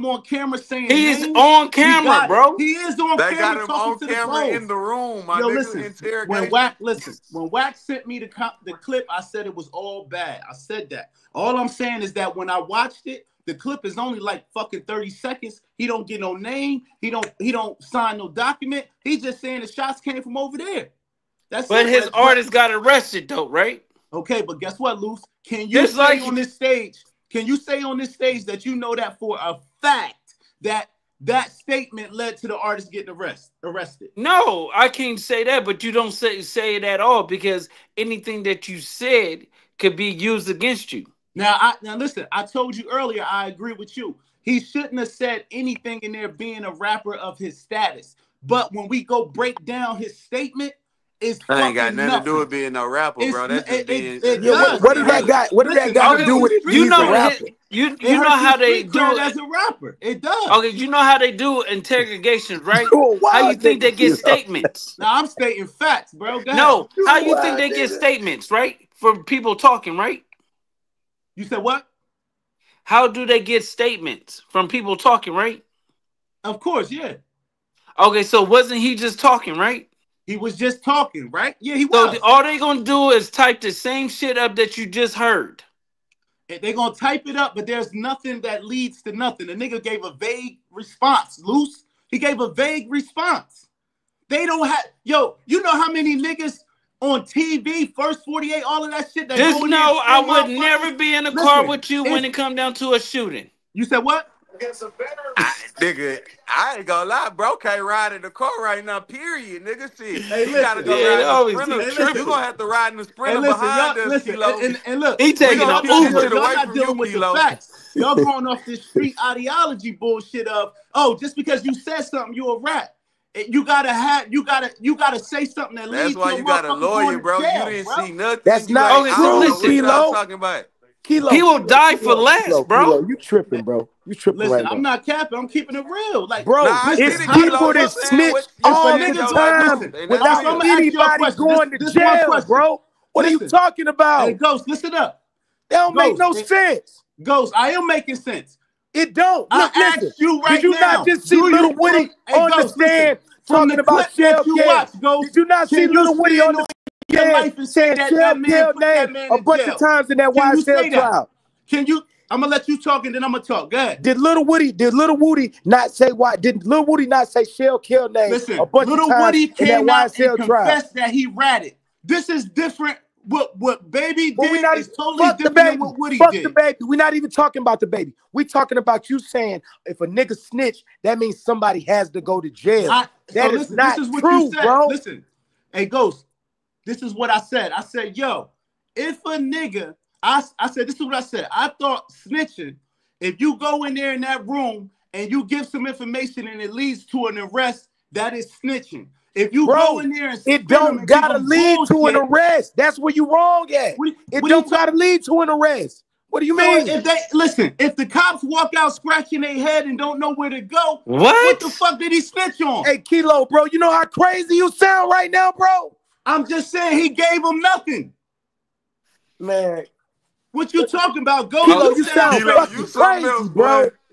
on camera saying he's names, on camera, bro. He is on camera. Got him talking on to camera the in the room. My Yo, nigga, listen. When Wack sent me the clip, I said it was all bad. I said that. All I'm saying is that when I watched it, the clip is only like fucking 30 seconds. He don't get no name. He don't sign no document. He's just saying the shots came from over there. But his artist got arrested though, right? Okay, but guess what, Luce? Can you say on this stage that you know that for a fact that statement led to the artist getting arrested? No, I can't say that, but you don't say it at all because anything that you said could be used against you. Now listen, I told you earlier, I agree with you. He shouldn't have said anything in there being a rapper of his status. But when we go break down his statement, it's that ain't got nothing to do with being no rapper, bro. That's just being. What did that got to do with it? You know, you know how they do it as a rapper. It does. Okay, you know how they do interrogations, right? How you think they get statements? Now I'm stating facts, bro. No, how you think they get statements, right? From people talking, right? You said what? How do they get statements from people talking, right? Of course, yeah. Okay, so wasn't he just talking, right? He was just talking, right? Yeah, he was. So all they gonna do is type the same shit up that you just heard. They're gonna type it up, but there's nothing that leads to nothing. The nigga gave a vague response, Loose. He gave a vague response. They don't have, yo, you know how many niggas on TV, First 48, all of that shit. That just know I would never be in a car with you when it come down to a shooting. You said what? Nigga, I ain't gonna lie, bro. Can't ride in the car right now, period, nigga. Shit. Hey, you gotta go ride in the Sprinter. You gonna have to ride in the Sprinter behind us, Kilo. And look, he taking an Uber. Y'all not dealing with the facts. Y'all going off this street ideology bullshit of, oh, just because you said something, you a rat. You gotta say something that leads to a motherfucker. That's why you got a lawyer, bro. Jail, you didn't see nothing. That's not true, Kilo. Talking about. Kilo, he will die for less, bro. Kilo, you tripping, bro. You tripping. Listen, right I'm not capping. I'm keeping it real. Like, bro, it's people that snitch all the time without anybody going to jail, bro. What are you talking about? Hey, Ghost, listen up. That don't make no sense. Ghost, I am making sense. It don't. I asked you right now. Did you not just see Lil Woody on the stand talking about shell care? Did you not see Lil Woody on the stand saying shell care name a bunch of times in that YSL trial? Can you? I'm gonna let you talk and then I'm gonna talk. Go ahead. Did Lil Woody not say why? Did Lil Woody not say shell kill name a bunch of times Woody in that YSL trial? Confessed that he ratted. This is different. What Baby did is totally different than what Woody did. Fuck the Baby. We're not even talking about the Baby. We're talking about you saying if a nigga snitch, that means somebody has to go to jail. That is not true, bro. Listen, hey Ghost, this is what I said. I said, yo, if a nigga, I said, this is what I said. I thought snitching, if you go in there in that room and you give some information and it leads to an arrest, that is snitching. If you go in there and it don't gotta lead to an arrest. That's where you wrong at. It don't gotta lead to an arrest. What do you mean? If they listen, if the cops walk out scratching their head and don't know where to go, what the fuck did he snitch on? Hey, Kilo, bro, you know how crazy you sound right now, bro? I'm just saying he gave him nothing. Man. What you talking about? Go, Kilo, you sound fucking crazy, bro.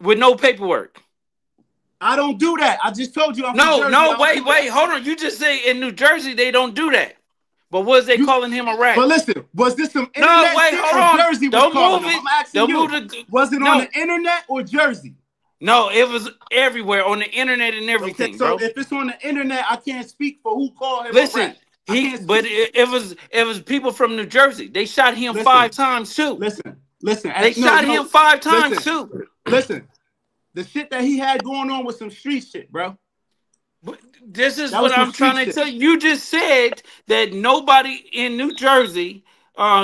with no paperwork. I don't do that. I just told you I'm from No, Jersey. no, wait, hold on. You just say in New Jersey they don't do that. But was they calling him a rat? But listen, was this some internet No, wait, shit hold or on. Jersey was Don't calling move him? it. I'm asking Don't you. move the. Was it No. on the internet or Jersey? No, it was everywhere on the internet and everything, Okay, so bro. if it's on the internet, I can't speak for who called him a Listen, rat. it was people from New Jersey. They shot him 5 times too. Listen, Listen, They shot him 5 times too. Listen, the shit that he had going on was some street shit, bro. But this is That what was some I'm trying to street tell shit. you. You just said that nobody in New Jersey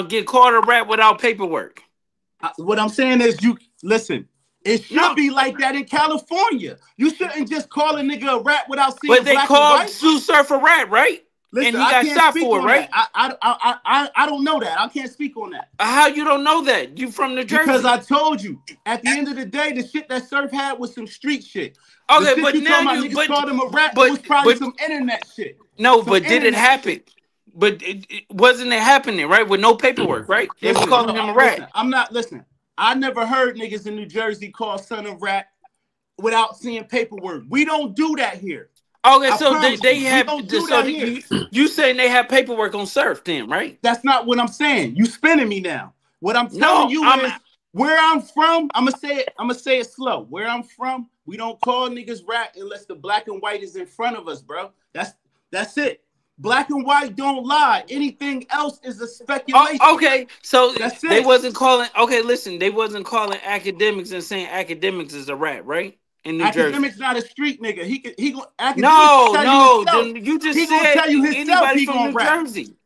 get caught a rat without paperwork. What I'm saying is, you listen. It should No. be like that in California. You shouldn't just call a nigga a rat without seeing But they black and called white. Sue Surf a rat, right? Listen, and he got shot for it, right? I don't know that. I can't speak on that. How you don't know that? You from New Jersey? Because I told you. At the end of the day, the shit that Surf had was some street shit. Okay, the but you now you called him a rat. It was probably some internet shit. No, some but did it happen? Shit. But wasn't it happening, right? With no paperwork, right? They were calling him a rat. Listen, I never heard niggas in New Jersey call son a rat without seeing paperwork. We don't do that here. Okay, so they have. So you saying they have paperwork on Surf, then, right? That's not what I'm saying. You spinning me now. What I'm telling you is where I'm from. I'm gonna say it slow. Where I'm from, we don't call niggas rat unless the black and white is in front of us, bro. That's it. Black and white don't lie. Anything else is a speculation. Oh, okay, so that's it. They wasn't calling. Okay, listen, they wasn't calling academics and saying academics is a rat, right? In New Academics Jersey. not a street nigga. He no. You just said tell you himself anybody he from New rap. Jersey.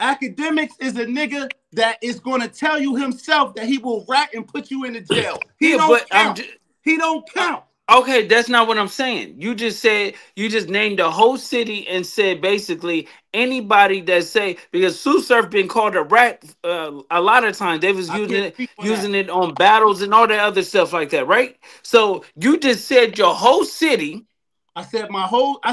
Academics is a nigga that is going to tell you himself that he will rat and put you in the jail. He don't count. He don't count. Okay, that's not what I'm saying. You just named the whole city and said basically anybody that say, because Sue Surf been called a rat a lot of times. They was using it on battles and all that other stuff like that, right? So you just said your whole city. I said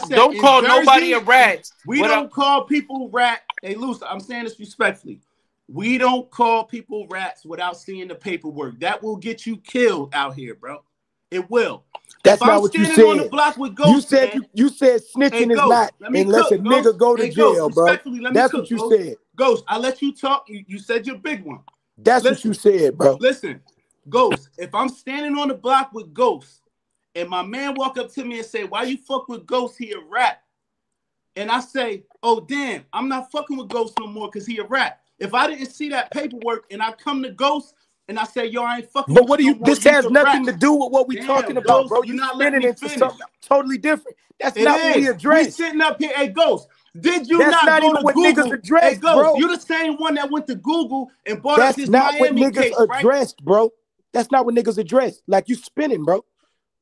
don't call Jersey, nobody a rat. We don't call people rat. Hey, Luce, I'm saying this respectfully. We don't call people rats without seeing the paperwork. That will get you killed out here, bro. It will. That's not what you said. On the block with Ghost, you said snitching is not unless a nigga go to jail, bro. That's what you said. Ghost, I let you talk. You said your big one. That's what you said, bro. Listen, Ghost, if I'm standing on the block with Ghost and my man walk up to me and say, why you fuck with Ghost? He a rat. And I say, oh, damn, I'm not fucking with Ghost no more because he a rat. If I didn't see that paperwork and I come to Ghost and I say, yo, I ain't fucking with what do you, no this has nothing to do with what we talking about, Ghost, bro. You're You not spinning letting me into finish. something totally different. That's not what we addressed. We sitting up here, hey, Ghost, did you That's not not go even to what Google? niggas addressed, Hey, Ghost, bro. you the same one that went to Google and bought up this not Miami what niggas case, addressed, bro. That's not what niggas addressed. Like, you spinning, bro.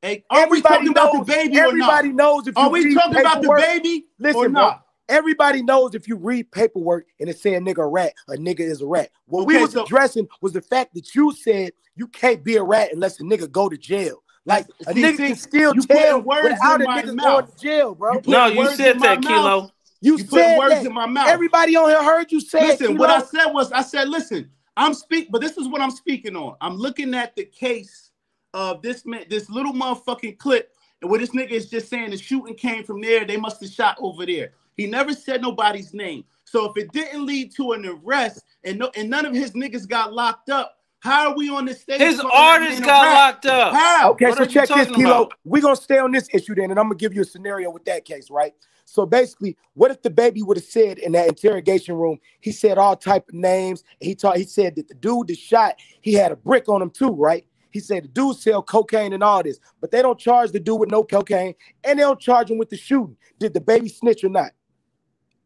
Hey, are we talking about the baby or not? Everybody knows if you Are we talking about the baby or not? Everybody knows if you read paperwork and it's saying nigga a rat, a nigga is a rat. What we was addressing was the fact that you said you can't be a rat unless a nigga go to jail. Like, a nigga can still tell without a nigga going to jail, bro. No, you said that, Kilo. You said words that. in my mouth. Everybody on here heard you say it. Listen, what I said was, listen, but this is what I'm speaking on. I'm looking at the case of this man, this little motherfucking clip, and where this nigga is just saying the shooting came from there, they must have shot over there. He never said nobody's name. So if it didn't lead to an arrest and none of his niggas got locked up, how are we on this stage? His artists got locked up. How? Okay, so check this, Kilo. We're going to stay on this issue then, and I'm going to give you a scenario with that case, right? So basically, what if the baby would have said in that interrogation room, he said all type of names. He said that the dude that shot, he had a brick on him too, right? He said the dude sell cocaine and all this, but they don't charge the dude with no cocaine, and they don't charge him with the shooting. Did the baby snitch or not?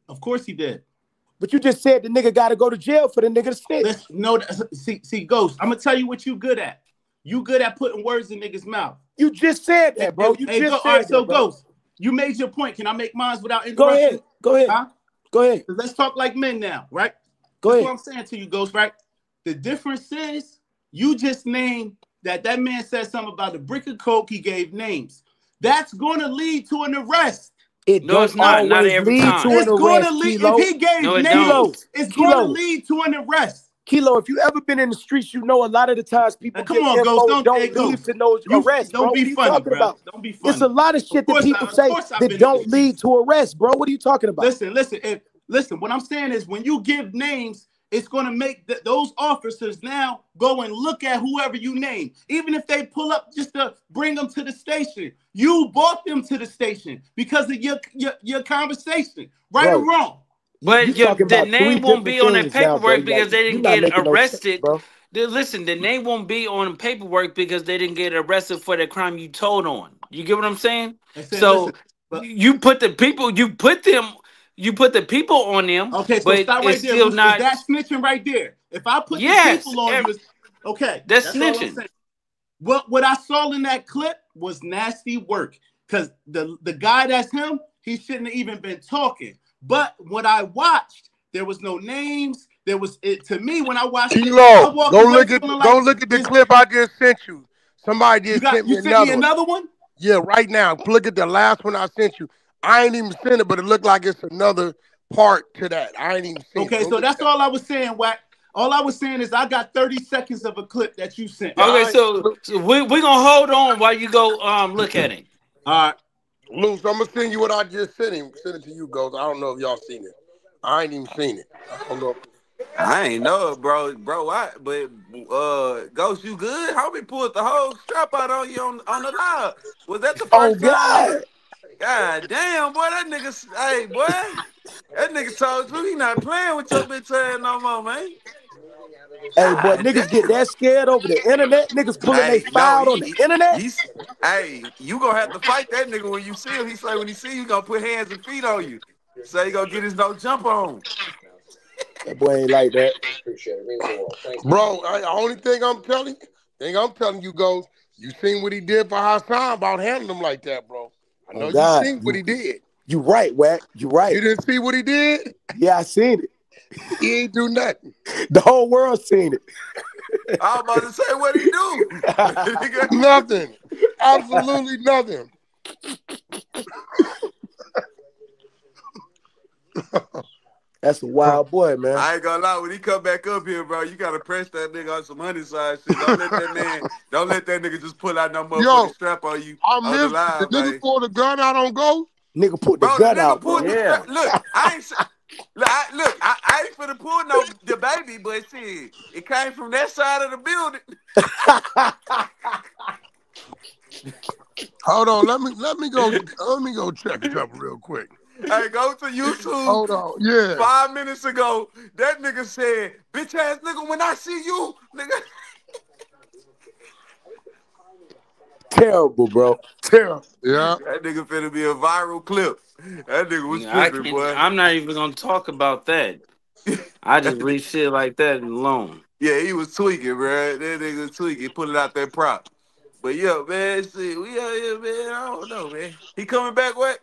Of course he did. But you just said the nigga got to go to jail for the nigga to snitch. See, Ghost, I'm going to tell you what you good at. You good at putting words in niggas' mouth. You just said that, bro. You just said that, all right, so, bro. Ghost, you made your point. Can I make mine without interrupting? Go ahead. Huh? Go ahead. Let's talk like men now, right? Go ahead. That's what I'm saying to you, Ghost, right? The difference is you just named that man said something about the brick of coke. He gave names. That's going to lead to an arrest. No, it's not. Not every time. It's going to lead. If he gave names, it's going to lead to an arrest. Kilo, if you ever been in the streets, you know a lot of the times people come on, Ghost, don't lead to no arrest. Don't be funny, bro. Don't be funny. It's a lot of shit that people say that don't lead to arrest, bro. What are you talking about? Listen. What I'm saying is when you give names, it's going to make those officers now go and look at whoever you name. Even if they pull up just to bring them to the station. You brought them to the station because of your conversation, right or wrong. But the name won't be on that paperwork because they didn't get arrested. Listen, the name won't be on paperwork because they didn't get arrested for the crime you told on. You get what I'm saying? And said, So listen, but you put the people, you put the people on them, okay, so but stop it's right there, still Luce. Is not. that snitching right there? If I put the Yes, people on you, okay, that's that's all I'm snitching. saying. What I saw in that clip was nasty work. Because the guy that's him, he shouldn't have even been talking. But what I watched, there was no names. There was it to me when I watched it, I T-Lo, walked go away look at feeling go like look at the this. clip I just sent you. Somebody just sent me You sent me another one. another one? Yeah, right now. Look at the last one I sent you. I ain't even sent it, but it looked like it's another part to that. I ain't even seen it. Okay, Go so look at that's that. all I was saying, Wack. All I was saying is I got 30 seconds of a clip that you sent me. Yeah, Okay, all right. so we're gonna hold on while you go look at it. All right. Luce, I'm gonna send you what I just sent him. Send it to you, Ghost. I don't know if y'all seen it. I ain't even seen it. I don't know. I ain't know it, bro. Why? But Ghost, you good? Homie pulled the whole strap out on you on the live. Was that the Oh first time? God. God damn, boy, that nigga, hey, boy, that nigga told you he not playing with your bitch ass no more, man. Hey, boy, God niggas get damn. that scared over the internet. Niggas pulling they Hey, no, file on the internet. hey, you gonna have to fight that nigga when you see him. He say when he see you, he gonna put hands and feet on you. So he gonna get his no jump on. That boy ain't like that. Bro, the only thing I'm telling you, Ghost, you seen what he did for Hassan about handling him like that, bro. I know Oh you God, seen what he did. you right, Wack. You right. You didn't see what he did? Yeah, I seen it. He ain't do nothing. The whole world seen it. I was about to say what he do. Nothing. Absolutely nothing. That's a wild boy, man. I ain't gonna lie, when he come back up here, bro, you gotta press that nigga on some honey side shit. Don't let that nigga just pull out no motherfucking Yo, strap on you I on the missed the live, nigga man. pulled the gun out on Ghost. Nigga put the Bro, the gun nigga out, pulled bro. the Yeah. strap. Look, I ain't finna pull no the baby, but shit, it came from that side of the building. Hold on, let me go check something real quick. Hey, go to YouTube. Hold on, yeah. 5 minutes ago, that nigga said, "Bitch ass nigga, when I see you, nigga." Terrible, bro. Terrible. Yeah. That nigga finna be a viral clip. That nigga was I tripping, can. boy. I'm not even gonna talk about that. I just leave shit like that alone. Yeah, he was tweaking, bro. That nigga was tweaking, pulling out that prop. But yeah, man, shit, we out here, man. I don't know, man. He coming back, what?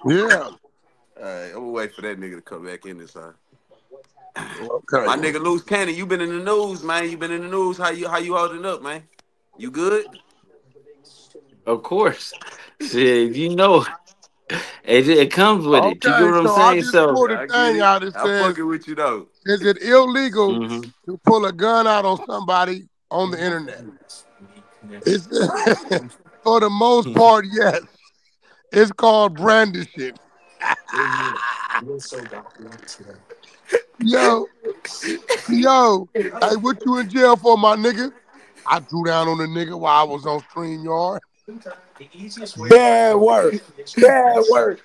Yeah. All right, I'm gonna wait for that nigga to come back in this time. Okay. My nigga Loose Cannon, you been in the news, man. You been in the news. How you holding up, man? You good? Of course, shit. You know, it comes with it. You get Okay, what I'm so I saying? just So, pulled a I get thing it. out that I'm says, fucking with you though. is it illegal hmm to pull a gun out on somebody on the internet? It's for the most part, yes. It's called brandishing. Yo, hey, what you in jail for, my nigga? I drew down on the nigga while I was on StreamYard. Bad work. Bad work.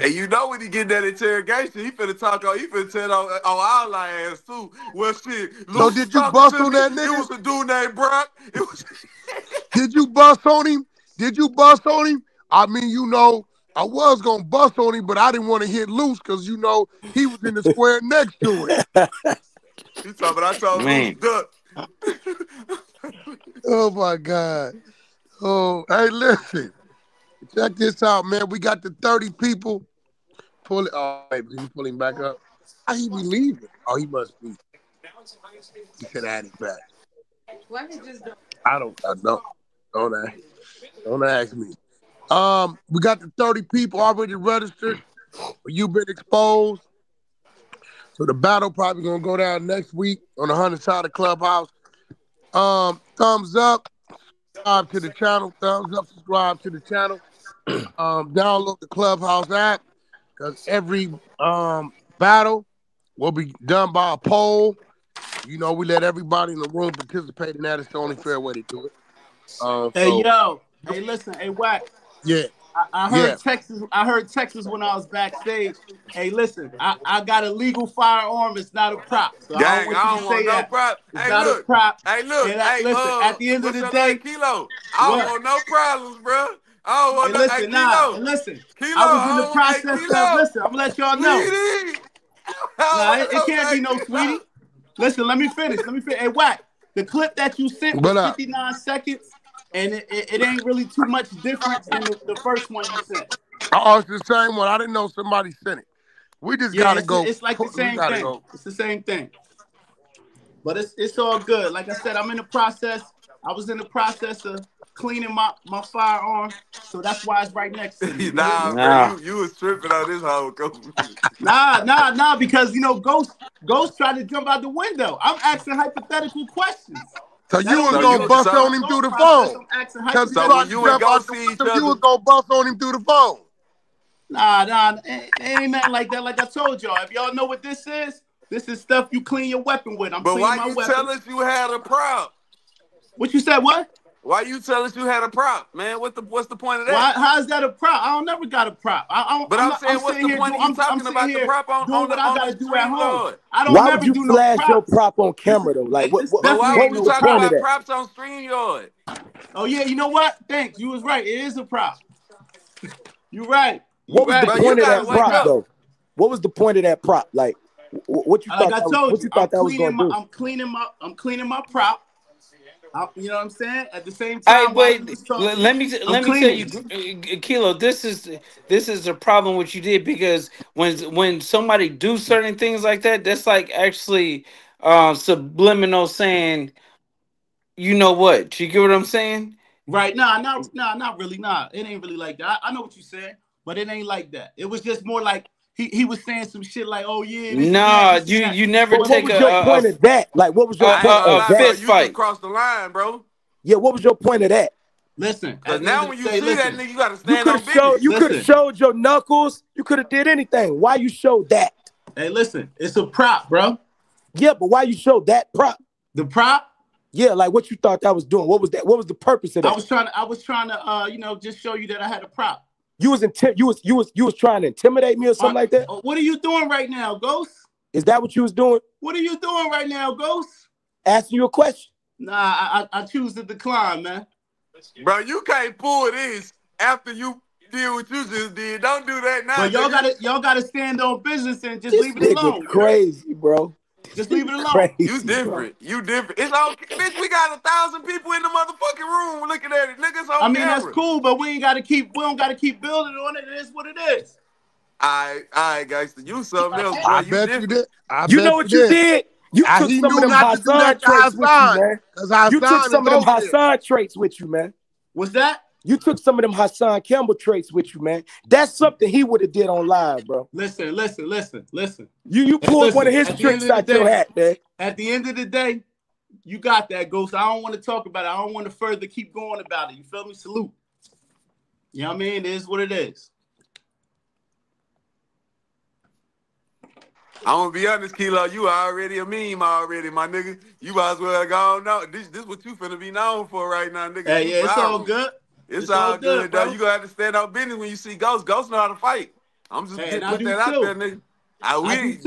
And you know when he get that interrogation, he finna talk on, he finna tell on our ass too. Well, shit, So Luce was did you talking bust to on me. that It nigga? was a dude named Brock. It was. Did you bust on him? Did you bust on him? I mean, I was gonna bust on him, but I didn't want to hit loose because he was in the square next to it. He talking about I told Luce man, duck. Oh my God. Oh, hey, listen. Check this out, man. We got the 30 people pulling. Oh, wait, he pulling back up. How he be leaving? Oh, he must be. He said add it back. I don't. Don't ask me. We got the 30 people already registered. You've been exposed. So the battle probably gonna go down next week on the 100 side of Clubhouse. Thumbs up, subscribe to the channel. Thumbs up, subscribe to the channel. Download the Clubhouse app because every battle will be done by a poll. We let everybody in the room participate in that. It's the only fair way to do it. Hey, So yo. Hey, listen. Hey, Wack. yeah. I heard Texas. I heard Texas when I was backstage. Hey, listen, I got a legal firearm. It's not a prop. So I don't Gang, want I you don't to want say no that. prop. It's Hey, not a look. prop. Hey, look. And Hey, listen, at the end of what's the your day, name? Kilo. I don't what? want no problems, bro. I don't want Hey, no. Hey, listen, Kilo. and listen. Kilo. I was in the Hey, process of. Kilo. Listen, I'm gonna let y'all know. Sweetie. I Nah, don't it want can't be no no sweetie. Listen, let me finish. Hey, Wack, the clip that you sent was 59 seconds, and it ain't really too much difference than the first one you sent. Oh, it's the same one. I didn't know somebody sent it. We just gotta go. It's like the same thing. Go. It's the same thing. But it's all good. Like I said, I'm in the process. I was in the process of cleaning my firearm, so that's why it's right next to me. Nah, bro, you was tripping on this whole couple. Nah, because Ghost tried to jump out the window. I'm asking hypothetical questions. So you was gonna bust on him through the phone. So when you and Ghost see each other, you was gonna bust on him through the phone. Nah, it ain't nothing like that. Like I told y'all, if y'all know what this is stuff you clean your weapon with. But why you tell us you had a prop? What you said? What? Why you tell us you had a prop, man? What's the point of that? Why? How's that a prop? I don't never got a prop. I'm saying, what's the point of you talking about the prop on what I gotta do at home? I don't Why never would you do flash no your prop on camera though? Like what why was would you the talking point of about that? props on StreamYard? Oh yeah, you know what? Thanks. You was right. It is a prop. You're right. What was the point of that prop though? What was the point of that prop? Like what you thought? Like I told you, that was going to do? I'm cleaning my prop. You know what I'm saying? At the same time, hey, wait. Let me tell you, Kilo. This is a problem what you did, because when somebody do certain things like that, that's like actually subliminal saying, you know what? You get what I'm saying? Right? Not really. Nah, it ain't really like that. I know what you said, but it ain't like that. It was just more like he was saying some shit like, "Oh yeah." Nah, you never take what was your point of that? Like, what was your point of that? fist fight? You just crossed the line, bro. Yeah, what was your point of that? Listen, because now when you see that nigga, you gotta stand on business. You could have showed your knuckles. You could have did anything. Why you showed that? Hey, listen, it's a prop, bro. Yeah, but why you showed that prop? The prop? Yeah, like what you thought that was doing. What was that? What was the purpose of that? I was trying to just show you that I had a prop. You was trying to intimidate me or something like that? What are you doing right now, Ghost? Is that what you was doing? What are you doing right now, Ghost? Asking you a question. Nah, I choose to decline, man. Bro, you can't pull this after you did what you just did. Don't do that now. But y'all gotta stand on business and just leave it alone. Crazy, bro. Just leave it alone. Crazy, you different. Bro. You different. It's okay, bitch. We got 1,000 people in the motherfucking room looking at it. Niggas on camera. That's cool, but we don't gotta keep building on it. It is what it is. All right, guys. You something else, bro. I bet you did. You know what you did? You took some of them Hassan traits with you, man. You took some of them Hassan traits with you, man. What's that? You took some of them Hassan Campbell traits with you, man. That's something he would have did on live, bro. Listen. You pulled one of his tricks out your hat, man. At the end of the day, you got that, Ghost. I don't want to talk about it. I don't want to further keep going about it. You feel me? Salute. You know what I mean? It is what it is. I'm gonna be honest, Kilo. You already a meme already, my nigga. You might as well go on now. This what you finna be known for right now, nigga. Hey, yeah, it's all good. It's all good, though. You gonna have to stand up business when you see Ghost. Ghost know how to fight. I'm just put that out there, nigga. Y'all ain't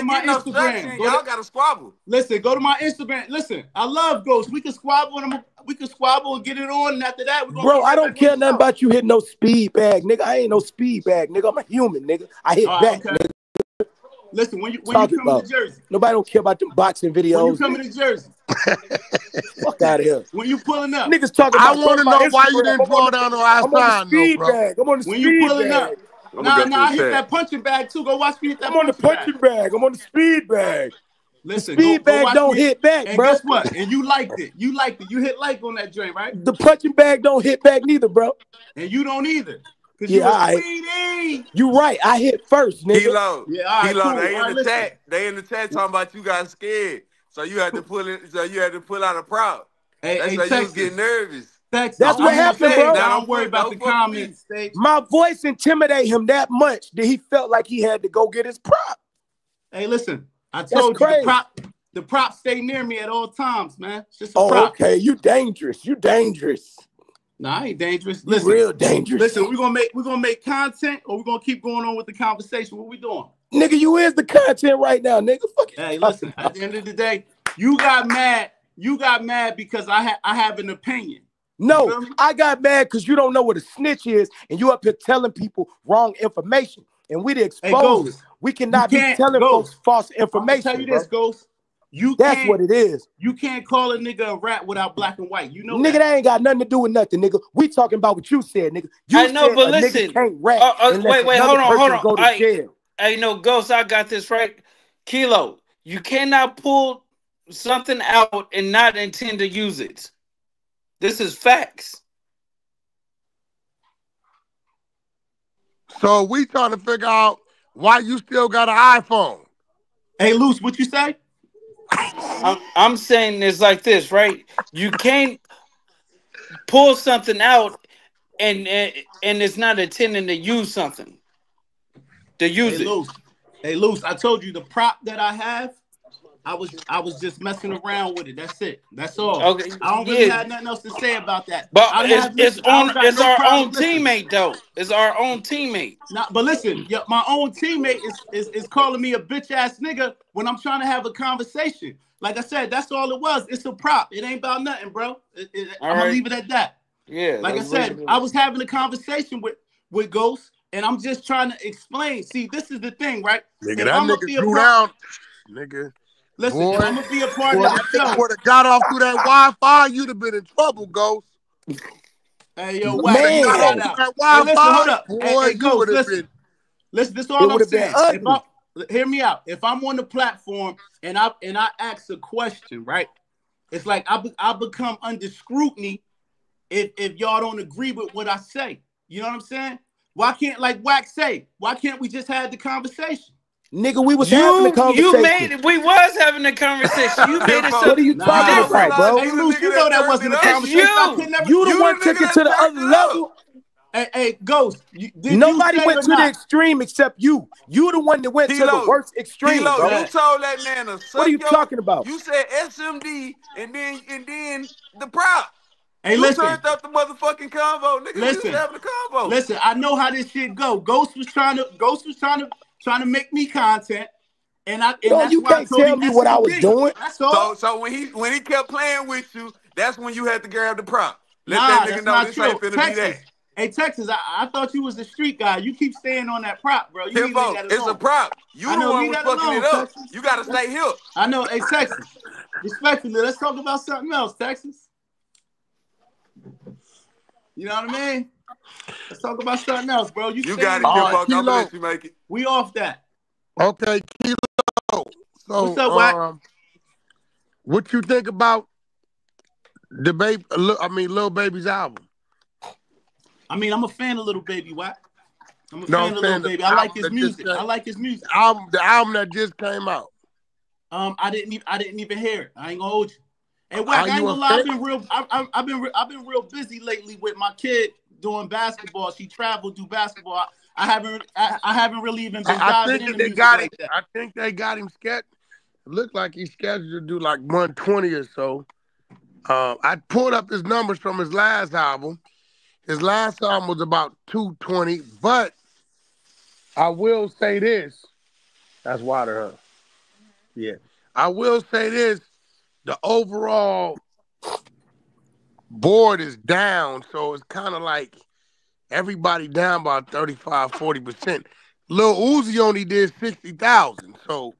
getting no structure. Y'all gotta squabble. Listen, go to my Instagram. Listen, I love Ghost. We can squabble and get it on, and after that, bro, I don't care nothing about you hitting no speed bag, nigga. I ain't no speed bag, nigga. I'm a human, nigga. I hit back, nigga. Listen, when you come to Jersey. Nobody don't care about them boxing videos. When you coming to Jersey. Fuck out of here. When you pulling up. Niggas talking about I want to know why you didn't draw down on our sign, though, bro. I'm on the when speed you pulling bag. Up. Nah, I hit that punching bag too. Go watch me hit that I'm on the punching bag. I'm on the speed bag. Listen, the speed bag don't hit back, and bro. Guess what? And you liked it. You hit like on that joint, right? The punching bag don't hit back neither, bro. And you don't either. Yeah, you right. I hit first, nigga. Kilo. Yeah, Kilo, they in the chat. They in the chat talking about you got scared. So you had to pull out a prop. That's why you was getting nervous. That's what happened, bro. Don't worry about the comments. My voice intimidate him that much that he felt like he had to go get his prop. Hey, listen. I told you the prop stay near me at all times, man. It's just a prop. Okay. You dangerous. Nah, I ain't dangerous. You real dangerous. Listen, we're gonna make content, or we're gonna keep going on with the conversation. What we doing? Nigga, you is the content right now, nigga. Fuck you. Hey, listen, at the end of the day, you got mad. You got mad because I have an opinion. No, I got mad because you don't know what a snitch is, and you up here telling people wrong information. And we the exposers. We cannot be telling folks false information. I'll tell you this, Ghost. That's what it is. You can't call a nigga a rat without black and white. You know nigga, that ain't got nothing to do with nothing, nigga. We talking about what you said, nigga. You I know, said but a listen. Nigga can't rap Wait, hold on. Go to jail. Hey, no, Ghost, I got this right. Kilo, you cannot pull something out and not intend to use it. This is facts. So we trying to figure out why you still got an iPhone. Hey, Luce, what you say? I'm saying it's like this, right? You can't pull something out and it's not intending to use something. To use it. Hey, Luce, I told you the prop that I have, I was just messing around with it. That's it. That's all. Okay. I don't really have nothing else to say about that. But it's our own teammate, though. It's our own teammate. But listen, my own teammate is calling me a bitch ass nigga when I'm trying to have a conversation. Like I said, that's all it was. It's a prop. It ain't about nothing, bro. I'm gonna leave it at that. Yeah. Like I said, I was having a conversation with Ghost, and I'm just trying to explain. See, this is the thing, right? Nigga, that nigga drew down. Nigga. Listen, if I'm gonna be a part of the show. Would have got off through that Wi-Fi, you'd have been in trouble, Ghost. Hey, yo, Wack, hey, listen, hold up. Hey, Ghost, listen. Listen, this is all I'm saying. Hear me out. If I'm on the platform and I ask a question, right? It's like I become under scrutiny if y'all don't agree with what I say. You know what I'm saying? Why can't, like Wack say, why can't we just have the conversation? Nigga, we was having a conversation. We was having a conversation. You made it so. What are you talking about, bro? Hey, Luce, you know that wasn't a conversation. You the one took it to the other level. Hey, Ghost. Nobody went to the extreme except you. You the one that went to the worst extreme, bro. You told that man to suck. What are you talking about? You said SMD and then the prop. Hey, you listen. turned up the motherfucking convo, nigga. Listen, we was having a convo. Listen, I know how this shit go. Ghost was trying to make me content, and you can't tell me what I was doing. That's all. So when he kept playing with you, that's when you had to grab the prop. Let Nah, that nigga that's know not this true. ain't finna be that. Hey, Texas, I thought you was the street guy. You keep staying on that prop, bro. You it's a prop. You the one who's fucking it up. Texas. You gotta stay here. I know. Hey, Texas, respectfully, let's talk about something else, Texas. You know what I mean? Let's talk about something else, bro. You got it, Kilo. I'm gonna let you make it. We off that. Okay, Kilo. So, what's up, Wack? What you think about the Lil Baby's album? I mean, I'm a fan of Lil Baby, Wack. I'm a fan of Lil Baby. I like his music. The album that just came out. I didn't even hear it. I ain't gonna hold you. Hey, Wack, I ain't gonna lie. I've been real busy lately with my kid doing basketball. She traveled through basketball. I haven't really even been diving into music like that. I think they got him scheduled. It looked like he's scheduled to do like 120 or so. I pulled up his numbers from his last album. His last album was about 220, but I will say this. That's water, huh? Yeah. I will say this. The overall board is down, so it's kind of like everybody down by 35, 40%. Lil Uzi only did 60,000, so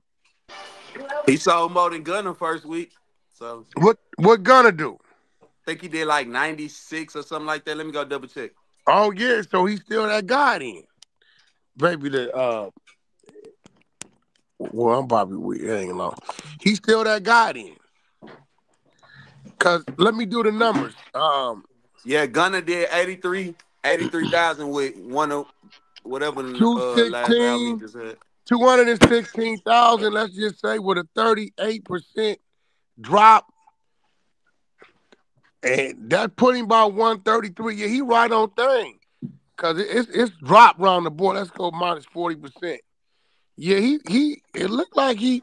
he sold more than Gunna first week. So what Gunna do? I think he did like 96 or something like that. Let me go double check. Oh yeah, so he's still that guy then. Baby, well, I'm probably weird. It ain't long. He's still that guy then. Cause let me do the numbers. Yeah, Gunna did 83,000 with one of whatever last album he just had. 216,000, let's just say, with a 38% drop. And that put him about 133. Yeah, he right on thing. Cause it's dropped around the board. Let's go minus 40%. Yeah, he it looked like he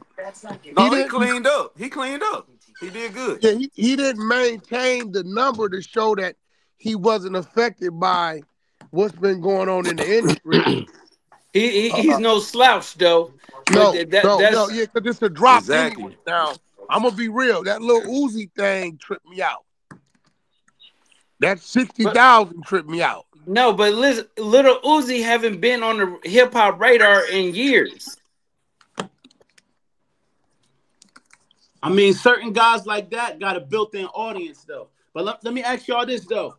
cleaned up. He cleaned up. He did good. Yeah, he didn't maintain the number to show that he wasn't affected by what's been going on in the industry. He's no slouch though. But No, that's yeah, because it's a drop Exactly. anyway. Now, I'm gonna be real. That little Uzi thing tripped me out. That 60,000 tripped me out. no, but listen, Little Uzi haven't been on the hip hop radar in years. I mean, certain guys like that got a built-in audience though. But let me ask y'all this though.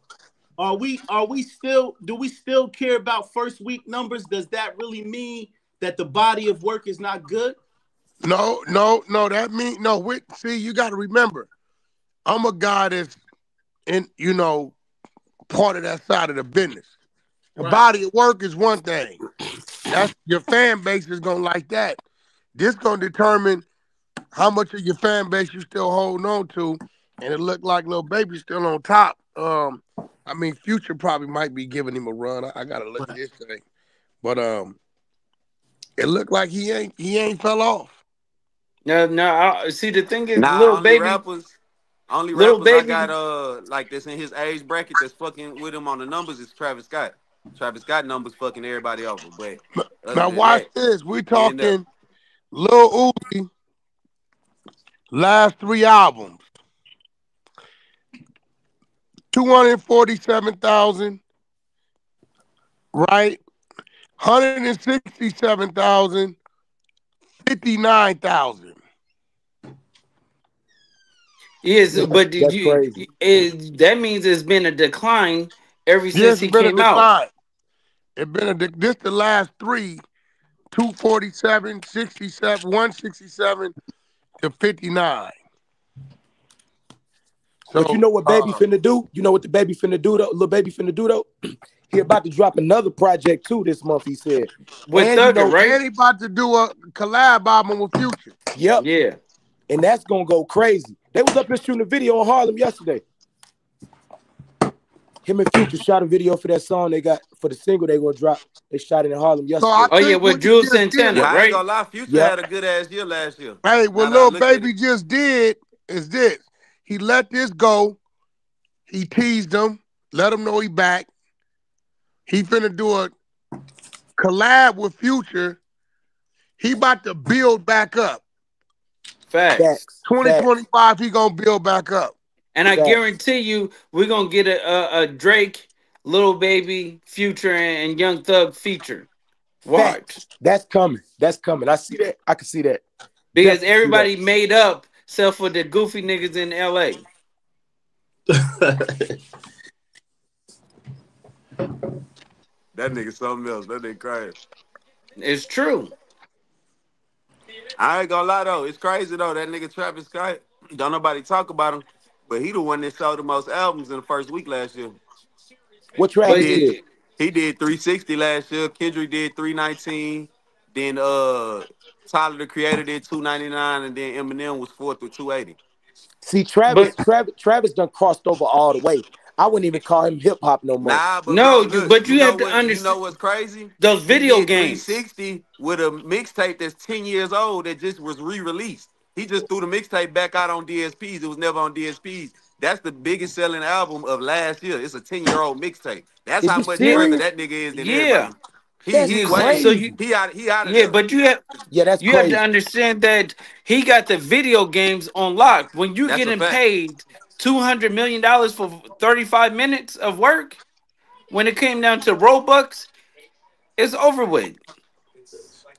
Are we still do we still care about first week numbers? Does that really mean that the body of work is not good? No. That mean no. See, you got to remember, I'm a guy that's in, part of that side of the business. The body of work is one thing. That's your fan base is gonna like that. This gonna determine how much of your fan base you still holding on to, and it looked like Lil Baby's still on top. I mean, Future probably might be giving him a run. I gotta look at this thing, but it looked like he ain't fell off. No. See, the thing is, Nah, only Little rappers I Baby. got like this in his age bracket that's fucking with him on the numbers is Travis Scott. Travis Scott numbers fucking everybody over, but other Now than watch that, this. We he ain't up. talking Lil Uzi last 3 albums, 247,000, right? 167,000, 59,000. Yes, but did That's you? crazy. That means it's been a decline ever since Yes, he it's been a came out. decline. It's been this the last three, 247, 67, 167 to 59. But you So know what Baby finna do? You know what the Baby finna do though? Little Baby finna do though? He about to drop another project too this month, he said. With And you Thugger, know, right? and he about to do a collab album with Future. yep. Yeah. And that's gonna go crazy. They was up here shooting a video in Harlem yesterday. Him and Future shot a video for that song they got for the single they gonna drop. They shot it in Harlem So I yesterday. Oh yeah, think with what he Jules just Santana, Yeah, did, I ain't right? gonna lie. Future Yep. had a good ass year last year. hey, what Now that I Lil look at Baby it, just did is this. He let this go. He teased him, let him know he back. He finna do a collab with Future. He about to build back up. Facts. Facts. 2025, he gonna build back up. And I Facts. guarantee you, we're gonna get a Drake, Little Baby, Future, and Young Thug feature. Watch, Facts. That's coming. That's coming. I see that. I can see that. because Definitely see that. everybody made up, except for the goofy niggas in L.A. that nigga something else. That nigga crazy. It's true. I ain't gonna lie though, it's crazy though. That nigga Travis Scott, don't nobody talk about him, but he the one that sold the most albums in the first week last year. What He But Travis did did? he did 360 last year. Kendrick did 319. Then Tyler the Creator did 299, and then Eminem was fourth with 280. See, but Travis done crossed over all the way. I wouldn't even call him hip hop no more. Nah, but no, bro, you look, but you have to you know understand what's crazy? those He video did games. 360 with a mixtape that's 10 years old that just was re-released. He just threw the mixtape back out on DSPs. It was never on DSPs. That's the biggest selling album of last year. It's a 10-year-old mixtape. That's Is how you much Yeah, further serious? that nigga is than yeah. everybody. That's He way So you, crazy. he out of yeah, there. but Yeah, that's you have to crazy. understand that he got the video games on lock. When you That's a getting fact. paid $200 million for 35 minutes of work, when it came down to Robux, it's over with.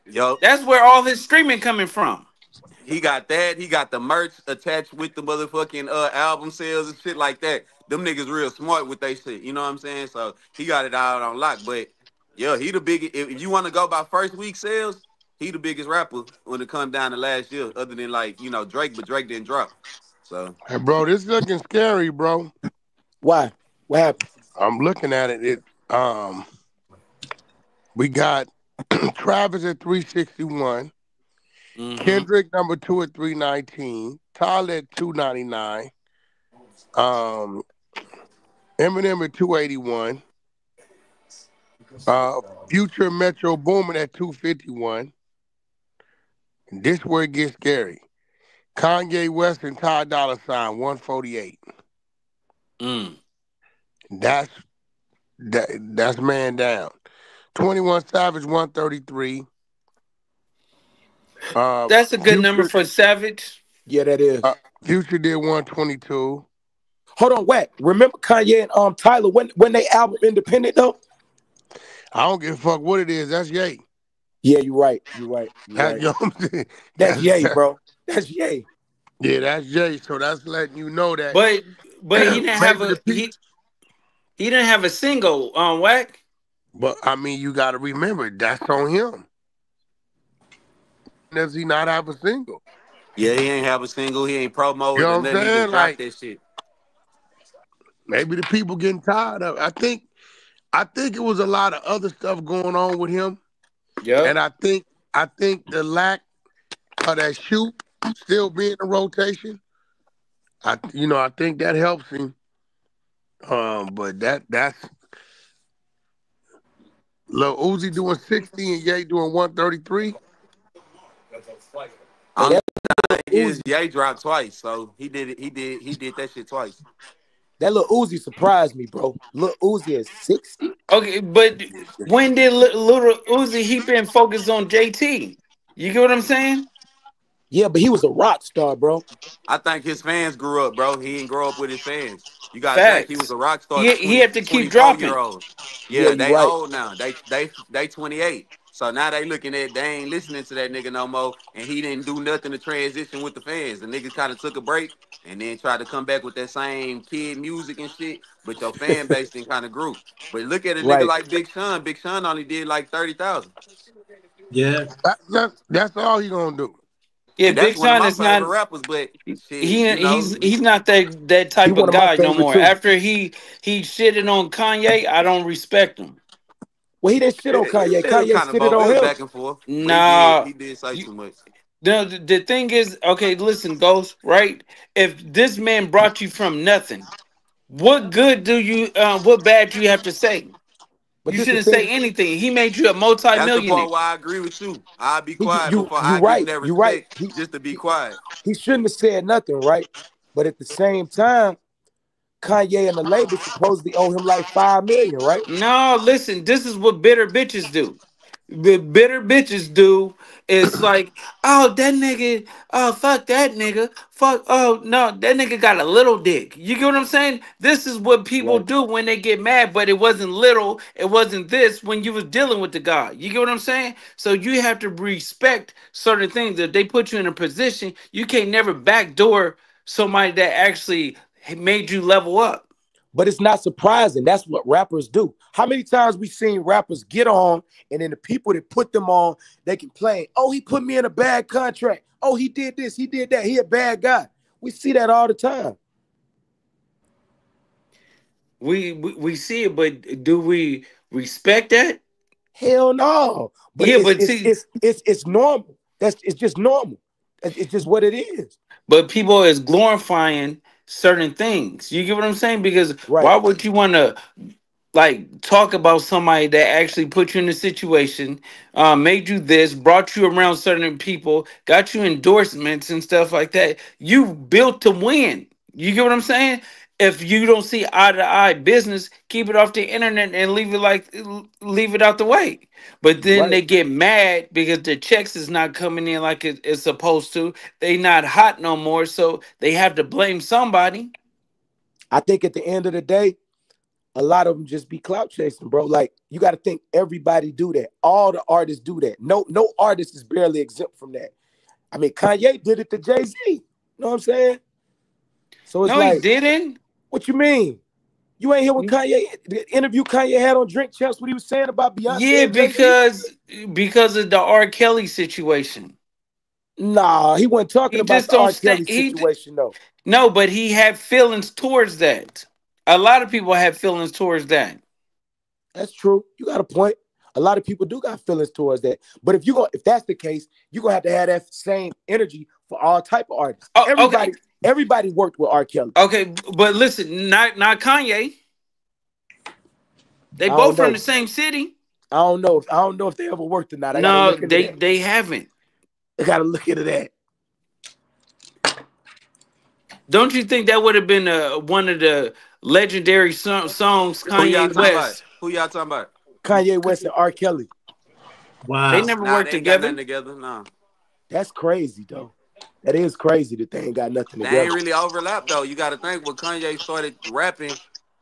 Yup. That's where all his streaming coming from. He got that. He got the merch attached with the motherfucking album sales and shit like that. Them niggas real smart with they shit. You know what I'm saying? So he got it all on lock. But yeah, he the biggest. If you want to go by first week sales, he the biggest rapper when it comes down to last year, other than like Drake. But Drake didn't drop. So Hey, bro, this looking scary, bro. Why? What happened? I'm looking at it. We got Travis at 361, Hmm. Kendrick number 2 at 319, Tyler at 299, um, Eminem at 281, Future Metro Boomin at 251. And this where it gets scary. Kanye West and Ty Dolla Sign 148. Mm. That's that's man down. 21 Savage 133. That's a good number Future for Savage. Yeah, that is. Future did 122. Hold on, Wack. Remember Kanye and Tyler when they album independent though? I don't give a fuck what it is. That's Ye. Yeah, you're right. You're right. You're That's right. you know what I'm saying? That's Ye, bro. That's Ye. Yeah, that's Ye. So that's letting you know that But he didn't have maybe a the people. he didn't have a single on Wack. But I mean, you got to remember that's on him. Does he not have a single? Yeah, he ain't have a single. He ain't You promoted know or what I'm nothing. He just saying? dropped Like that shit. maybe the people getting tired of it. I think it was a lot of other stuff going on with him, Yep. and I think the lack of that shoot still being in rotation. I think that helps him. But that's Lil Uzi doing 60 and Ye doing 133. Hey, Only that thing is, Uzi, Ye dropped twice, so he did it. He did that shit twice. that little Uzi surprised me, bro. Lil Uzi is 60. Okay, but when did Little Uzi he been focused on JT? You get what I'm saying? Yeah, but he was a rock star, bro. I think his fans grew up, bro. He didn't grow up with his fans. You gotta think he was Facts. a rock star He had to keep 24 year dropping. old. Yeah, Yeah, you they right. old now. They 28. So now they looking at they ain't listening to that nigga no more. And he didn't do nothing to transition with the fans. The nigga kind of took a break and then tried to come back with that same kid music and shit. But your fan base then kind of grew. But look at a nigga Right. like Big Sean. Big Sean only did like 30,000. Yeah. That's all he gonna do. Yeah, And that's Big one of Sean my is not favorite rappers. But shit, he you know, he's not that He type one of of my guy no favorite more. too. After he shitted on Kanye, I don't respect him. Well, he didn't shit on it Kanye. was Kanye kind of shitted both. It on was him. back and forth. But Nah, he did say you too much. the thing is, okay, listen, Ghost, right? If this man brought you from nothing, what good do you what bad do you have to say? But You this the shouldn't say thing. anything. He made you a That's the multi-millionaire. part where I agree with you. I'll be He quiet before you I give him right. that You right. respect just to be quiet. He shouldn't have said nothing, right? But at the same time, Kanye and the label supposedly owe him like 5 million, right? No, listen, this is what bitter bitches do. What bitter bitches do is like, oh, that nigga, oh, fuck that nigga. Fuck, oh, no, that nigga got a little dick. You get what I'm saying? This is what people Right. do when they get mad, but it wasn't little, it wasn't this when you was dealing with the guy. You get what I'm saying? So you have to respect certain things. If they put you in a position, you can't never backdoor somebody that actually made you level up. But it's not surprising. That's what rappers do. How many times we seen rappers get on, and then the people that put them on, they complain, oh, he put me in a bad contract. Oh, he did this, he did that. He a bad guy. We see that all the time. We see it, but do we respect that? Hell no. But Yeah, it's but it's see, it's it's it's normal. It's just normal. It's just what it is. but people is glorifying certain things. You get what I'm saying? Because Right. why would you want to like talk about somebody that actually put you in a situation, made you this, brought you around certain people, got you endorsements and stuff like that? You built to win. You get what I'm saying? If you don't see eye to eye business, keep it off the internet and leave it out the way. But You then right. they get mad because the checks is not coming in like it's supposed to. They not hot no more, so they have to blame somebody. I think at the end of the day, a lot of them just be clout chasing, bro. Like you got to think everybody do that. All the artists do that. No artist is barely exempt from that. I mean, Kanye did it to Jay-Z. You know what I'm saying? So it's No, he like, didn't. what you mean? You ain't hear when Kanye, the interview Kanye had on Drink Champs, what he was saying about Beyonce Yeah, and Jay-Z? because of the R. Kelly situation. Nah, he wasn't talking He about just the don't R. stay. Kelly situation, though. No, but he had feelings towards that. A lot of people have feelings towards that. That's true. You got a point. A lot of people do got feelings towards that. But if that's the case, you're gonna have to have that same energy for all type of artists. Oh, okay, Everybody worked with R. Kelly. okay, but listen, not Kanye. They I both don't from know. the same city. I don't know if they ever worked or not. I gotta No, look into that. they haven't. I gotta look into that. Don't you think that would have been one of the legendary songs. Who y'all Kanye talking about? West. Who y'all talking about? Kanye West and R. Kelly. They Wow. never Nah, worked they ain't got nothing together. together. No. That's crazy, though. That is crazy that they ain't got nothing They together. ain't really overlapped though. You got to think when Kanye started rapping,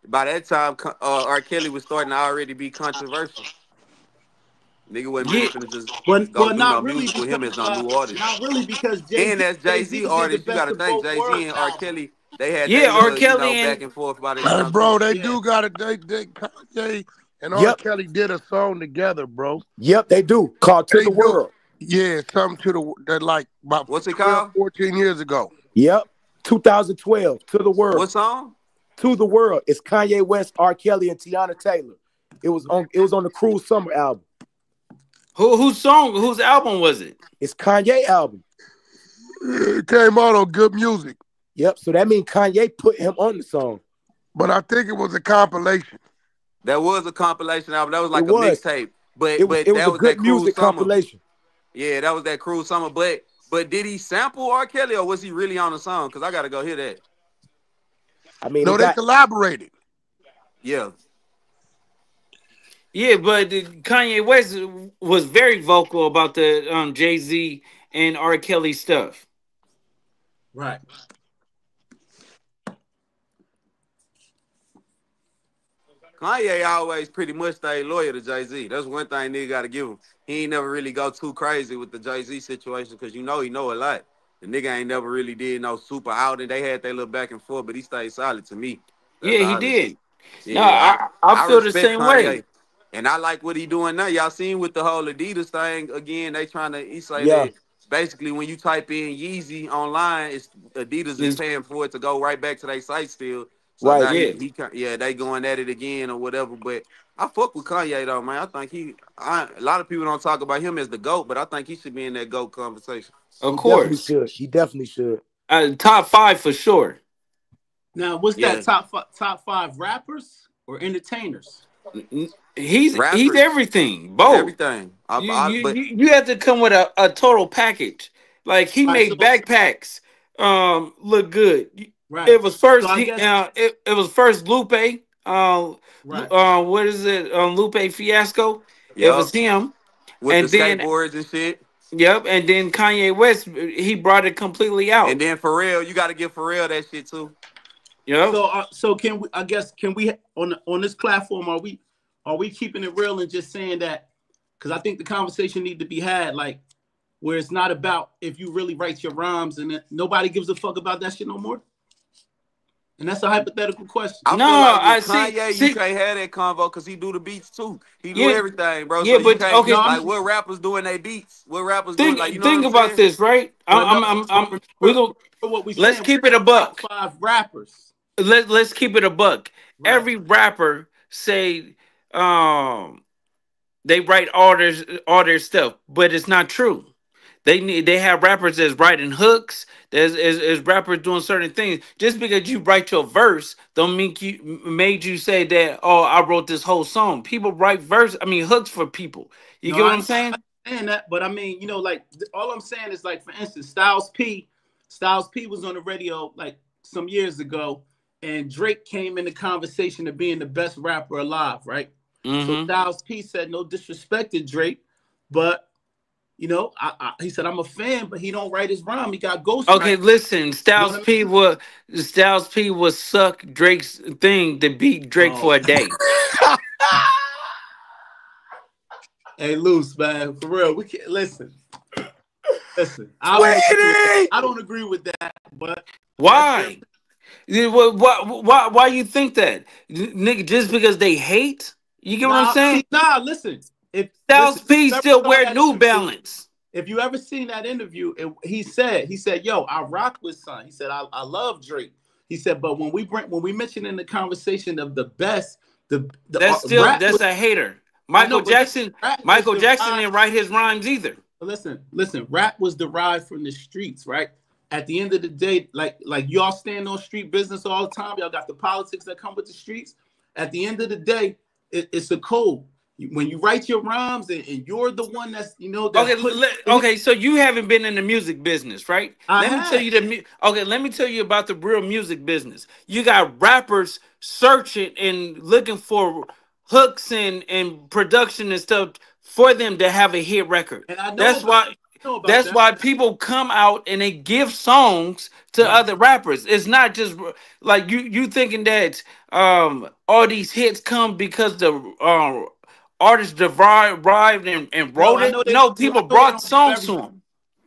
by that time, R. Kelly was starting to already be controversial. Nigga wasn't Yeah, really finna just go Well, do no not really music with him because as no new artist. not really because And as Jay Jay Z Z did the artists, you got best to of think both Jay Z worlds and R. album. Kelly, they had yeah. they R. little, Kelly back and and forth by this Hey, time too. bro, they Yeah. do got it. They Kanye and R. Yep. Kelly did a song together, bro. Yep, they do. Called To They the do. World. Yeah, something to that like about What's it 12, called? 14 years ago. Yep. 2012. To the World. What song? To the World. It's Kanye West, R. Kelly, and Tiana Taylor. It was on the Cruel Summer album. whose album was it? It's Kanye album. It came out on Good Music, Yep. So that means Kanye put him on the song. but I think it was a compilation. That was a compilation album. That was It like a was. mixtape. But It was it was that a was good that Cruel music Summer. compilation. Yeah, that was that Cruel Summer. But did he sample R. Kelly or was he really on the song? Because I gotta go hear that. I mean, No, it they got collaborated. Yeah. Yeah, but Kanye West was very vocal about the Jay-Z and R. Kelly stuff. Right. Kanye always pretty much stayed loyal to Jay-Z. That's one thing nigga gotta give him. He ain't never really go too crazy with the Jay-Z situation because he know a lot. The nigga ain't never really did no super out and they had their little back and forth, but he stayed solid to me. That's Yeah, he honest. did. No, Yeah, I I feel the respect same way. Kanye. And I like what he doing now. Y'all seen with the whole Adidas thing again, they trying to he say yeah, that basically when you type in Yeezy online, it's Adidas is It's- paying for it to go right back to their site still. So right. now yeah, yeah, they going at it again or whatever. But I fuck with Kanye though, man. I think a lot of people don't talk about him as the GOAT, but I think he should be in that GOAT conversation. of He definitely course. should. He definitely should. Top five for sure. Now, what's that Yeah. top five rappers or entertainers? He's Rappers, everything. Both. everything. But You have to come with a total package. Like he All right, made backpacks look good. right. It was So first I guess it was first Lupe. right. What is it? Lupe Fiasco. It was yup, him, with the and then skateboards and shit. yep, and then Kanye West. He brought it completely And out. then Pharrell, you got to give Pharrell that shit too. Yep. So can we? I guess can we on this platform? Are we keeping it real and just saying that? Because I think the conversation need to be had like where it's not about if you really write your rhymes and nobody gives a fuck about that shit no more. And that's a hypothetical question. I No, feel like I with Kanye, you see. can't have that convo because he do the beats too. He do Yeah, everything, bro. yeah, So you but can't okay. No, I'm like what rappers doing they beats. What rappers doing like you Think know what think I'm about saying? this, right? but no. But We remember, go. what we Let's saying? keep it a Top buck. five rappers. Let's keep it a buck. Right. Every rapper say they write all their stuff, but it's not true. They have rappers that's writing hooks. There's is rappers doing certain things. Just because you write your verse, don't mean made you say that. Oh, I wrote this whole song. People write hooks for people. You No, get what I I'm saying? understand that, but I mean, like all I'm saying is like, for instance, Styles P was on the radio like some years ago, and Drake came in the conversation of being the best rapper alive, right? So Mm-hmm. Styles P said no disrespect to Drake, but he said I'm a fan, but he don't write his rhyme. He got Okay, ghostwriters. listen. You know what I mean? Styles P was suck Drake's thing to beat Drake Oh, for a day. hey, loose man, for real. We can't listen. Listen, Sweetie! I don't agree with that, but that's their. Why? Why you think that? Nigga, just because they hate? You get what I'm Nah, saying? see, nah, listen. Styles If P you ever still saw wear that New interview, Balance. if you ever seen that interview, he said, yo, I rock with son. He said, I love Drake. He said, but when we mention in the conversation of the best, the rap That's was, a hater. I know, Michael but listen, Jackson. rap was Michael Jackson derived. didn't write his rhymes either. Listen, rap was derived from the streets, right? At the end of the day, like y'all stand on street business all the time. Y'all got the politics that come with the streets. At the end of the day, it's a code. When you write your rhymes and you're the one that's that's Okay, putting. okay. So you haven't been in the music business, right? I Let me tell have. you okay, let me tell you about the real music business. You got rappers searching and looking for hooks and production and stuff for them to have a hit record. And I know That's about why. That's that. why people come out and they give songs to Right. other rappers. It's not just like you thinking that all these hits come because the artists derived and No, wrote I it. know they No, I people know they brought don't do songs to everything. them.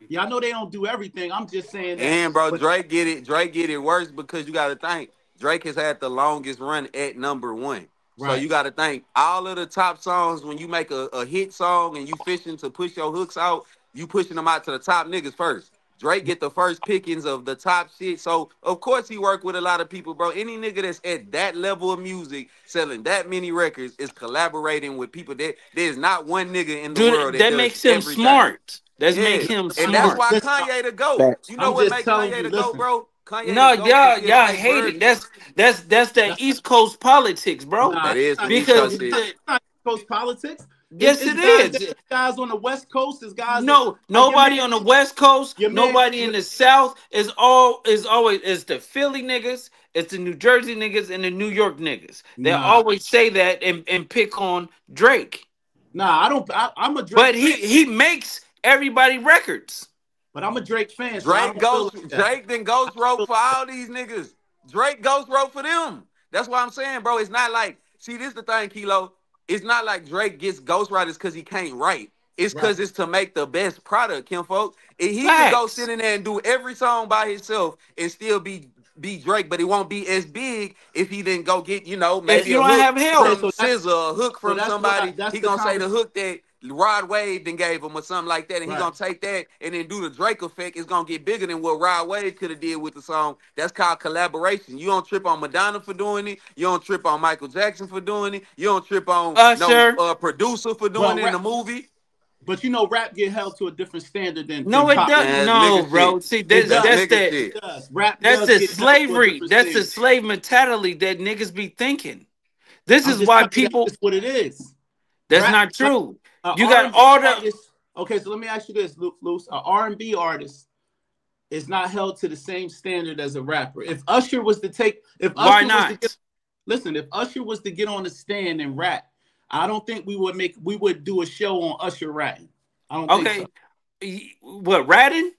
Yeah, I know they don't do everything. I'm just saying that. And bro, But Drake get it. Drake get it worse because you got to think Drake has had the longest run at #1. So right. you got to think all of the top songs when you make a hit song and you fishing to push your hooks out, you pushing them out to the top niggas first. Drake get the first pickings of the top shit. So of course he work with a lot of people, bro. Any nigga that's at that level of music, selling that many records, is collaborating with people that there's not one nigga in the world Dude, that that does makes him everything. smart. That's make Yeah, him and that's smart. why Listen, Kanye the GOAT. Facts. You know I'm what just make telling Kanye you. the GOAT, Listen, bro? Kanye the No, GOAT because y'all he'll take hate it. verses. That's that that's East Coast politics, bro. nah. That is some East Because Coast shit. It's not East Coast politics. yes, It's it guys is. guys on the West Coast. It's guys on No, like your man. nobody on the West Coast, Your man. nobody in the South is always it's the Philly niggas, it's the New Jersey niggas, and the New York niggas. They Nah, always say that and pick on Drake, nah. I don't. I'm a Drake but fan, he makes everybody records. but I'm a Drake fan, so I Drake don't feel like that. Drake then ghost wrote for all these niggas. Drake ghost wrote for them. That's what I'm saying, bro. It's not like, see, this the thing, Kilo. It's not like Drake gets ghostwriters because he can't write. It's Right. because it's to make the best product, Kim folk. And he could go sit Facts. in there and do every song by himself and still be Drake, but it won't be as big if he didn't go get, If maybe you a don't hook have Okay, help, from so that's SZA, a hook so from that's what I. somebody. That's He the gonna say the conversation. hook that Rod Wave then gave him or something like that, and he Right. gonna take that and then do the Drake effect. It's gonna get bigger than what Rod Wave could have did with the song. That's called collaboration. You don't trip on Madonna for doing it. You don't trip on Michael Jackson for doing it. You don't trip on no Usher. producer for doing Well, it in the movie. but rap get held to a different standard than No, it pop doesn't. music. Man, No, that's nigga bro. shit. See, It that's That's does. that's nigga that. It shit. does. Rap That's does the get held to a slavery. different That's the standard. slave mentality that niggas be thinking. This I'm is just why telling you that's people. just what it is. That's Rap, not like true. an You got R&B all the. artist. Okay, so let me ask you this, Luce. An R&B artist is not held to the same standard as a rapper. If Usher was to take, if Why Usher was to get, not? listen, if Usher was to get on the stand and rap, I don't think we would do a show on Usher rapping. I don't think so. Okay. What ratting?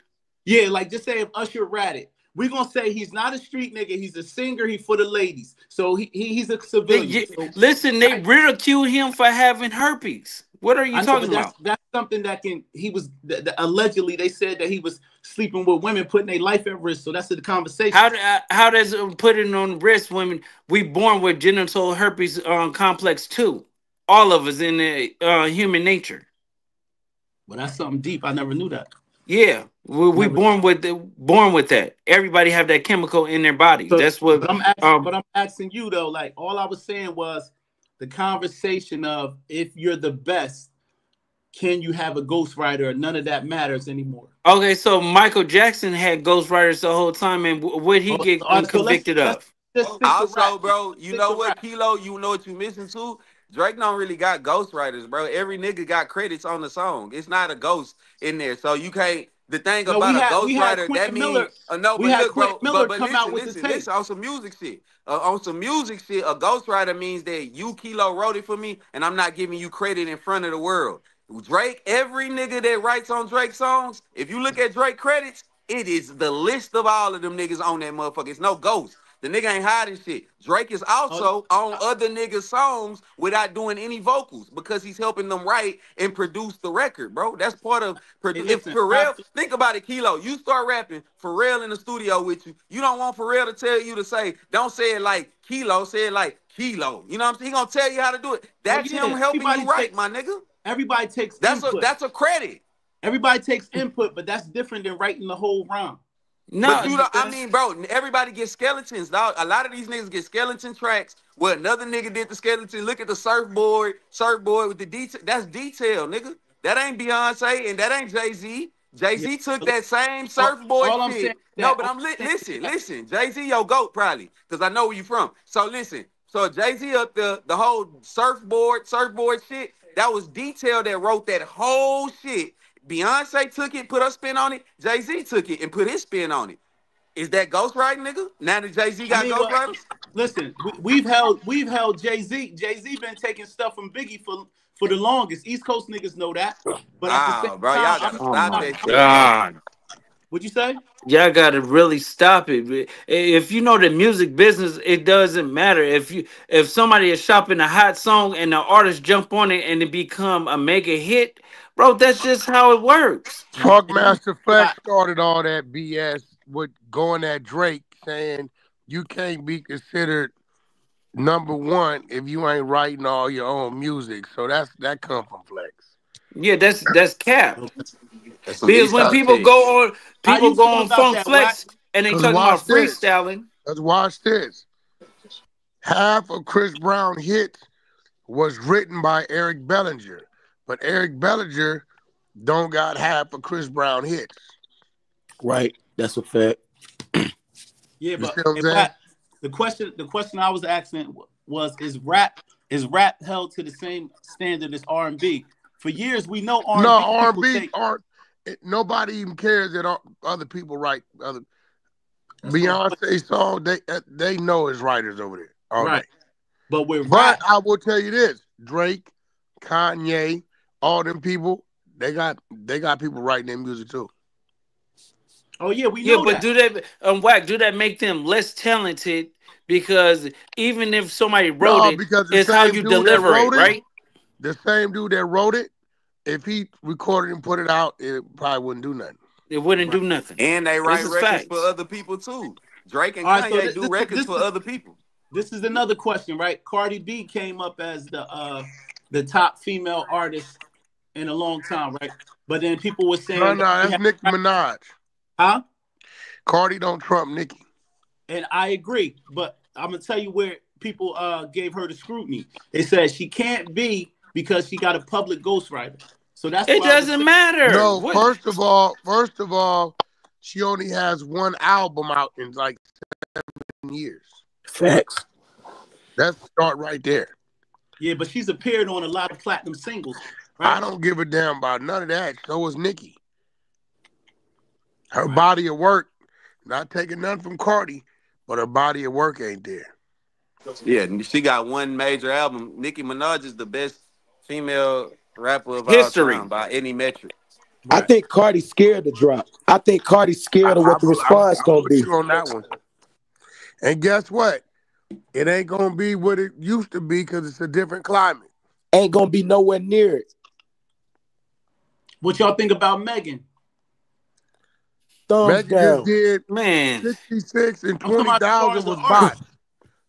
Yeah, like just say if Usher ratted, we're gonna say he's not a street nigga, he's a singer, he for the ladies. So he's a civilian. So Listen, they right. ridicule him for having herpes. What are you I know, talking but about? that's something that he was allegedly they said that he was sleeping with women, putting their life at risk. So that's the conversation. How does it put it on risk when we born with genital herpes complex too? All of us in the human nature. Well, that's something deep. I never knew that. Yeah, we Never. born with that. Everybody have that chemical in their bodies. So, That's what. but I'm asking you though. Like all I was saying was the conversation of if you're the best, can you have a ghostwriter? None of that matters anymore. Okay, so Michael Jackson had ghostwriters the whole time, and what he get All right, so convicted of? let's stick to Also, rap. bro, you Stick know to what, rap. Kilo? You know what you missing too? Drake don't really got ghostwriters, bro. Every nigga got credits on the song. It's not a ghost in there. So you can't, the thing No, about a we had ghostwriter, that Quentin Miller. means no, We but had look, Quentin bro, Miller but come out with the listen, tape. on some music shit. On some music shit, a ghostwriter means that you, Kilo, wrote it for me, and I'm not giving you credit in front of the world. Drake, every nigga that writes on Drake songs, if you look at Drake credits, it is the list of all of them niggas on that motherfucker. It's no ghost. The nigga ain't hiding shit. Drake is Oh, also on other niggas' songs without doing any vocals because he's helping them write and produce the record, bro. That's part of hey, if listen, Pharrell, think about it, Kilo. You start rapping, Pharrell in the studio with you. You don't want Pharrell to tell you to say, don't say it like Kilo, say it like Kilo. You know what I'm saying? He gonna tell you how to do it. oh That's him yeah, helping you write, my nigga. everybody takes That's input. a credit. Everybody takes input, but that's different than writing the whole rhyme. But No, you know, I mean, bro, everybody gets skeletons, dog. A lot of these niggas get skeleton tracks where another nigga did the skeleton. Look at the surfboard with the detail. That's detail, nigga. That ain't Beyonce and that ain't Jay-Z. Yeah. Jay-Z took that same All, surfboard all I'm shit. saying is No, that but I'm listen. Jay-Z your goat probably, because I know where you from. So listen, So Jay-Z up there, the whole surfboard shit, that was Detail that wrote that whole shit. Beyonce took it, put her spin on it. Jay-Z took it and put his spin on it. Is that ghostwriting, nigga? Now that Jay-Z got ghostwriters? Listen, we've held Jay-Z. Jay-Z been taking stuff from Biggie for the longest. East Coast niggas know that. But at the same Bro, time, y'all gotta stop that shit. God. What'd you say? Y'all gotta really stop it. If you know the music business, it doesn't matter. If somebody is shopping a hot song and the artist jump on it and it become a mega hit, bro, that's just how it works. Funkmaster Flex started all that BS with going at Drake saying you can't be considered number one if you ain't writing all your own music. So that come from Flex. Yeah, that's cap. That's some Because when Eastside people shit. go on How you feel about Funk that, Flex and they talking about freestyling. Let's watch this. Half of Chris Brown hits was written by Eric Bellinger, but Eric Bellinger don't got half of Chris Brown hits. Right, that's a fact. Yeah, You but see what I'm saying? the question I was asking was, is rap held to the same standard as R&B? For years, we know R&B. No, R&B nobody even cares that other people write other Beyonce song. They know his writers over there. Right. Day. But I will tell you this: Drake, Kanye, all them people, they got people writing their music too. Oh yeah, we know but that. Wack, do that make them less talented? Because even if somebody wrote it's how you deliver it, right? The same dude that wrote it, if he recorded and put it out, it probably wouldn't do nothing. It wouldn't do nothing. And they write records for other people too. Drake and Kanye do records for other people. This is another question, right? Cardi B came up as the top female artist in a long time, right? But then people were saying, no, that's Nicki Minaj. Huh? Cardi don't trump Nicki. And I agree, but I'm gonna tell you where people gave her the scrutiny. They said she can't be because she got a public ghostwriter. So that's it doesn't matter. No, first of all, she only has one album out in like 7 years. Facts. Let's start right there. Yeah, but she's appeared on a lot of platinum singles. Right? I don't give a damn about none of that. So was Nicki. Her body of work, not taking nothing from Cardi, but her body of work ain't there. Yeah, she got one major album. Nicki Minaj is the best female rapper of history all time by any metric. I think Cardi's scared to drop. I think Cardi's scared of what the response gonna be. On that one. And guess what? It ain't gonna be what it used to be because it's a different climate. Ain't gonna be nowhere near it. What y'all think about Megan? Thumbs Megan down. just did 66 and 20,000 was bots.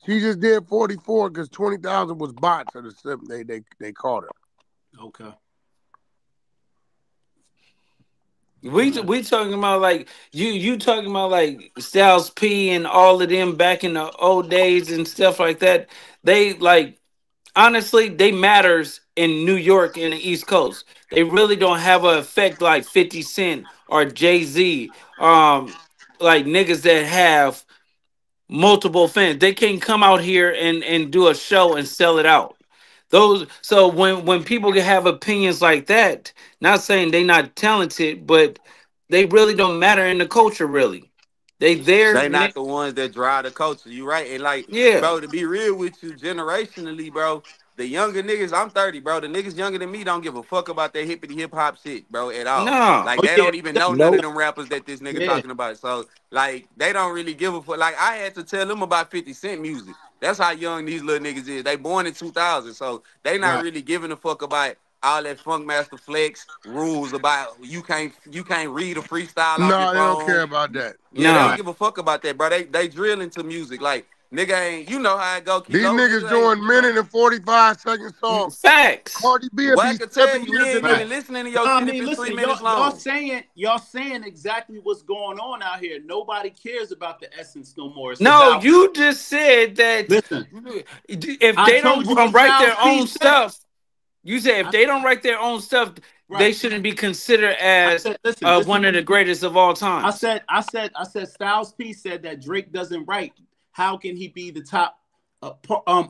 She just did 44 because 20,000 was bots. So they caught her. Okay. We talking about like you talking about like Styles P and all of them back in the old days and stuff like that. They like honestly they matters in New York and the East Coast. They really don't have an effect like 50 Cent or Jay-Z. Like niggas that have multiple fans. They can't come out here and do a show and sell it out. So when people can have opinions like that, not saying they not talented, but they really don't matter in the culture really. They not the ones that drive the culture. You right. And like, bro, to be real with you, generationally, bro, the younger niggas, I'm 30, bro. The niggas younger than me don't give a fuck about that hippity hip hop shit, bro, at all. No. Like they don't even know none of them rappers that this nigga talking about. So like they don't really give a fuck. Like I had to tell them about 50 Cent music. That's how young these little niggas is. They born in 2000, so they not really giving a fuck about all that Funkmaster Flex rules about you can't read a freestyle off your phone. No, they don't care about that. Yeah, they don't give a fuck about that, bro. They drill into music. Like, nigga ain't, you know how it go. These niggas doing minute and 45-second songs. Facts. Cardi B Wack be could tell 7 you years he ain't in even listening to your shit if it's 3 minutes long. Y'all saying exactly what's going on out here. Nobody cares about the essence no more. You just said that. Listen, if they don't write their own stuff, you said if they don't write their own stuff, they shouldn't be considered as one of the greatest of all time. I said Styles P said that Drake doesn't write. How can he be the top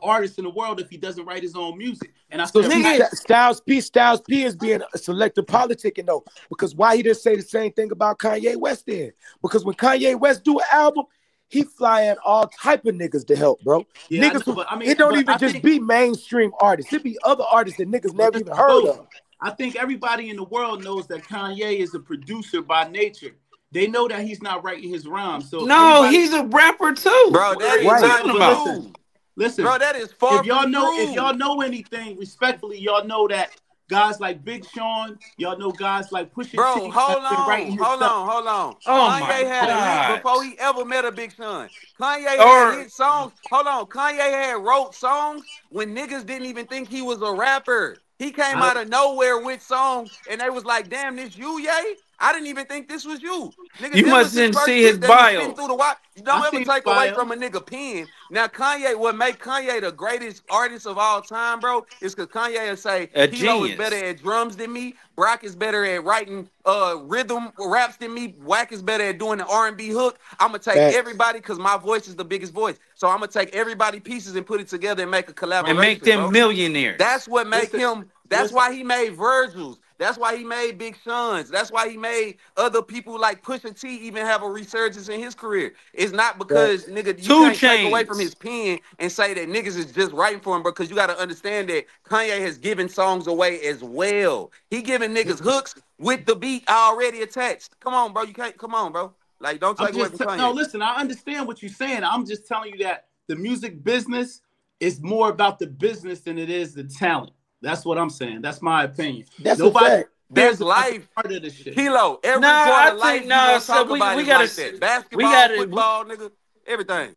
artist in the world if he doesn't write his own music. And I So said, see, Styles P is being a selective politicking though, because why he didn't say the same thing about Kanye West then? Because when Kanye West do an album, he fly in all type of niggas to help, bro. Yeah, Niggas, I know, but I mean, it don't but even I just think, be mainstream artists. It be other artists that niggas never even heard of. I think everybody in the world knows that Kanye is a producer by nature. They know that he's not writing his rhymes. So no, he's a rapper too. Bro, What that are you is not talking about? true. Listen, Bro, that is far if y'all from know, true. if y'all know anything, respectfully, y'all know that guys like Big Sean, y'all know guys like Pusha Bro, T, hold been writing on, his hold stuff. on, hold on. Oh Kanye my had a hit God. before he ever met a Big Sean. Kanye Or had hit songs. Hold on, Kanye had wrote songs when niggas didn't even think he was a rapper. He came out of nowhere with songs, and they was like, "Damn, this you, yay? I didn't even think this was you." Nigga, you this was must his didn't first see his shit that he spitting bio. through the wire. You don't I ever seen take his away bio. from a nigga pen. Now, Kanye, what make Kanye the greatest artist of all time, bro, is because Kanye will say, A Kilo is better genius. at drums than me, Brock is better at writing rhythm raps than me, Wack is better at doing the R&B hook. I'm going to take Facts. everybody because my voice is the biggest voice. So I'm going to take everybody pieces and put it together and make a And make collaboration, them bro. millionaires. That's what make Listen, him. That's why he made Virgils. That's why he made Big Sean's. That's why he made other people like Pusha T even have a resurgence in his career. It's not because nigga you 2 can't take away from Chainz. his pen and say that niggas is just writing for him, because you got to understand that Kanye has given songs away as well. He giving niggas hooks with the beat already attached. Come on, bro. You can't. Come on, bro. Like don't I'm take away just from Kanye. no. Listen, I understand what you're saying. I'm just telling you that the music business is more about the business than it is the talent. That's what I'm saying. That's my opinion. That's Nobody a fact. cares That's about the life. part of the shit. Kilo, every Nah, part I of life think you no. gonna So talk about we is gotta like that. we Basketball, gotta football, nigga, everything.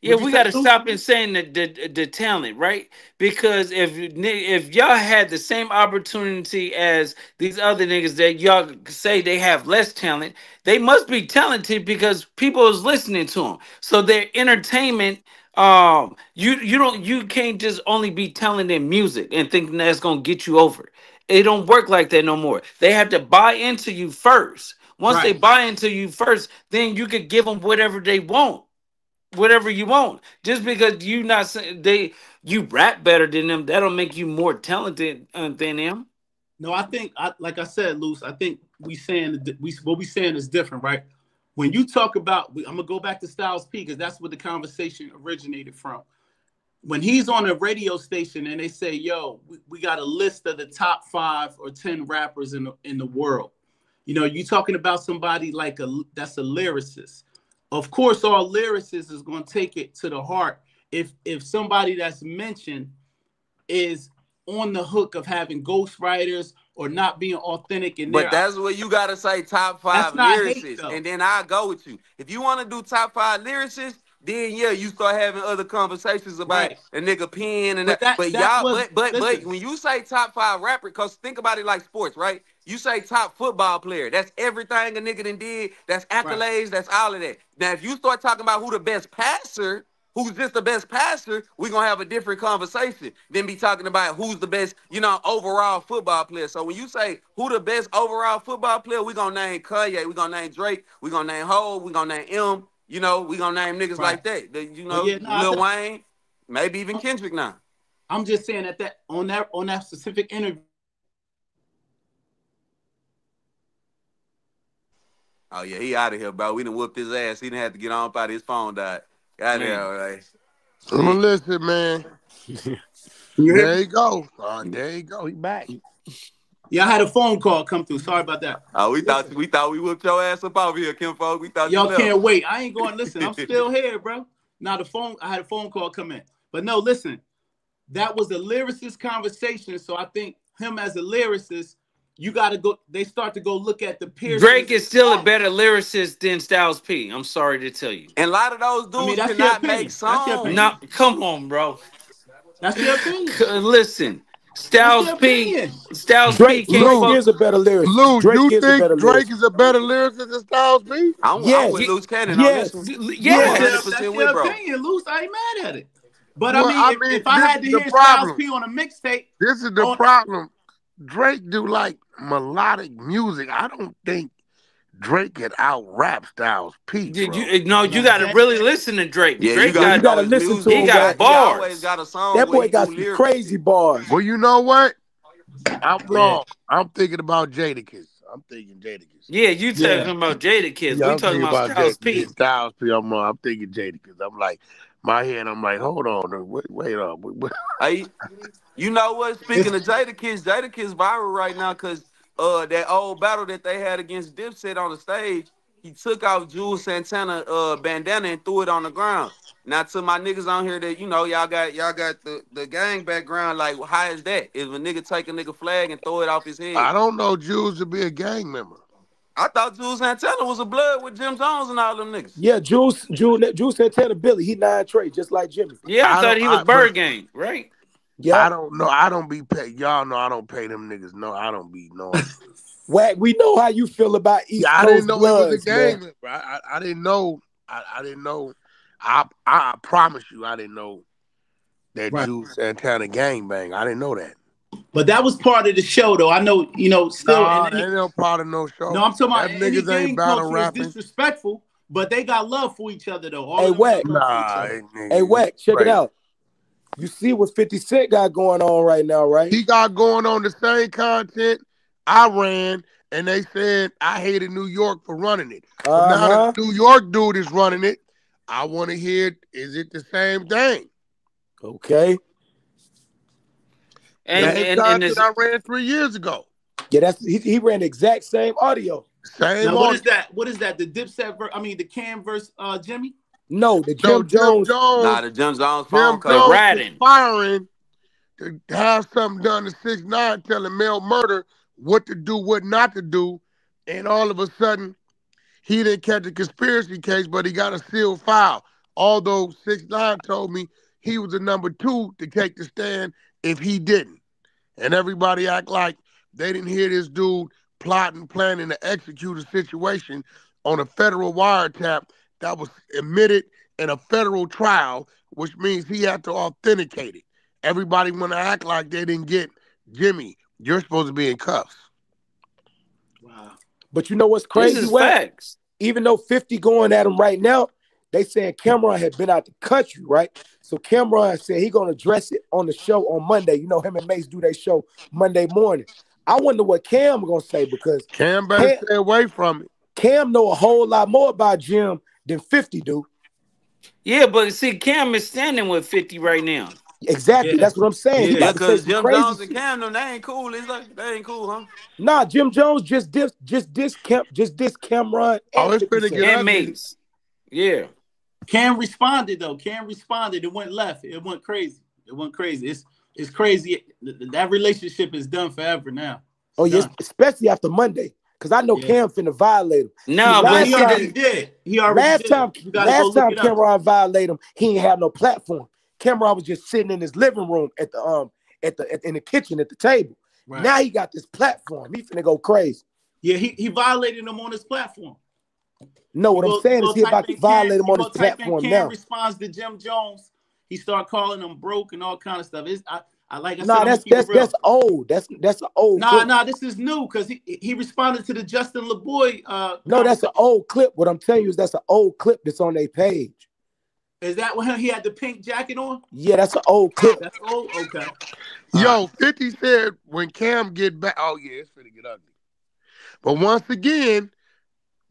yeah, Would you we say, got to Lou? stop and saying the talent, right? Because if y'all had the same opportunity as these other niggas that y'all say they have less talent, they must be talented because people is listening to them. So their entertainment, you can't just only be talented in music and thinking that's gonna get you over. It don't work like that no more. They have to buy into you first. Once they Right. buy into you first, then you could give them whatever they want, whatever you want. Just because you not saying you rap better than them, that'll make you more talented than them. No, I think, like I said, Luce, I think what we saying is different, right? When you talk about, I'm gonna go back to Styles P because that's where the conversation originated from. When he's on a radio station and they say, "Yo, we got a list of the top 5 or 10 rappers in the world," you know, you talking about somebody like that's a lyricist. Of course, all lyricists is gonna take it to the heart if somebody that's mentioned is on the hook of having ghostwriters or not being authentic in But their. that's what you gotta say, top 5 That's not hate lyricists, though. and then I'll go with you. If you want to do top 5 lyricists, then yeah, you start having other conversations about Right. a nigga pen and But that. But that y'all, was but listen. when you say top 5 rapper, cause think about it like sports, right? You say top football player, that's everything a nigga done did. That's Right. accolades, that's all of that. Now, if you start talking about who the best passer, who's just the best passer, we're gonna have a different conversation than be talking about who's the best, overall football player. So when you say who the best overall football player, we're gonna name Kanye, we're gonna name Drake, we're gonna name Hov, we're gonna name M, we're gonna name niggas Right. like that. But yeah, no, Lil Wayne, maybe even Kendrick now. I'm just saying that on that specific interview. Oh yeah, he out of here, bro. We done whooped his ass. He didn't have to get on out. His phone died. Got Man. there, all right. Well, listen, man. There you go. There you go. He back. Yeah, I had a phone call come through. Sorry about that. Oh, we thought we whooped your ass up over here, Kim Folk. We thought you Y'all left. can't wait. I ain't going to listen. I'm still here, bro. Now I had a phone call come in. But no, listen. That was a lyricist conversation. So I think him as a lyricist, you got to go. They start to go look at the peers. Drake is still a better lyricist than Styles P. I'm sorry to tell you. And a lot of those dudes that's your cannot opinion. make That's your songs. opinion. No, come on, bro. That's your opinion. Listen, Styles your P. opinion. Styles Drake P can't fuck. is a better lyricist. Lou, Drake you is a better think Drake lyricist. is a better lyricist than Styles P? I'm Yes. with Loose Cannon Yes. on this one. Yes. That's 100% your with bro. opinion, Luce. I ain't mad at it. But Well, I mean, if I this had to is the hear Styles problem. P on a mixtape, This is the problem. Drake do like melodic music. I don't think Drake can out rap Styles P, bro. You got to really listen to Drake. Yeah, you Drake got You to got know gotta his listen to music. he him, got Wack. He always bars. got a song That where boy he got do some lyrical crazy shit. bars. Well, you know what? I'm Yeah. wrong. I'm thinking about Jadakiss. I'm thinking Jadakiss. Yeah, you Yeah. talking about Jada Kids. Yeah, We I'm talking thinking about about Styles P. Styles P. I'm wrong. I'm thinking Jadakiss. I'm like, my head. I'm like, hold on, wait up. Hey, you know what? Speaking It's, of Jada Kiss viral right now because that old battle that they had against Dipset on the stage, he took off Jules Santana bandana and threw it on the ground. Now to my niggas on here that y'all got the gang background, like how is that? If a nigga take a nigga flag and throw it off his head? I don't know Jules to be a gang member. I thought Jules Santana was a blood with Jim Jones and all them niggas. Yeah, Juice Santana Billy. He 9 Trey, just like Jimmy. Yeah, I I thought don't. he was But Bird Gang, right? Yep. I don't know. I don't be paid. Y'all know I don't pay them niggas. No, I don't be knowing. Wack, we know how you feel about East Yeah, I Coast didn't know he was a Bloods, gang man. member. I didn't know. I didn't know. I promise you, I didn't know that right. Jules Santana gang bang. I didn't know that. But that was part of the show, though. I know, still. Nah, And that ain't no part of no show. no, I'm talking about That any niggas ain't gang battle culture is rapping. disrespectful, but they got love for each other, though. All Hey, of them Wack. got love for each Nah, other. Hey, Wack, check it Right. out. You see what 50 Cent got going on right now, right? He got going on the same content I ran, and they said I hated New York for running it. But now that New York dude is running it, I want to hear, is it the same thing? Okay. Same content I ran 3 years ago. Yeah, he ran the exact same audio. Same Now, audio. what is that? What is that? The Dipset the Cam verse Jimmy? No, the Jim Jones. Nah, the Jim Jones phone Jim call. Jones was firing to have something done to 6ix9ine, telling Mel Murder what to do, what not to do, and all of a sudden he didn't catch a conspiracy case, but he got a sealed file. Although 6ix9ine told me he was the number 2 to take the stand if he didn't, and everybody act like they didn't hear this dude plotting, planning to execute a situation on a federal wiretap that was admitted in a federal trial, which means he had to authenticate it. Everybody want to act like they didn't get Jimmy. You're supposed to be in cuffs. Wow. But you know what's crazy? This is Wack? facts. Even though 50 going at him right now, they saying Cameron had been out the country, right? So Cameron said he gonna address it on the show on Monday. You know, him and Mace do their show Monday morning. I wonder what Cam gonna say, because Cam better stay away from it. Cam know a whole lot more about Jim than 50 do. Yeah, but see, Cam is standing with 50 right now. Exactly, that's what I'm saying. He Yeah, about to say because some Jim crazy Jones and shit. Cam, they ain't cool. It's like they ain't cool, huh? Nah, Jim Jones just diss Cameron. Oh, it's finna get And ugly. Mace. Yeah. Cam responded though. Cam responded. It went left. It went crazy. It went crazy. It's crazy. That relationship is done forever now. Oh yes, especially after Monday, because I know Cam finna violate him. No, See, but he already did. He already did. You gotta go last look time it up. Cameron violated him, he ain't have no platform. Cameron was just sitting in his living room in the kitchen at the table. Right. Now he got this platform. He finna go crazy. Yeah, he violated him on his platform. No, what I'm saying is he about to violate him on his platform Cam now. responds to Jim Jones. He start calling him broke and all kind of stuff. I like I Nah, said, that's old. That's an old. clip. Nah, this is new because he responded to the Justin LeBoy. No, that's an old clip. What I'm telling you is that's an old clip that's on their page. Is that when he had the pink jacket on? Yeah, that's an old clip. That's old. Okay. Yo, 50 said when Cam get back, oh yeah, it's finna get ugly. But once again,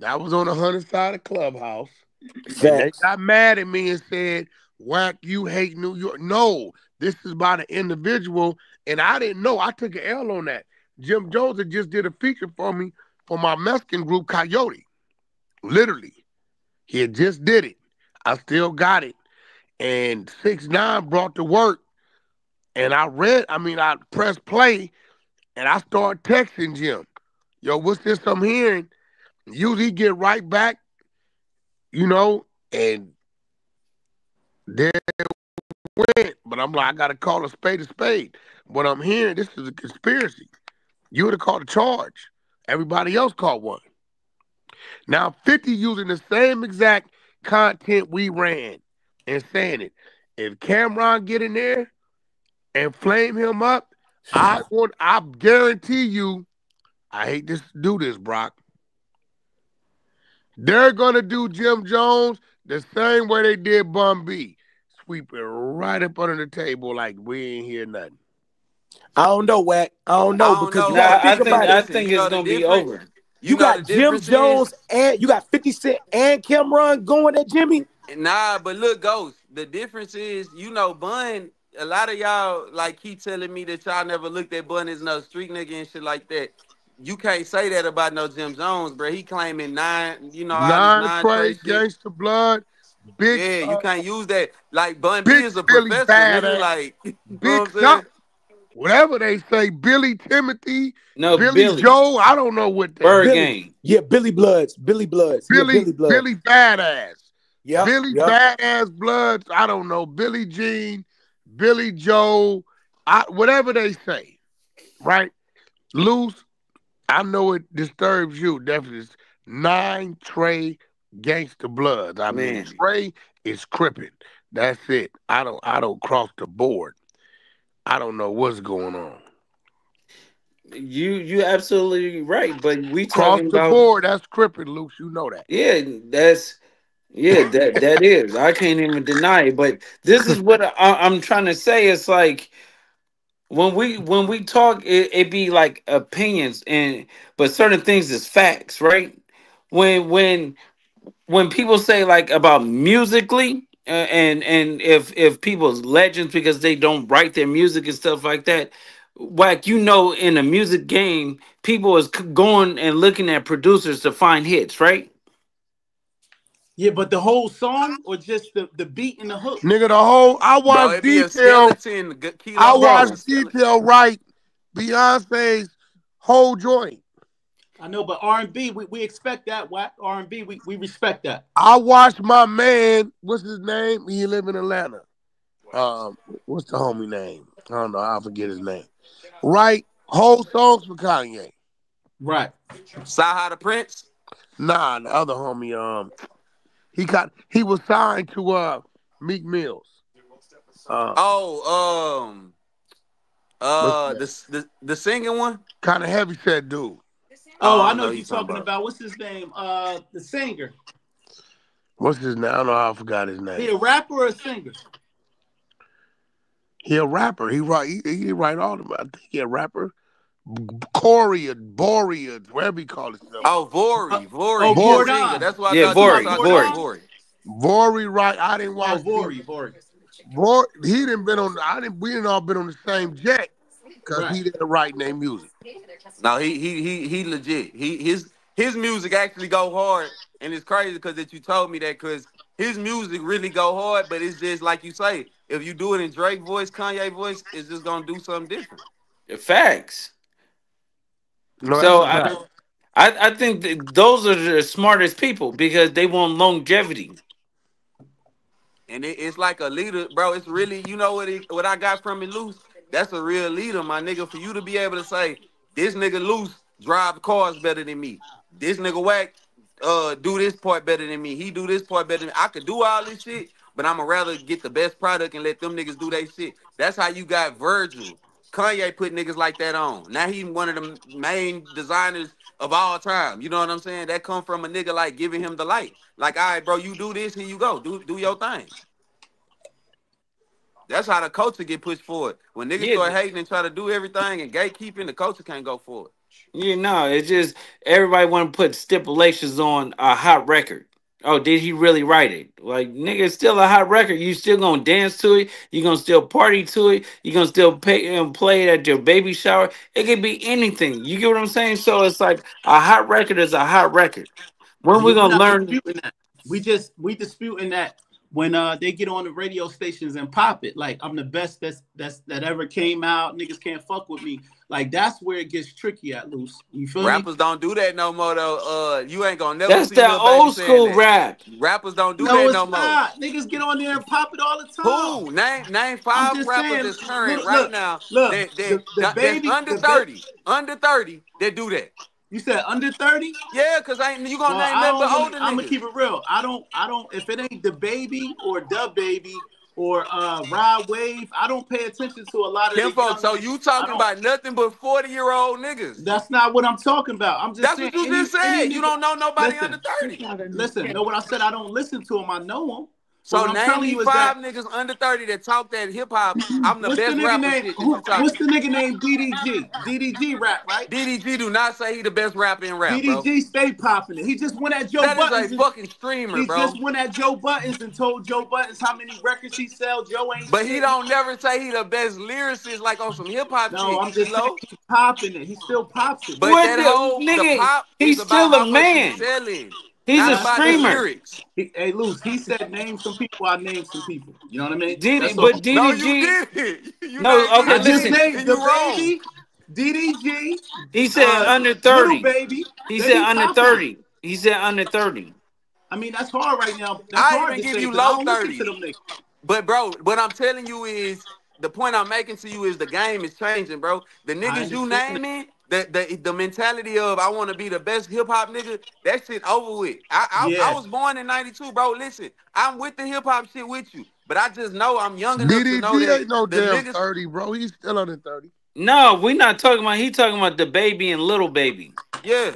that was on the 100 side of Clubhouse. And they got mad at me and said, Wack, you hate New York. No, this is about an individual. And I didn't know. I took an L on that. Jim Jones had just did a feature for me for my Mexican group, Coyote. Literally. He had just did it. I still got it. And 6ix9ine brought to work. And I pressed play, and I started texting Jim. Yo, what's this I'm hearing? Usually he get right back, and there it went. But I'm like, I got to call a spade a spade. What I'm hearing, this is a conspiracy. You would have called a charge. Everybody else caught one. Now, 50 using the same exact content we ran and saying it. If Cameron get in there and flame him up, I guarantee you, I hate to do this, Brock. They're gonna do Jim Jones the same way they did Bun B. Sweep it right up under the table like we ain't hear nothing. I don't know, Wack. I don't I know don't because you know, got to Nah, but think about it. I listen, think you it's know the gonna be difference. over. You You know the got Jim difference is Jones and you got 50 Cent and Cameron going at Jimmy. nah, but look, Ghost. The difference is, you know, Bun. A lot of y'all like keep telling me that y'all never looked at Bun as no street nigga and shit like that. You can't say that about no Jim Jones, bro. He claiming nine, you know, all this Nine nine Trey, tray shit. Gangsta Blood, Big Yeah, you can't use that. Like Bun B Big is a Billy professor, nigga. Badass, Like, you know Big what I'm saying? something. Whatever they say, Billy Timothy, No, Billy Billy Joe, I don't know what they Bird Billy. Gang. Yeah, Billy Bloods. Billy Bloods. Yeah, Billy Billy Bloods. Billy Badass. Yep, Billy yep. Badass Bloods, I don't know. Billy Jean, Billy Joe, whatever they say, right? Loose, I know it disturbs you. Definitely. It's nine Trey Gangster Bloods. I mean, Man, Trey is crippin'. That's it. I don't cross the board. I don't know what's going on. you absolutely right. But we Cross talking the about board, that's crippin', Loose. You know that. yeah, that's yeah, that is. I can't even deny it. But this is what I'm trying to say. It's like when we talk, it be like opinions and but certain things is facts, right? When when when people say like about musically and if people's legends because they don't write their music and stuff like that, Whack, you know, in the music game people is going and looking at producers to find hits, right? Yeah, but the whole song or just the beat and the hook? Nigga, the whole I Bro, watched it be a Detail. skeleton. I Kilo is watched a Bro, skeleton. Detail write Beyonce's whole joint. I know, but R&B, we expect that. What R&B, we respect that. I watched my man, what's his name? He live in Atlanta. What's the homie name? I don't know. I forget his name. Right, whole songs for Kanye. Right. Saha the Prince. Nah, the other homie. He was signed to Meek Mills. Oh, What's that? the singing one. Kind of heavy set dude. Oh, I I don't know know what who you're you talking talking about. about. What's his name? The singer. What's his name? I don't know how I forgot his He name. a rapper or a singer? He a rapper. He write all of them. I think he a rapper. Corey or Boreas, whatever he call himself. Oh, Uh, Vori. Vori, oh, he a Vori. singer. Gordon. That's what I yeah, You thought you talking was about Vori, talking about. Vori. Gordon? Vori. Vori, right? I didn't Oh, watch deep. Vori. He didn't been on. I didn't. We didn't all been on the same jet because Right. he didn't write their music. No, he legit. His music actually go hard, and it's crazy because that you told me that because his music really go hard, but it's just like you say, if you do it in Drake voice, Kanye voice, it's just gonna do something different. Facts. No, that's So a I fact. I think that those are the smartest people because they want longevity. And it's like a leader, bro. It's really, you know what I got from it, Loose? That's a real leader, my nigga. For you to be able to say, this nigga Loose drive cars better than me. This nigga Wack do this part better than me. He do this part better than me. I could do all this shit, but I'ma rather get the best product and let them niggas do their shit. That's how you got Virgil. Kanye put niggas like that on. Now he one of the main designers of all time. You know what I'm saying? That come from a nigga like giving him the light. Like, all right, bro, you do this, here you go. Do your thing. That's how the culture get pushed forward. When niggas Yeah, start hating and try to do everything and gatekeeping, the culture can't go forward. you know, it's just everybody want to put stipulations on a hot record. Oh, did he really write it? Like, nigga, it's still a hot record. You still gonna dance to it. You gonna still party to it. You gonna still pay and play it at your baby shower. It could be anything. You get what I'm saying? So it's like a hot record is a hot record. When we Yeah, we're gonna not learn? disputing that. We disputing that when they get on the radio stations and pop it. Like I'm the best that ever came out. Niggas can't fuck with me. Like that's where it gets tricky at Loose. You feel me? Rappers don't do that no more though. You ain't gonna never That's see that Lil Baby old saying school that. rap. Rappers don't do No, that no it's more. not. Niggas get on there and pop it all the time. Who? Name I'm five just rappers saying. that's current Look, right look, now look. The that's baby, under 30. Under 30 that do that. You said under 30? Yeah, cause ain't you gonna Well, name I nothing but don't really. older I'm gonna niggas. keep it real. I don't. If it ain't the baby or the baby or Rod Wave. I don't pay attention to a lot of the Kinfolk, young so niggas. you I talking don't. about nothing but 40-year-old niggas. That's not what I'm talking about. I'm just That's saying what you any just said. You nigga. don't know nobody under Listen, 30. listen. Know what I said? I don't listen to them. I know them. But So what I'm name telling me you is 5 that niggas under 30 that talk that hip hop. I'm the what's the best nigga rapper name? shit that you What's talking. the nigga named DDG? DDG rap, right? DDG do not say he the best rapper in rap, bro. DDG stay popping it. He just went at Joe That is a Buttons. fucking streamer, He bro. just went at Joe Buttons and told Joe Buttons how many records he sell. Joe ain't But he shit. don't never say he the best lyricist like on some hip hop No, shit, I'm just saying Kilo. he popping it. He still pops it though. But What that the whole the nigga? pop is He's about still a how much he's man. selling, He's not a Nah, about the listen. streamer. lyrics. Hey, Luce, he said name some people. I named some people. You know what I mean? Did That's all. but No, you DDG? didn't. You No, named okay, I just listen. DDG named and the you wrong. baby, DDG, He said under little 30. baby. He They said be under popping it. 30. He said under 30. I mean, that's hard right now. That's I hard even to give say you because I low don't listen 30s. to them niggas. But bro, what I'm telling you is the point I'm making to you is the game is changing, bro. The I niggas you understand that. naming, the mentality of I want to be the best hip hop nigga, that shit over with. I Yeah. was born in '92, bro. Listen, I'm with the hip hop shit with you, but I just know I'm young enough to know DDG that ain't no the damn niggas. 30, bro. He's still under 30. No, we not talking about. He talking about the baby and little baby. Yeah,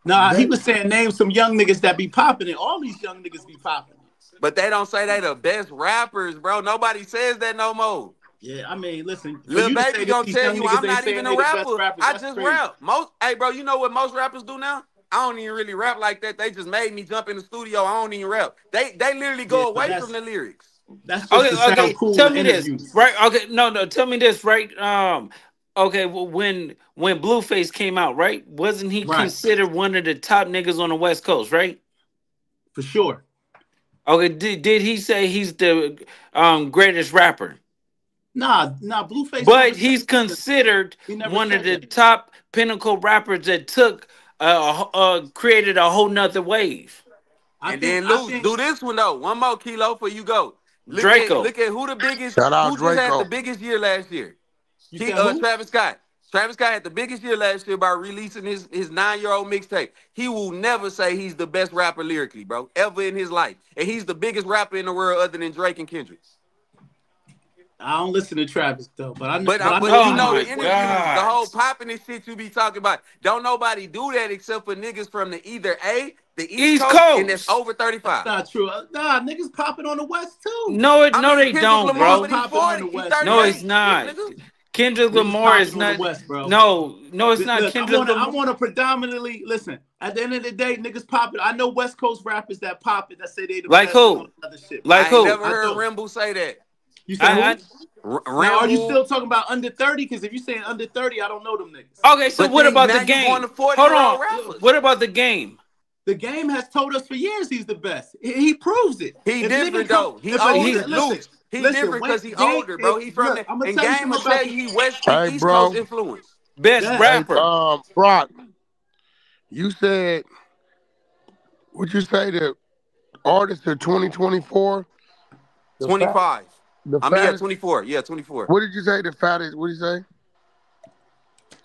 Nah, he That was saying name some young niggas that be popping it. All these young niggas be popping it. but they don't say they the best rappers, bro. Nobody says that no more. Yeah, I mean, listen, for Lil you to Baby say that gonna these tell young you niggas I'm ain't not saying even a they the best rapper. rappers, I that's just crazy. rap. Hey, bro, you know what most rappers do now? I don't even really rap like that. They just made me jump in the studio. I don't even rap. They literally Yeah, go but away from the lyrics. that's just to Okay, sound okay. cool Tell in me this, interviews. right? Okay, no. Tell me this, right? Okay. When Blueface came out, right? Wasn't he Right, considered one of the top niggas on the West Coast, right? for sure. Okay. Did he say he's the greatest rapper? Nah, Blueface never But said he's considered he never one of said the that. top pinnacle rappers that took created a whole nother wave. And then I Luce, think do this one though. One more Kilo for you go. Draco. Look at who the biggest, shout out who just had the Draco. biggest year last year. you said who? Travis Scott. Travis Scott had the biggest year last year by releasing his 9-year-old mixtape. He will never say he's the best rapper lyrically, bro, ever in his life. And he's the biggest rapper in the world other than Drake and Kendrick. I don't listen to Travis though, but But I know you Oh I know know my the his work. interviews, the God. whole popping and shit you be talking about. Don't nobody do that except for niggas from the either the East East Coast, and that's Coast. over That's 35. not true. Nah, niggas popping on the West too. I No, mean they Kendrick don't, Lamar, Niggas but bro. he popping on 40, the he West, No, bro. it's 38. Shit, not. nigga. Kendrick Niggas Lamar is popping on the not. West, bro. No, it's not. Look, Kendrick I Lamar. want to predominantly listen. At the end of the day, niggas popping. I know West Coast rappers that pop it that say they the Like best and all who? that other shit, Like right? I ain't who? never I heard do. Rimble say that. You said I who? Now, are you Rimble. still talking about under 30? Because if you're saying under 30, I don't know them niggas. okay. So But what then about the now you going game? to Hold 40-year-old on. rappers. What about the game? The game has told us for years he's the best. He proves it. He If nigga different come, though. He if a older. nigga He listen, Loose. He different when because he game, older, bro. if He from look, the I'm gonna and tell you game will something about tell the you he Hey, East Coast bro. influence. best that. Hey, rapper. Brock, you said, would you say the artist of 2024, the fat, 25. the I mean, yeah, fattest? 24. Yeah, 24. What did you say? The fattest? What did you say?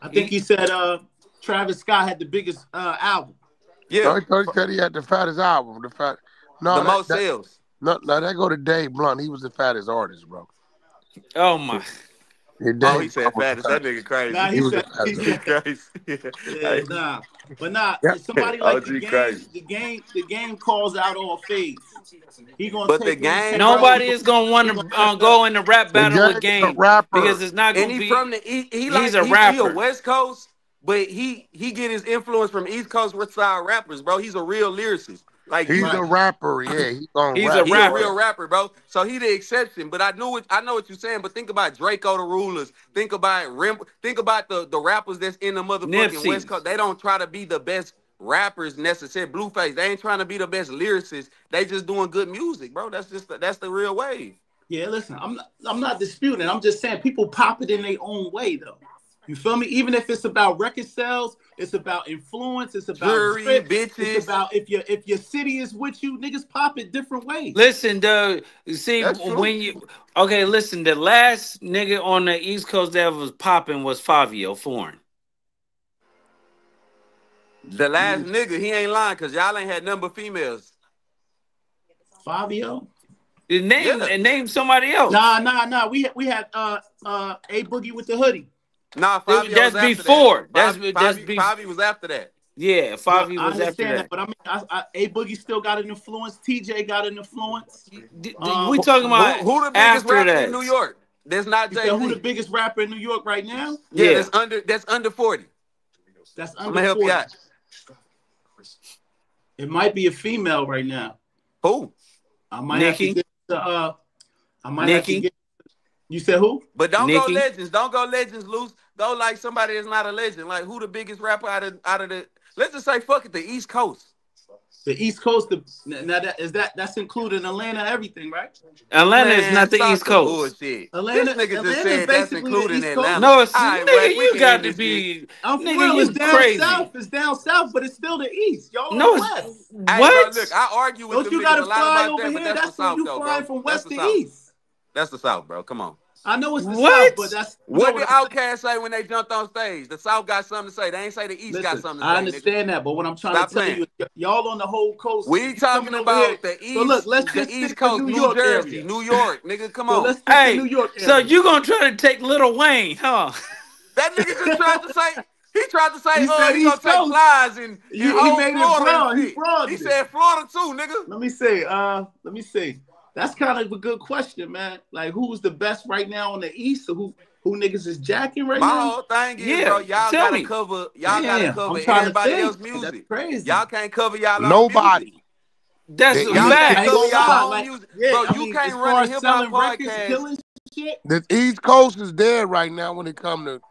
I think He- he said Travis Scott had the biggest album. No, Yeah, he thought he said he had the fattest album. The fat. the No, most sales. no, that go to Dave Blunt. He was the fattest artist, bro. oh my. Yeah, Oh, Dave he Blunt said was the fattest. That fattest. nigga crazy. Nah, He was the he fattest. He said crazy. yeah, Hey, nah. But nah, Yeah. if somebody like OG crazy. the game calls out all fades. He gonna But the take game, anything and bro, Nobody is gonna want he gonna to mess up. go in the rap The battle with game is a Game because rapper. it's not and gonna he from be. the he He's like a he a rapper. West Coast, but he get his influence from East Coast style rappers, bro. He's a real lyricist. Like He's you, a Right. rapper. Yeah, he's gonna He's a rap. he a rapper. real rapper, bro. So he the exception. But I know what you're saying. But think about Draco the Rulers. Think about Think about the rappers that's in the motherfucking West Nipsey. Coast. They don't try to be the best rappers necessarily. Blueface. They ain't trying to be the best lyricists. They just doing good music, bro. That's the real wave. Yeah, listen, I'm not disputing. I'm just saying people pop it in their own way though. You feel me? Even if it's about record sales, it's about influence, it's about Jury, drip, it's bitches. about if your city is with you, niggas pop it different ways. Listen, see That's true. when you okay. Listen, the last nigga on the East Coast that was popping was Fabio Foreign. The last nigga, he ain't lying because y'all ain't had number females. Fabio? Name somebody else. Nah. We had A Boogie with the hoodie. Nah, Fabi That's was after before. that. That's Fabi was after that. Yeah, Well, Fabi I was after understand that. but I mean, A Boogie still got an influence. TJ got an influence. We talking about who the biggest after rapper that in New York? That's not You said who the Jay-Z. biggest rapper in New York right now? Yeah, Yeah. that's under 40. That's I'm under gonna help 40. you out. It might be a female right now. Who? I might have to Nikki. get I might have to Nikki. get. You said who? But don't Nikki. go legends. Don't go legends loose. Go like somebody that's not a legend. Like who the biggest rapper out of the? Let's just say fuck it, the East Coast. The East Coast. Now that's including Atlanta, everything, right? Atlanta is Man, not the stop East the Coast. bullshit. Atlanta, This nigga just Atlanta's said that's basically the including East Coast. Atlanta. No, it's All right, nigga. Wack, we You can got end to this be. I'm for Nigga, real. you It's down crazy. south. It's down south, but it's still the East. Y'all No, on the it's West. Hey, what? bro, look, I argue with Don't them you niggas gotta a lot fly about over that, but here? that's the That's when South, you though, flying bro. from That's west the to South. east. That's the South, bro. Come on. I know it's the What? South, but that's What what did I'm saying. Outkast say when they jumped on stage? The South got something to say. They ain't say the East got Listen, something to I say, nigga. understand that, but what I'm trying Stop to tell playing. you, y'all on the whole coast. We You talking coming over here. about the So look, East, let's the just East stick to Coast, New New York Jersey, area. New York, nigga. Come So on. let's stick to New Hey, York so area. you gonna try to take Lil Wayne, huh? That nigga just tried to say. He tried to say, He said he gonna East take Coast. flies in He whole made it Florida and broad. He shit. broadened He it. said Florida too, nigga. Let me see. That's kind of a good question, man. Like, who's the best right now on the East? Or who niggas is jacking right My now? whole thing is, Yeah, bro, y'all tell gotta me. cover, Damn, I'm trying to everybody think. else's Man, that's music. crazy. Y'all can't cover y'all own music. Nobody. That's The a I Y'all mean, East can't I fact. ain't cover gonna lie. y'all own Like, music. yeah, Bro, I you mean, can't as run far a as hip hop selling records, podcast. killing shit. the East Coast is dead right now when it comes to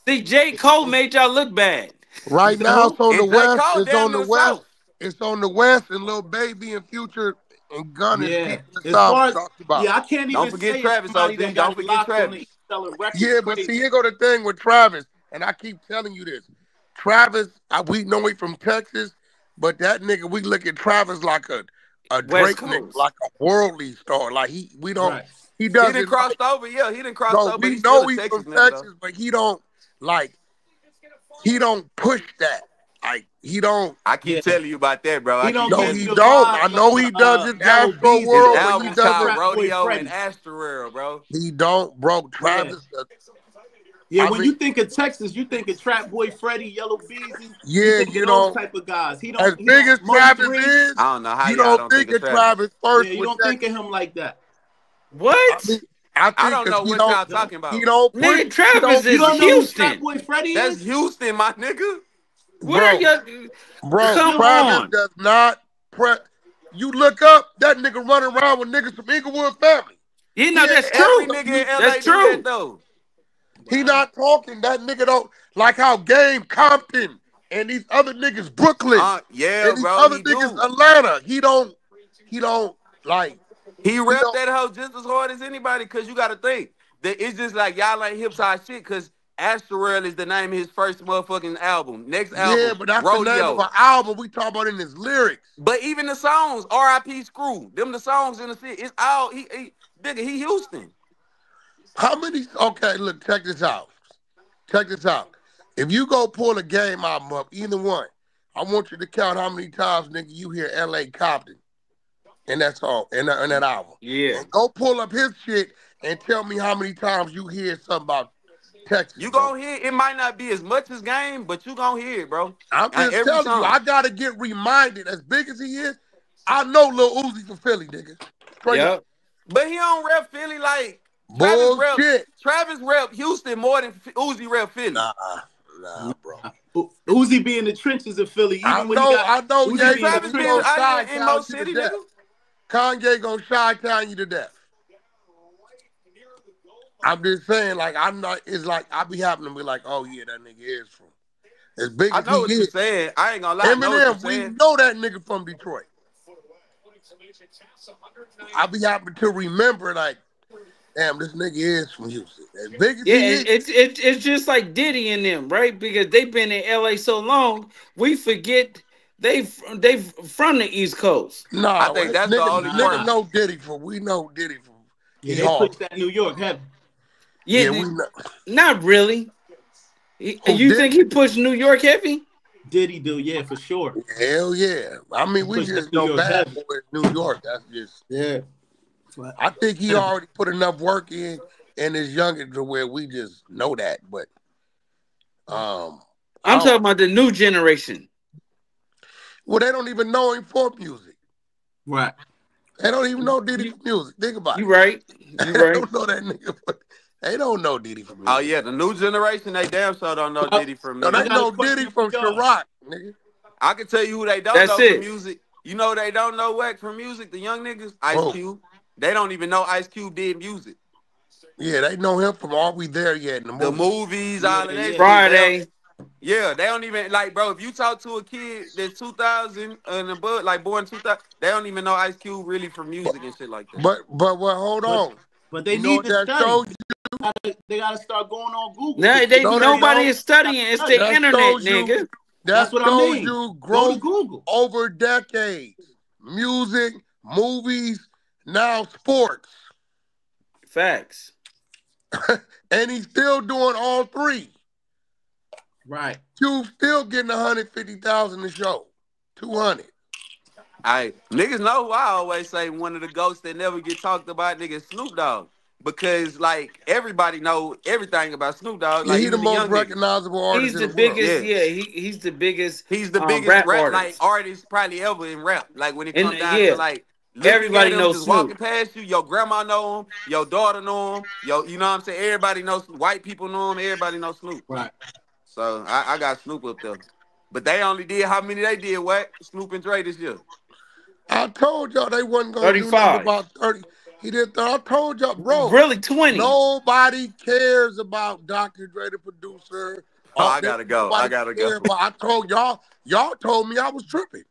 See, J. Cole made y'all look bad. You right said now. who? It's on the And J. West. Cole It's damn on to the the West. South. It's on the West, and Lil Baby and Future and Gun is Yeah. keeping the As South far as talked about. I can't Don't even forget say it's Travis, somebody OG. that Don't got it forget locked on the Travis. East selling records Yeah, but crazy. see, here go the thing with Travis, and I keep telling you this. Travis, we know he from Texas, but that nigga, we look at Travis like a West Drake nigga, Coast. like a worldly star. Like we don't, Right. he He done doesn't like. crossed over. Yeah, he done crossed No, over, but we he's still know a he's Texas from nigga, though. Texas, but he don't like. He don't push that. Like he don't. I Yeah. keep telling you about that, bro. I He don't keep No, give telling you he you. the don't. I vibe like know he does his Yellow Astro Beezy His World, or but he albums doesn't. called Trap Boy Rodeo and Freddy. Asteroid, bro. He don't, bro. Yeah. Travis. Yeah, I when mean, you think of Texas, you think of Trap Boy Freddy, Yellow Beezy. You yeah, think of you those know, type of guys. He as don't big as Mo Travis 3. is, I don't know how you y'all don't don't think think of of Travis. Travis Yeah, first you with don't think Texas. of him like that. I What? mean, I I think don't because know what y'all talking he about. don't push, Nigga, he Travis don't, You is don't know who Trap Houston. Boy Freddy That's is? Houston, my nigga. Where bro, you? bro. Come You Travis on. does not press. You look up that nigga running around with niggas from Inglewood family. You He know ain't that's Every true. nigga in That's LA do that, true. though. he not talking. That nigga don't like how Game Compton and these other niggas Brooklyn Yeah, and these bro, other he niggas do. Atlanta. He don't like. He He rep don't. that hoe just as hard as anybody, because you got to think that it's just like y'all ain't hip hop shit, because Asteroid is the name of his first motherfucking album. Next Yeah, album, but that's the name of Rodeo. an album we talk about in his lyrics. But even the songs, R.I.P. Screw, them the songs in the shit, it's all, nigga, he Houston. How many? Okay, look, check this out. Check this out. If you go pull a Game album up, either one, I want you to count how many times, nigga, you hear L.A. Compton in that song, in that album. Yeah. And go pull up his shit and tell me how many times you hear something about Texas, You bro. gonna hear it might not be as much as Game, but you gonna hear it, bro. I'm On just every telling you, song. I gotta get reminded. As big as he is, I know Lil Uzi from Philly, nigga. Straight up. Yep. But he don't rep Philly like Bullshit. Travis rep Houston more than Uzi rep Philly. Nah, bro. Uzi be in the trenches of Philly, I even when he got know, Uzi yeah, be in the Travis he been gonna trenches. shy out in Mo town you to City, death. nigga. Kanye gonna shy town you to death. I'm just saying, like, I'm not, it's like, I be happening to be like, oh yeah, that nigga is from, as big I as he know what you're is. saying. I ain't gonna lie. I know what you're Eminem, we saying. know that nigga from Detroit. I be happy to remember, like, damn, this nigga is from Houston. As big as Yeah, he is. it's just like Diddy and them, right? Because they've been in LA so long, we forget they from the East Coast. I Nah, think that's the only nigga part. Nah. know Diddy from, we know Diddy from, Yeah, he they hard. pushed that New York heavy. Yeah, Yeah, we know. not really. Who You think Diddy? he pushed New York heavy? Diddy do, yeah, for sure. Hell yeah. I He mean, we pushed that just New know York Bad heavy. Boy in New York. That's just, Yeah. I think he already put enough work in his younger to where we just know that. But I I'm talking don't. about the new generation. Well, they don't even know him for music. Right. They don't even know Diddy You, for music. Think about you it. right. You They right. don't know that nigga. They don't know Diddy for Oh music. yeah, the new generation, they damn sure don't know Well, Diddy from No, I they music. got a know Diddy question for from y'all. Ciroc, nigga. I can tell you who they don't That's know from it. music. You know they don't know Wack from music, the young niggas? Ice Oh, Cube. They don't even know Ice Cube did music. yeah, they know him from Are We There Yet in the The movie. movies, Yeah, all of that yeah. shit. They don't, Friday. yeah, they don't even like, bro. If you talk to a kid that's 2000 and above, like born 2000, they don't even know Ice Cube really from But music and shit like that. well, hold But on. but they You know need what to that study. shows They gotta start going on Google No, because they No, they nobody don't. is studying. It's study. the That internet, shows you nigga. That's that what I shows mean. you Go to growth Google. over decades. Music, movies, now sports. Facts. And he's still doing all three. Right. You still getting 150,000 a show. 200. Niggas know who I always say one of the ghosts that never get talked about, nigga, Snoop Dogg. Because like everybody know everything about Snoop Dogg, Yeah, like he the even the most young niggas. recognizable artist He's in the the world. biggest. Yeah. Yeah, he's the biggest He's the biggest rap rap like artist. artist probably ever in rap. Like when it And comes down to yeah, like looking at everybody him knows just walking Snoop. past you, your grandma know him, your daughter know him, you know what I'm saying? Everybody knows white people know him, everybody knows Snoop. Right. So I got Snoop up there. But they only did how many they did, what? Snoop and Dre this year. I told y'all they wasn't gonna do nothing 35. about 30. He did. I told y'all, bro. Really 20. Nobody cares about Dr. Dre, the producer. Oh, I gotta go. I Nobody gotta go. cares about. I told y'all. Y'all told me I was tripping.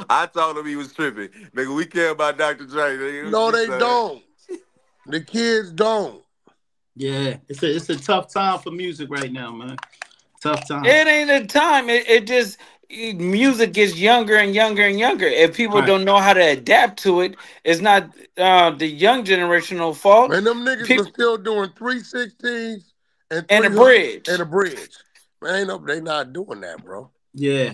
I told him he was tripping. Nigga, we care about Dr. Dre. No, Nigga. they don't. The kids don't. Yeah. It's a tough time for music right now, man. Tough time. It ain't a time. It just music gets younger and younger and younger. If people Right. don't know how to adapt to it, it's not the young generational fault. Man, them niggas was People still doing 316s and and a 300 and bridge. a bridge. Man, ain't no, they not doing that, bro. Yeah.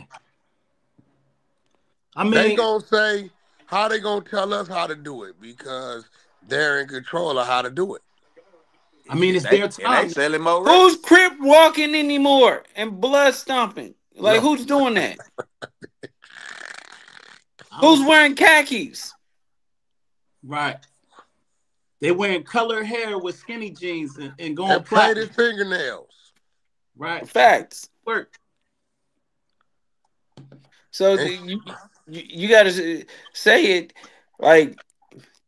I They mean, gonna say how they gonna tell us how to do it because they're in control of how to do it. it's They their and they time. selling more Who's records. crip walking anymore and blood stomping? Like No, who's doing that? I Who's don't, wearing khakis? right. They wearing color hair with skinny jeans and going and platinum. painted fingernails. Right. Facts. Work. So And you got to say it like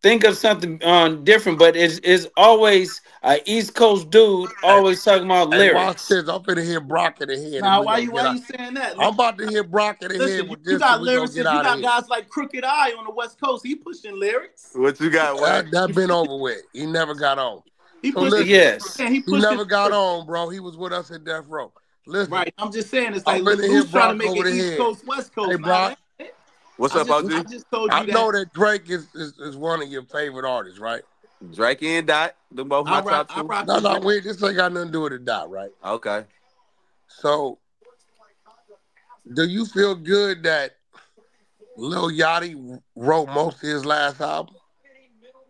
think of something different, but it's always a East Coast dude hey, always talking about hey, watch lyrics. this. I'm finna hit Brock in the head and Now, we gonna get why out. you saying that? I'm about to hit Brock in the head Listen, with you this and got we gonna get lyricists. You out of got here. guys like Crooked Eye on the West Coast. He pushing lyrics. What you got, Wack? That been over with. He never got on. He So pushing. listen, Yes. Yeah, he he pushing never got lyrics. on, bro. He was with us at Death Row. Listen, Right. I'm just saying, it's I'm like finna Lou's hit trying to Brock make over it the East head. Coast, West Hey, Coast. Brock, What's I up, just OG? told I you know that. that Drake is one of your favorite artists, right? Drake and Dot. Them both my top I two. rock No, with no, Drake. this ain't got nothing to do with the dot, right? Okay. So, do you feel good that Lil Yachty wrote most of his last album?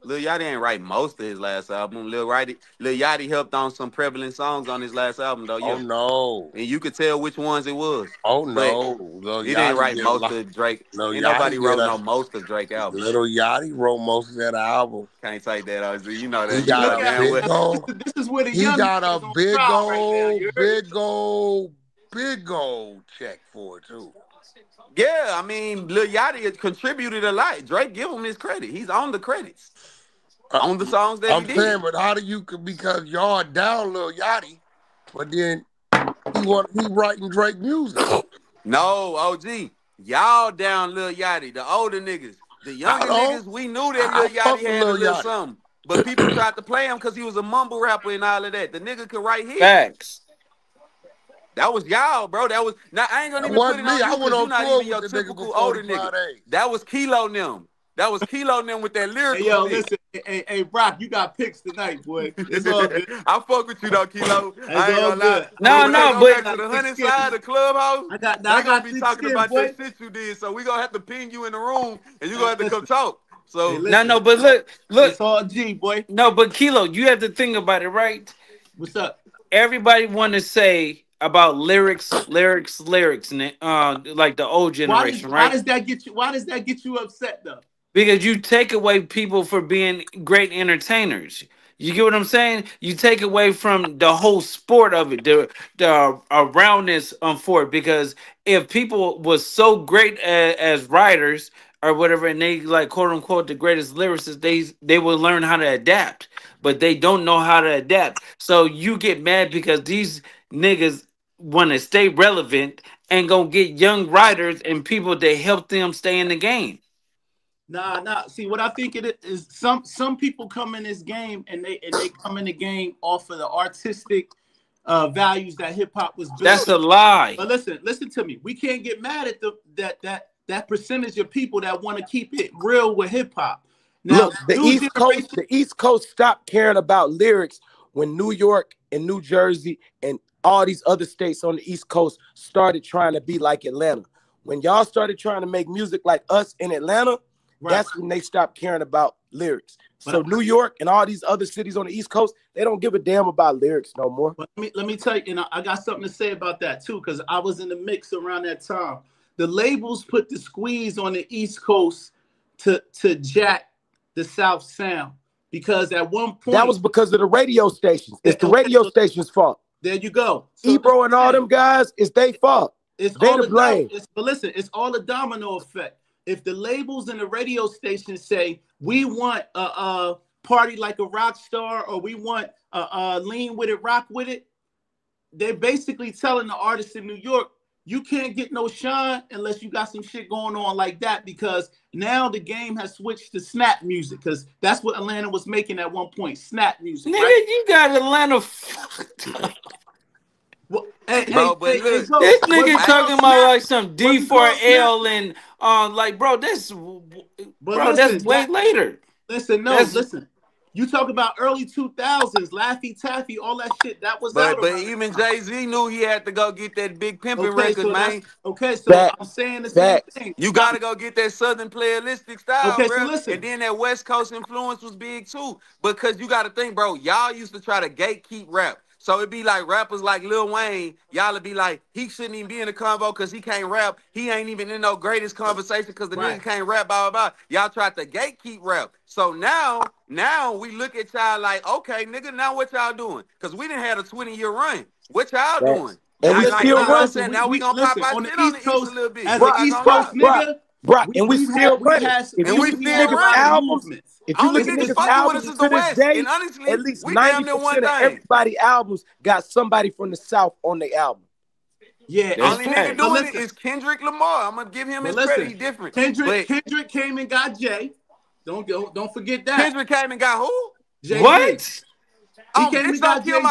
Lil Yachty ain't write most of his last album. Lil Yachty helped on some prevalent songs on his last album, though, Oh yeah. no. And you could tell which ones it was. Oh But no. Lil he didn't Yachty write did a most lot. of Drake. Lil Ain't nobody Yachty did wrote a no most of Drake album. Little Yachty wrote most of that album. Can't take that, OG. You know He that. You You know got look a at damn it. well. big old, This is where the he young got a niggas on trial right now. You heard? big old check for it too. Yeah, I mean, Lil Yachty has contributed a lot. Drake, give him his credit. He's on the credits. Uh, On the songs that he I'm saying, did. but how do you because y'all down Lil Yachty, but then he writing Drake music. No, OG. Y'all down Lil Yachty, the older niggas. The I younger don't. niggas, we knew that I Lil Yachty fuck with had a Lil little Yachty. something. But people tried to play him because he was a mumble rapper and all of that. The nigga could write hits. Facts. That was y'all, bro. That was now I ain't gonna That even put wasn't it me. on I you went because you're on not tour even with your the nigga for typical older nigga. 45 days. That was Kilo them. That was Kilo them with that Hey, lyrical yo, shit. listen. Hey, Brock, you got picks tonight, boy. It's all good. I fuck with you though, Kilo. It's I ain't all gonna lie. good. But No, when they no, go I but back to got the thick hunting skin. side, the clubhouse, I they got gonna be thick talking skin, about boy. that shit you did. So we gonna have to ping you in the room and you gonna have to come Listen, talk. So No, but look. It's all G, boy. No, but Kilo, you have to think about it, right? What's up? Everybody want to say about lyrics, and like the old generation, Why right? does that get you? Why does that get you upset though? Because you take away people for being great entertainers. You get what I'm saying? You take away from the whole sport of it, the aroundness for it. Because if people was so great as writers or whatever, and they like quote unquote the greatest lyricists, they will learn how to adapt, but they don't know how to adapt. So you get mad because these niggas want to stay relevant and go get young writers and people to help them stay in the game. Nah. See, what I think it is, some people come in this game and they come in the game off of the artistic values that hip hop was built. That's a lie. But listen to me. We can't get mad at that percentage of people that want to keep it real with hip hop. Now, look, the East Coast stopped caring about lyrics when New York and New Jersey and all these other states on the East Coast started trying to be like Atlanta. When y'all started trying to make music like us in Atlanta, that's when they stopped caring about lyrics. So New York and all these other cities on the East Coast, they don't give a damn about lyrics no more. But let me tell you, and I got something to say about that too, because I was in the mix around that time. The labels put the squeeze on the East Coast to jack the South sound, because at one point that was because of the radio stations. It's the radio stations' fault. There you go. So Ebro and all them guys, it's their fault. It's they all to blame. But listen, it's all a domino effect. If the labels and the radio stations say we want a party like a rock star, or we want lean with it, rock with it, they're basically telling the artists in New York, you can't get no shine unless you got some shit going on like that, because now the game has switched to snap music, because that's what Atlanta was making at one point, snap music. Nigga, right? you got Atlanta. Well, this nigga talking about like some D4L and like, bro, that's way later. Listen. You talk about early 2000s, Laffy Taffy, all that shit. That was out. But even Jay-Z knew he had to go get that big pimping record, man. I'm saying the same thing. You gotta go get that Southern playalistic style, Okay, bro. so listen. And then that West Coast influence was big too. Because you gotta think, bro, y'all used to try to gatekeep rap. So it'd be like rappers like Lil Wayne, y'all would be like, he shouldn't even be in the convo because he can't rap. He ain't even in no greatest conversation because the nigga can't rap, blah, blah, blah. Y'all tried to gatekeep rap. So now we look at y'all like, okay, nigga, now what y'all doing? Because we didn't have a 20-year run. What y'all doing? And we still running. Now we gonna pop our shit on the East Coast a little bit. As an East Coast nigga, and we still running. And we still running albums. If you look at niggas' albums to this day, and honestly, at least 90% of everybody's albums got somebody from the South on the album. Yeah, only nigga doing it is Kendrick Lamar. I'm gonna give him his credit. He's different. Kendrick came and got Jay. Don't forget that. Kendrick came and got who? Jay-Z. What? He came and got Jay-Z.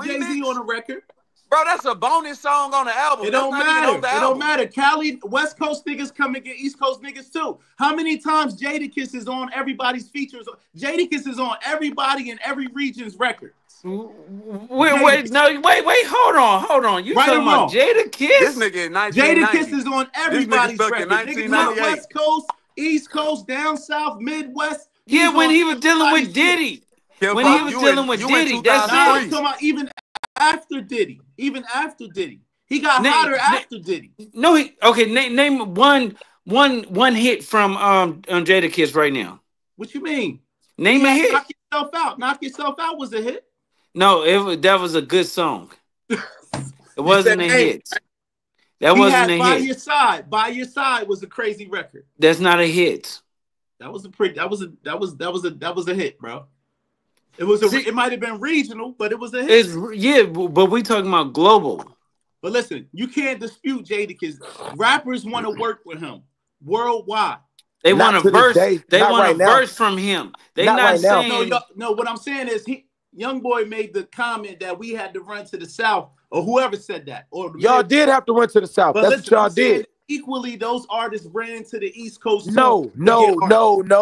Jay-Z on the record. Bro, that's a bonus song on the album. It don't matter. It don't matter. Cali, West Coast niggas come and get East Coast niggas too. How many times Jadakiss is on everybody's features? Jadakiss is on everybody in every region's record. Wait, hold on. You talking about Jadakiss? This nigga in 1990. Jadakiss is on everybody's record. Niggas not 1998. West Coast, East Coast, down South, Midwest. Yeah, when he was dealing with Diddy. When he was dealing with Diddy, that's I'm talking about even after Diddy. He got hotter after Diddy. No, name one hit from Jadakiss right now. What you mean? Name a hit. Knock Yourself Out was a hit. No, that was a good song. It wasn't a hit. That wasn't a hit. By Your Side was a crazy record. That's not a hit. That was a hit, bro. It might have been regional, but it was a hit. But we talking about global. But listen, you can't dispute Jadakiss. Rappers want to work with him worldwide. They want a verse. They want a verse from him. They not saying. No. What I'm saying is, Young Boy made the comment that we had to run to the South, or whoever said that. Or y'all did have to run to the South. But that's what y'all did. Equally, those artists ran to the East Coast. No. And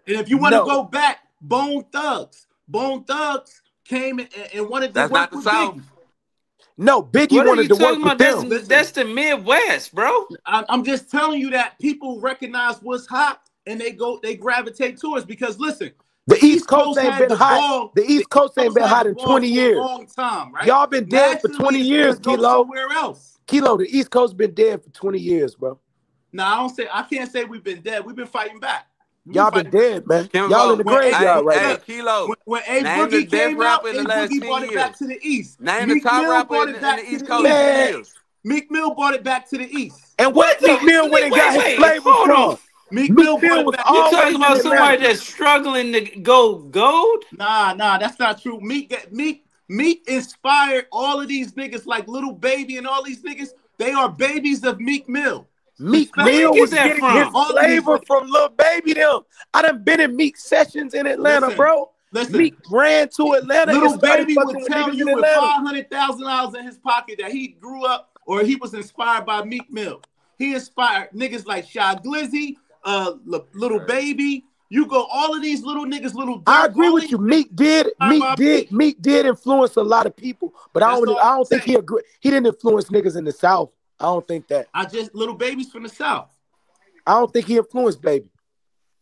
if you want to go back, Bone Thugs came and wanted to work with Biggie. No, Biggie What are wanted you to work talking with about? That's them. Listen, that's the Midwest, bro. I'm just telling you that people recognize what's hot and they gravitate towards because listen, The the East East Coast Coast ain't had been the hot. ball. The The East East Coast ain't Coast been had hot the in ball 20 for a years. long time, right? Y'all been dead for Naturally, 20 it's years, gonna go Kilo. somewhere else. Kilo, the East Coast been dead for 20 years, bro. Now I can't say we've been dead. We've been fighting back. Y'all been dead, man. Y'all in Kimbo, the When A graveyard right hey, now. Kilo, when A name the Boogie best came out, rapper in the A last Boogie 10 brought it back years. to the East. Name the Meek top Mill rapper brought in it the back to East the Coast East. 10 Man, years. Meek Mill brought it back to the East. and where What Meek the Mill went and got his wait, flavor hold on. from? Meek Meek Mill brought Mill it was back to You the talking always East. in about somebody Atlanta. that's struggling to go gold? Nah, that's not true. Meek inspired all of these niggas like Little Baby and all these niggas. They are babies of Meek Mill. Meek Where you Mill get was Respectfully, that getting his from? all of these flavor niggas. from Lil Baby them. I done been in Meek sessions in Atlanta, Listen, bro. listen. Meek ran to Atlanta and Little started Baby fucking would with tell niggas in you with Atlanta. $500,000 in his pocket that he grew up or he was inspired by Meek Mill. He inspired niggas like Shy Glizzy, Little Baby. You go all of these little niggas, Little I Dirk, agree all with these you. niggas inspired by Meek. Meek did influence a lot of people, but I That's don't all I I'm don't think saying. he didn't influence niggas in the South. I don't think that. Little Baby's from the South. I don't think he influenced Baby.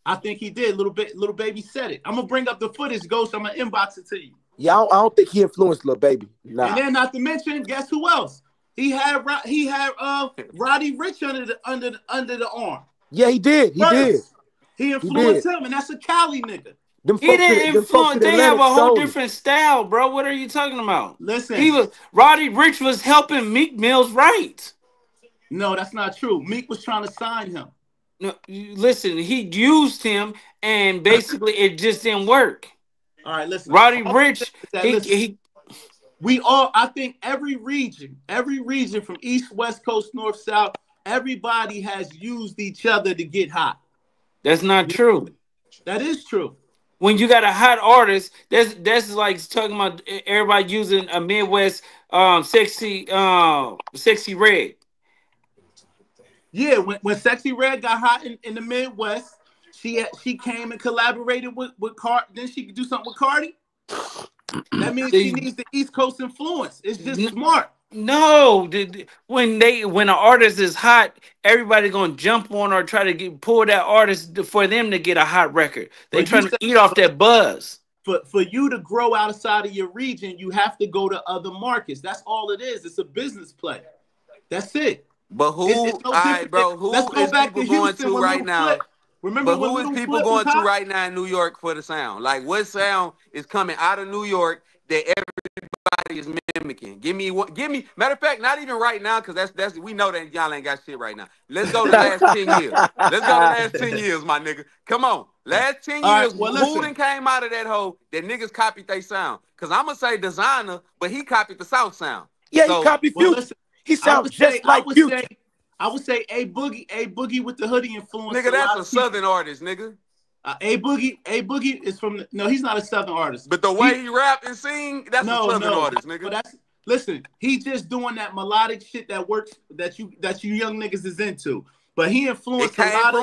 I think he did. Little Baby said it. I'm gonna bring up the footage, Ghost. I'm gonna inbox it to you. Yeah, I don't think he influenced Lil Baby. Nah. And then, not to mention, guess who else? He had Roddy Rich under the arm. Yeah, he did. He did. First, he He did. influenced him, and that's a Cali nigga. Them He folks didn't influence. in They have Atlanta a whole showed it. different style, bro. What are you talking about? Listen, Roddy Rich was helping Meek Mill's right. no, that's not true. Meek was trying to sign him. No, listen, he used him, and basically it just didn't work. All right, listen. Roddy Rich, Listen, I think every region from East, West Coast, North, South, everybody has used each other to get hot. That's not true. That is true. When you got a hot artist, that's like talking about everybody using a Midwest sexy red. Yeah, when Sexy Red got hot in the Midwest, she came and collaborated with Cardi. Then she could do something with Cardi. That means she needs the East Coast influence. It's just smart. No, when an artist is hot, everybody gonna jump on or try to pull that artist for them to get a hot record. They trying to eat off that buzz. For you to grow outside of your region, you have to go to other markets. That's all it is. It's a business play. That's it. But who, it's no all right, bro, who Let's go is back people to going Houston to when right Little now? Flip. Remember But when who is Little people Flip was going to hot? right now in New York for the sound? Like, what sound is coming out of New York that everybody is mimicking? Give me. Matter of fact, not even right now, because that's we know that y'all ain't got shit right now. Let's go the last 10 years. Let's go the last 10 years, my nigga. Come on, last 10 All years. right, well, who listen. done came out of that hole that niggas copied they sound? Because I'm gonna say Designer, but he copied the South sound. Yeah, So, he copied Future. Listen, He sounds just like Future. I would say A Boogie with the hoodie influence. nigga, that's a Southern artist, nigga. A Boogie is from no, he's not a Southern artist. But the way he rap and sing, that's a Southern artist, nigga. But listen, he just doing that melodic shit that works that you young niggas is into. But he influenced a lot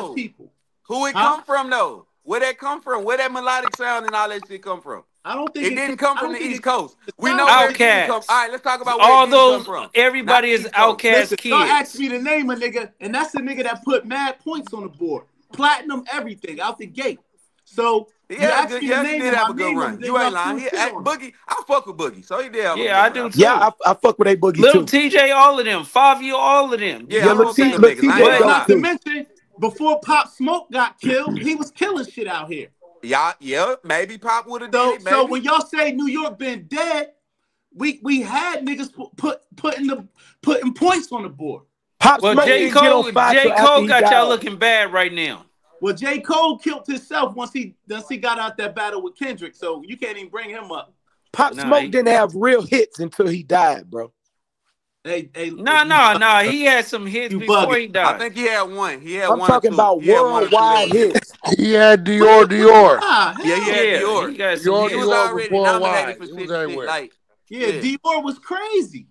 of people. Who it come from though? Where that come from? Where that melodic sound and all that shit come from? I don't think it didn't come from the East Coast. We know where it didn't come. All right, let's talk about where it didn't come from. Everybody is Outkast kids. Y'all asked me to name a nigga, and that's a nigga that put mad points on the board, platinum everything out the gate. So you asked me to name him. He did have a good run. You ain't lying. Boogie, I fuck with Boogie, so he did have a good run. I do too. Yeah, I fuck with A Boogie Little too. TJ, all of them. 5 year, all of them. Yeah, not to mention, before Pop Smoke got killed, he was killing shit out here. Yeah, maybe Pop would have did it. So when y'all say New York been dead, we had niggas putting points on the board. J. Cole got y'all looking bad right now. Well, J. Cole killed himself once he got out that battle with Kendrick, so you can't even bring him up. Pop Smoke didn't have real hits until he died, bro. No. He had some hits before he died. I think he had one. I'm talking about worldwide hits. He had Dior. Yeah, he had Dior. He got some hits. He was already nominated for shit. Like, Dior was crazy.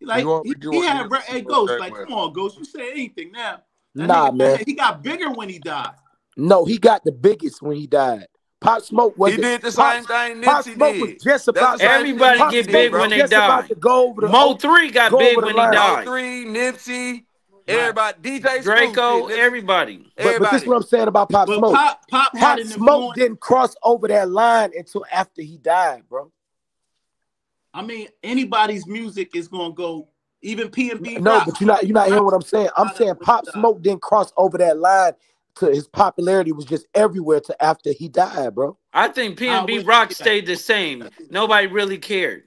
Like he had Ghost. Like, come on, Ghost, you say anything now? Nah, man. He got bigger when he died. No, he got the biggest when he died. Pop Smoke was He did the Pop, same thing Pop Nipsey Smoke was did. just That's the about to same shit Everybody Nipsey Pop get did, Smoke big was when bro. they just about die. to go over Mo 3 got big when he line. Mo died. 3, Nipsey, Right. everybody, DJ Screw Draco, shit, everybody. But this is everybody. what I'm saying about Pop But Smoke. Pop had Pop an Smoke influence. didn't cross over that line until after he died, bro. I mean, anybody's music is gonna go. Even P&B No, Rock. but you're not hearing what I'm saying. I'm saying Pop Smoke didn't cross over that line to his popularity was just everywhere to after he died, bro. I think I P&B would Rock say that. stayed the same. Nobody really cared.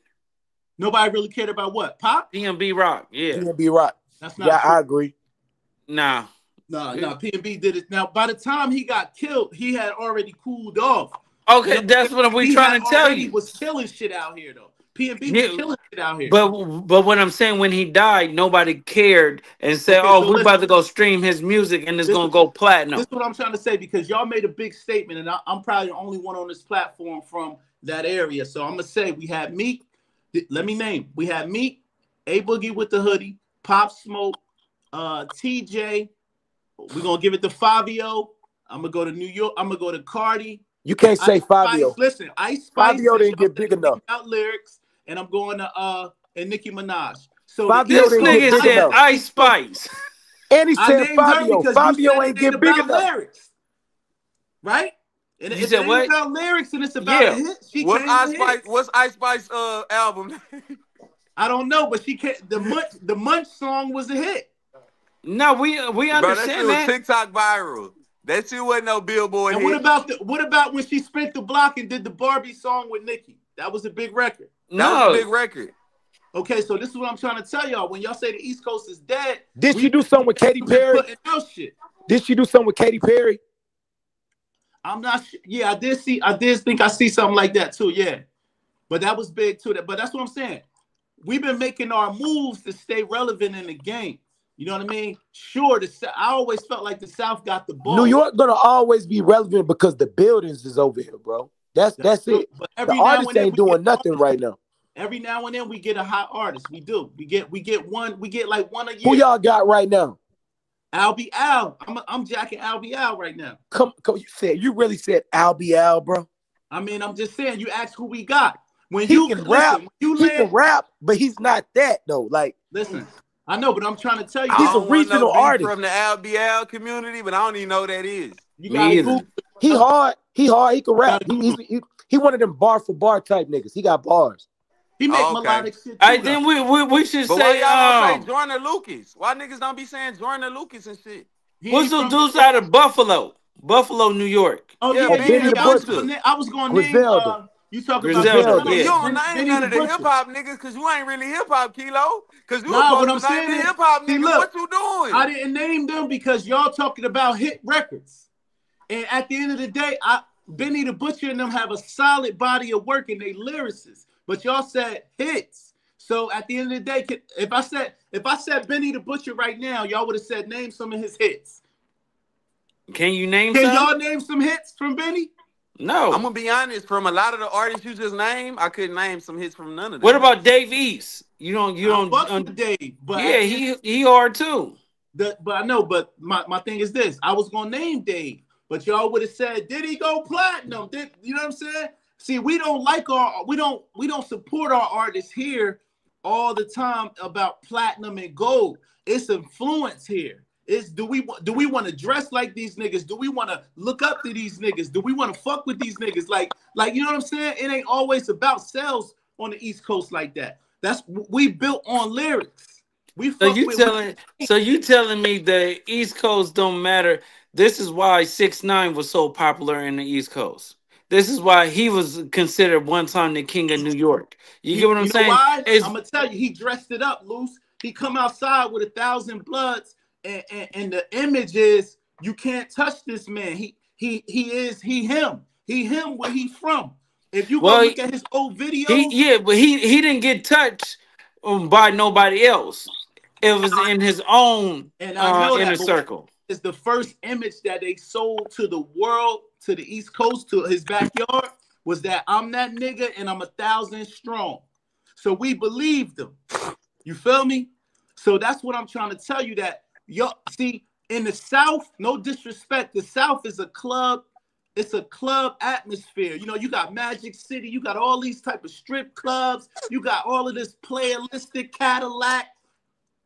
Nobody really cared about what? Pop? P&B Rock, yeah. P&B Rock. That's not Yeah, true. I agree. Nah. No, P&B did it. Now, by the time he got killed, he had already cooled off. Okay, that's what we trying to tell you. Was killing shit out here though. P&B Yeah, was killing shit out here. But what I'm saying, when he died, nobody cared and said, Okay, "Oh, so we're listen. about to go stream his music and it's This gonna is- go platinum." This is what I'm trying to say, because y'all made a big statement, and I'm probably the only one on this platform from that area. So I'm gonna say we had Meek. Let me name. We had Meek, A Boogie with the Hoodie, Pop Smoke, TJ. We're gonna give it to Fabio. I'm gonna go to New York. I'm gonna go to Cardi. You can't say Fabio. Spice. Listen, Ice Spice. Fabio didn't get big enough. Out lyrics, and I'm going to and Nicki Minaj. So Fabio This didn't get nigga big said enough. Ice Spice. And he I said named her Fabio. because Fabio you said ain't it get big about enough. lyrics, right? And You if said it what? ain't about lyrics and it's about a hit, she What's changed Ice the Spice? hit. What's Ice Spice album? I don't know, but she can't. The Munch song was a hit. No, we Bro, that shit understand was that. TikTok viral. That shit wasn't no Billboard And hit. what about when she spent the block and did the Barbie song with Nicki? That was a big record. That was a big record. Okay, so this is what I'm trying to tell y'all. When y'all say the East Coast is dead, Did she do something with Katy Perry? Putting out shit. Did she do something with Katy Perry? I'm not sure. Yeah, I did think I see something like that too. Yeah, but that was big too. But that's what I'm saying. We've been making our moves to stay relevant in the game. You know what I mean? Sure, I always felt like the South got the ball. New York gonna always be relevant because the buildings is over here, bro. That's it. But the artists ain't doing nothing right now. Every now and then we get a hot artist. We do. We get like one a year. Who y'all got right now? Albie Al. I'm jacking Albie Al right now. Come, you really said Albie Al, bro. I mean, I'm just saying. You asked who we got. When he you can rap, he can rap, but he's not that though. Like, listen, I know, but I'm trying to tell you, he's a regional artist from the Albie Al community, but I don't even know who that is. You gotta Google. He hard. He can rap. He one of them bar for bar type niggas. He got bars. He make melodic shit too. I think we should but say why y'all don't say Jordan Lucas? Why niggas don't be saying Jordan Lucas and shit? What's the dudes out of Buffalo, New York? Oh yeah, I was going to name. You talking Griselda, about? Yeah. You don't name none of the hip hop niggas because you ain't really hip hop, Kilo. Because you what I'm supposed to name saying the hip hop niggas. Look, what you doing? I didn't name them because y'all talking about hit records, and at the end of the day, Benny the Butcher and them have a solid body of work and they lyricists. But y'all said hits. So at the end of the day, if I said Benny the Butcher right now, y'all would have said name some of his hits. Can you name Can some? y'all name some hits from Benny? No. I'm gonna be honest. From a lot of the artists you just named, I couldn't name some hits from none of them. What about Dave East? You don't. Dave, but yeah, he hard too. But I know. But my thing is this: I was gonna name Dave, but y'all would have said, "Did he go platinum?" You know what I'm saying? See, we don't support our artists here all the time about platinum and gold. It's influence here. Do we want to dress like these niggas? Do we want to look up to these niggas? Do we want to fuck with these niggas? Like you know what I'm saying? It ain't always about sales on the East Coast like that. We built on lyrics. So you telling me the East Coast don't matter? This is why 6ix9ine was so popular in the East Coast. This is why he was considered one time the king of New York. You get what I'm saying? Why? I'm gonna tell you, he dressed it up, loose. He come outside with 1,000 Bloods. And the image is you can't touch this man. He him. He him where he from. If you go look at his old videos, but he didn't get touched by nobody else. It was in his own inner circle. It's the first image that they sold to the world, to the East Coast, to his backyard, was that I'm that nigga and I'm 1,000 strong. So we believed him. You feel me? So that's what I'm trying to tell you, that see, in the South, no disrespect, the South is a club it's a club atmosphere. You know, you got Magic City, you got all these type of strip clubs, you got all of this playalistic Cadillac.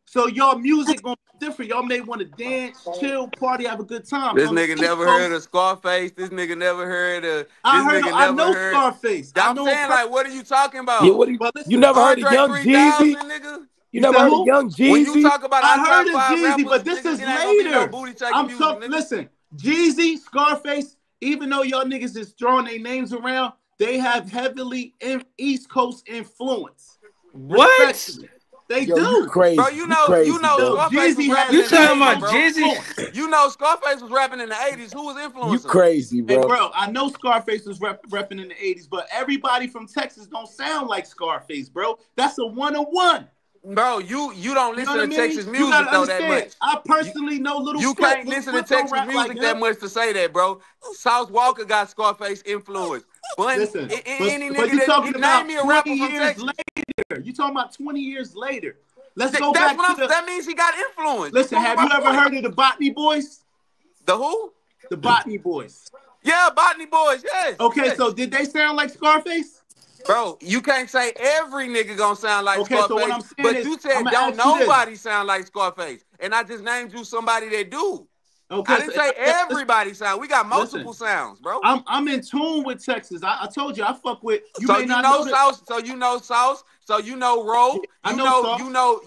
So your music gonna be different. Y'all may want to dance, chill, party, have a good time. This On the nigga East never Coast, heard of Scarface. This nigga never heard of. I This heard, nigga I never know heard. Scarface. I I'm know saying, like, what are you talking Yeah, about? what? You But you listen, never heard of Andre Young 3000, Jeezy? nigga. You you never said heard of who? Young When you Jeezy? talk about I our heard top of 5 Jeezy, rappers, but this nigga, is it ain't gonna be no later. booty shaking I'm music, talking. nigga. Listen, Jeezy, Scarface. Even though y'all niggas is throwing their names around, they have heavily East Coast influence. What? Respectfully, they Yo, you do. Bro, crazy. You crazy, bro. Scarface was Jeezy has rapping You in the heavy talking 80s, about coast bro. Jizzy? influence. You know Scarface was rapping in the 80s. Who was You influencing him? crazy, Hey, bro. bro, I know Scarface was repping in the 80s, but everybody from Texas don't sound like Scarface, bro. That's a one-on-one. Bro, you don't You know listen what I to mean? Texas You music gotta though that understand. much. I You, personally know Little you Flip. can't Little listen to Flip don't Texas rap like music that him. much to say that, bro. South Walker got Scarface influence. But Listen, any but nigga you that talking name about me a 20 rapper from years Texas. later. You talking about 20 years later. Let's go That's back what to I'm. the. That means he got influence. You Listen, proved have my you ever point. heard of the Botany Boys? The who? The Botany Boys. Yeah, Botany Boys. Yes, Okay, yes. so did they sound like Scarface? Bro, you can't say every nigga gonna sound like Okay, so what Scarface, I'm saying but is, you I'm said gonna don't ask you this. nobody sound like Scarface, and I just named you somebody that do. I Okay, so didn't say listen, everybody sound. We got listen. multiple sounds, bro. I'm in tune with Texas. I told you I fuck with. You So may you not know know that. Sauce, so you know Sauce, so you know Roe, I know Sauce. you know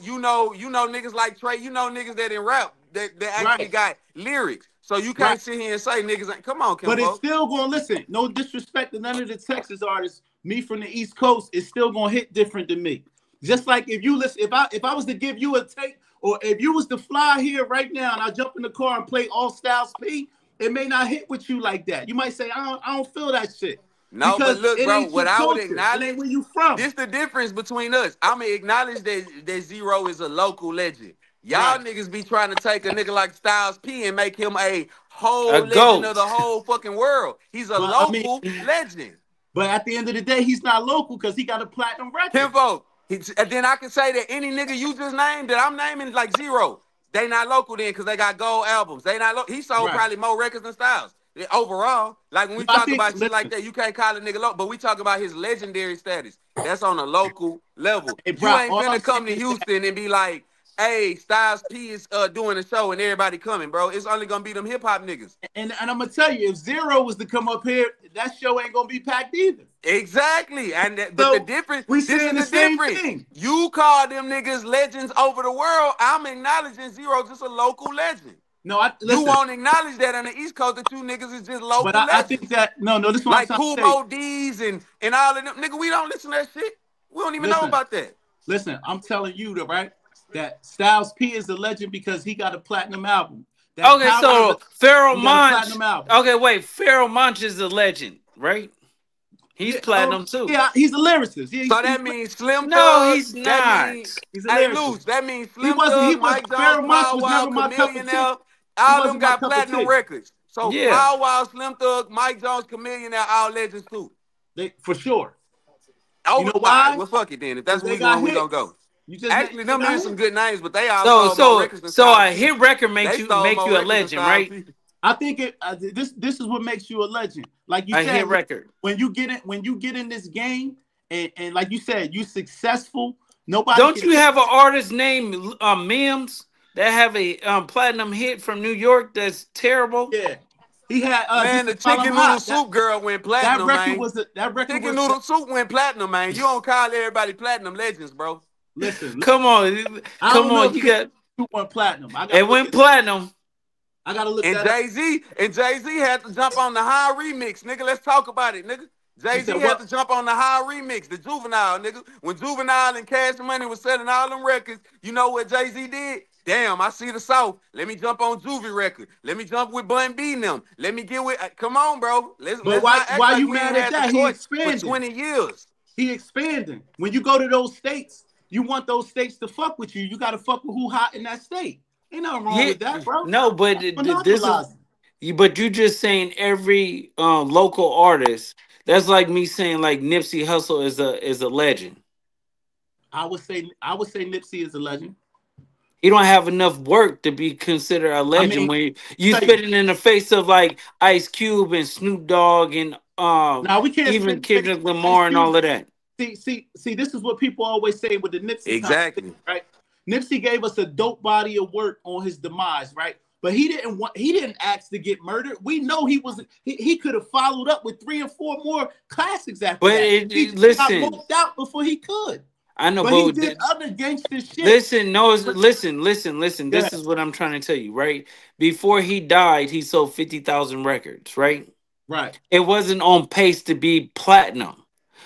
niggas like Trey, you know niggas that in rap that actually Right, got lyrics. So you right. can't sit here and say niggas ain't come on, But it's Kimbo. still gonna listen. No disrespect to none of the Texas artists. Me from the East Coast is still gonna hit different than me. Just like if you listen, if I was to give you a tape, or if you was to fly here right now and I jump in the car and play All Styles P, it may not hit with you like that. You might say, I don't feel that shit. No, but Because look, it bro, ain't what your I would culture. It acknowledge, ain't where you from. this the difference between us. I'ma acknowledge that Zero is a local legend. Y'all Right. niggas be trying to take a nigga like Styles P and make him a A whole legend of the goat. whole fucking world. He's a But I mean, local legend. but at the end of the day, he's not local because he got a platinum record. Kinfolk. And then I can say that any nigga you just named that I'm naming like Zero, they not local then because they got gold albums. They not he sold Right. probably more records than Styles. Overall, like when we I talk think, about shit like listen, that, you can't call a nigga local, but we talk about his legendary status. That's on a local level. hey, You bro, ain't all I'm finna saying come to is that, Houston and be like, hey, Styles P is doing a show and everybody coming, bro. It's only gonna be them hip hop niggas. and I'm gonna tell you, if Zero was to come up here, that show ain't gonna be packed either. Exactly. But the So difference, we this is saying the the same difference. thing. You call them niggas legends over the world. I'm acknowledging Zero just a local legend. No, I You listen, won't acknowledge that on the East Coast that you niggas is just but local I think legends. that no, this is what I'm Like trying Cool to say. Mo D's and all of them. Nigga, we don't listen to that shit. We don't even know Listen, about that. listen, I'm telling you that Styles P is a legend because he got a platinum album. That Okay, Power is so Pharoah he got a Monch. platinum album. Okay, wait. Pharoah Monch is a legend, right? He's Yeah, platinum too. yeah, he's a lyricist. Yeah, So that means Slim No, Thug. he's That means, not. he's a hey, lyricist. Loose. That means He Slim wasn't. Thug, Mike Jones, Pharoah Monch Pow was Wow, never my cup of tea. Chameleon, He all them wasn't my got cup of platinum tea. records. So Yeah. Pow Wow, Slim Thug, Mike Jones, Chameleon, all legends too. For sure. You Over, know all right, why? well, fuck it then. If that's Because what they we got going, we gonna hits. go. You just Actually, they them got is some hits. good names, but they all So sold more so records than so Styles a P. hit record makes They you stole more a records than legend, Styles right? P. I think this is what makes you a legend. Like you A said, hit record. when you get in this game and like you said, you successful, nobody Don't can you have an artist named Mims that have a platinum hit from New York that's terrible? yeah. He had Man, this the is while I'm chicken noodle hot. soup girl went That platinum, record man. was Chicken noodle soup went platinum, man. You don't call everybody platinum legends, bro. listen, Come on, I come don't know on. if You Chicken got Soup went platinum. it went platinum. I gotta look And that up. Jay-Z had to jump on the high remix, nigga. Let's talk about it, nigga. You Jay-Z said had what? to jump on the high remix, the Juvenile, nigga. When Juvenile and Cash Money was selling all them records, you know what Jay-Z did? Damn, I see the South. Let me jump on Juvie record. Let me jump with Bun B and them. Let me get with. Come on, bro. Let's But not act why like you we mad ain't at had the that? He torch for expanding. 20 years. He expanding. When you go to those states, you want those states to fuck with you. You gotta fuck with who hot in that state. Ain't nothing wrong Yeah, with that, bro. no, but this is. Monopolizing. But you just saying every local artist. That's like me saying like Nipsey Hussle is a legend. I would say Nipsey is a legend. He don't have enough work to be considered a I legend mean, when you tell you, spit it in the face of like Ice Cube and Snoop Dogg and now we can't even spend the face Kendrick of Ice Lamar and Cube. all of that. See. This is what people always say with the Nipsey conversation, Exactly. right? Nipsey gave us a dope body of work on his demise, right? But he didn't ask to get murdered. We know he could have followed up with 3 or 4 more classics after But that. He got listen, moped out before he could. I know, But he but did other gangster shit. listen, no, listen. Yeah. This is what I'm trying to tell you, right? Before he died, he sold 50,000 records, right? Right. It wasn't on pace to be platinum.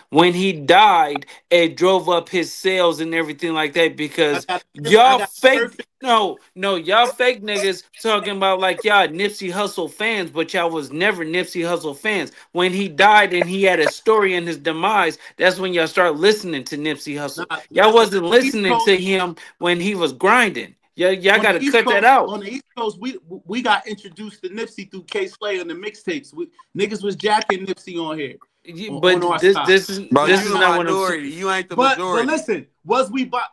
When he died, it drove up his sales and everything like that because y'all fake. No, y'all fake niggas talking about like y'all Nipsey Hussle fans, but y'all was never Nipsey Hussle fans. When he died and he had a story in his demise, that's when y'all start listening to Nipsey Hussle. Y'all wasn't listening to him when he was grinding. Y'all got to cut that out. On the East Coast, we got introduced to Nipsey through K-Slay and the mixtapes. Niggas was jacking Nipsey on here. But this is Bro, this you is the not what I'm minority. saying. You ain't the But majority. listen,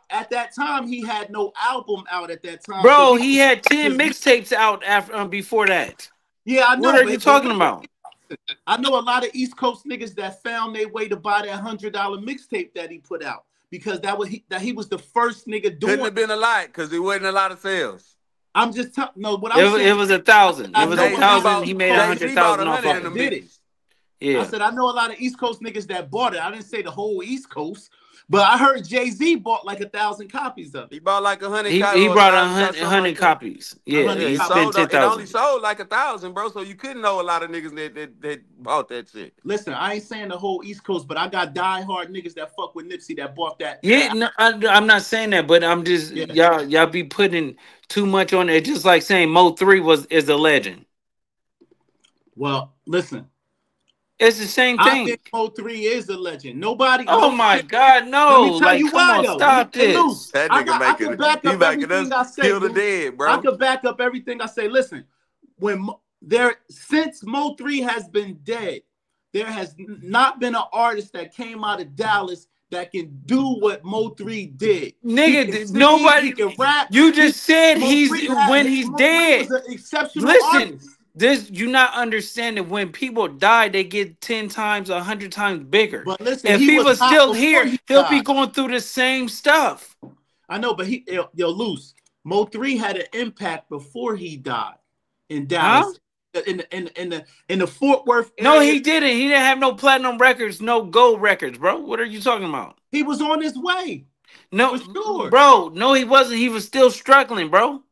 at that time he had no album out at that time. Bro, so he had 10 mixtapes out after before that. Yeah, I know. What are you talking about? I know a lot of East Coast niggas that found their way to buy that $100 mixtape that he put out because he was the first nigga doing. Couldn't have been a lot because it wasn't a lot of sales. I'm just telling. No, what I'm saying. It was 1,000. It was Jay-Z 1,000. He made Jay-Z bought 100,000 off 100 of in them it. Did it. bitches. Yeah. I said I know a lot of East Coast niggas that bought it. I didn't say the whole East Coast, but I heard Jay-Z bought like 1,000 copies of it. He bought like 100 He copies. brought 100 copies. Yeah, 100 he It spent sold. It only 10,000. sold like 1,000, bro. So you couldn't know a lot of niggas that bought that shit. Listen, I ain't saying the whole East Coast, but I got diehard niggas that fuck with Nipsey that bought that. Yeah, no, I'm not saying that, but I'm just y'all be putting too much on it. Just like saying Mo 3 is a legend. Well, listen. It's the same thing. I think Mo 3 is a legend. Nobody. Oh my God, no! Let me tell you come why, on, though. stop this. That I nigga can back up everything I say. Kill the dead, bro. I could back up everything I say. Listen, since Mo 3 has been dead, there has not been an artist that came out of Dallas that can do what Mo 3 did. Nigga, sing, nobody. he can rap. You just said Mo he's 3 when he's Mo 3 dead. was an exceptional Listen, artist. this you not understanding. When people die, they get 10 times, 100 times bigger. But listen, if he was hot still before here, he he'll died. be going through the same stuff. I know, but loose. Mo 3 had an impact before he died in Dallas. Huh? In the Fort Worth area. No, he didn't. He didn't have no platinum records, no gold records, bro. What are you talking about? He was on his way. No, for sure. Bro. No, he wasn't. He was still struggling, bro.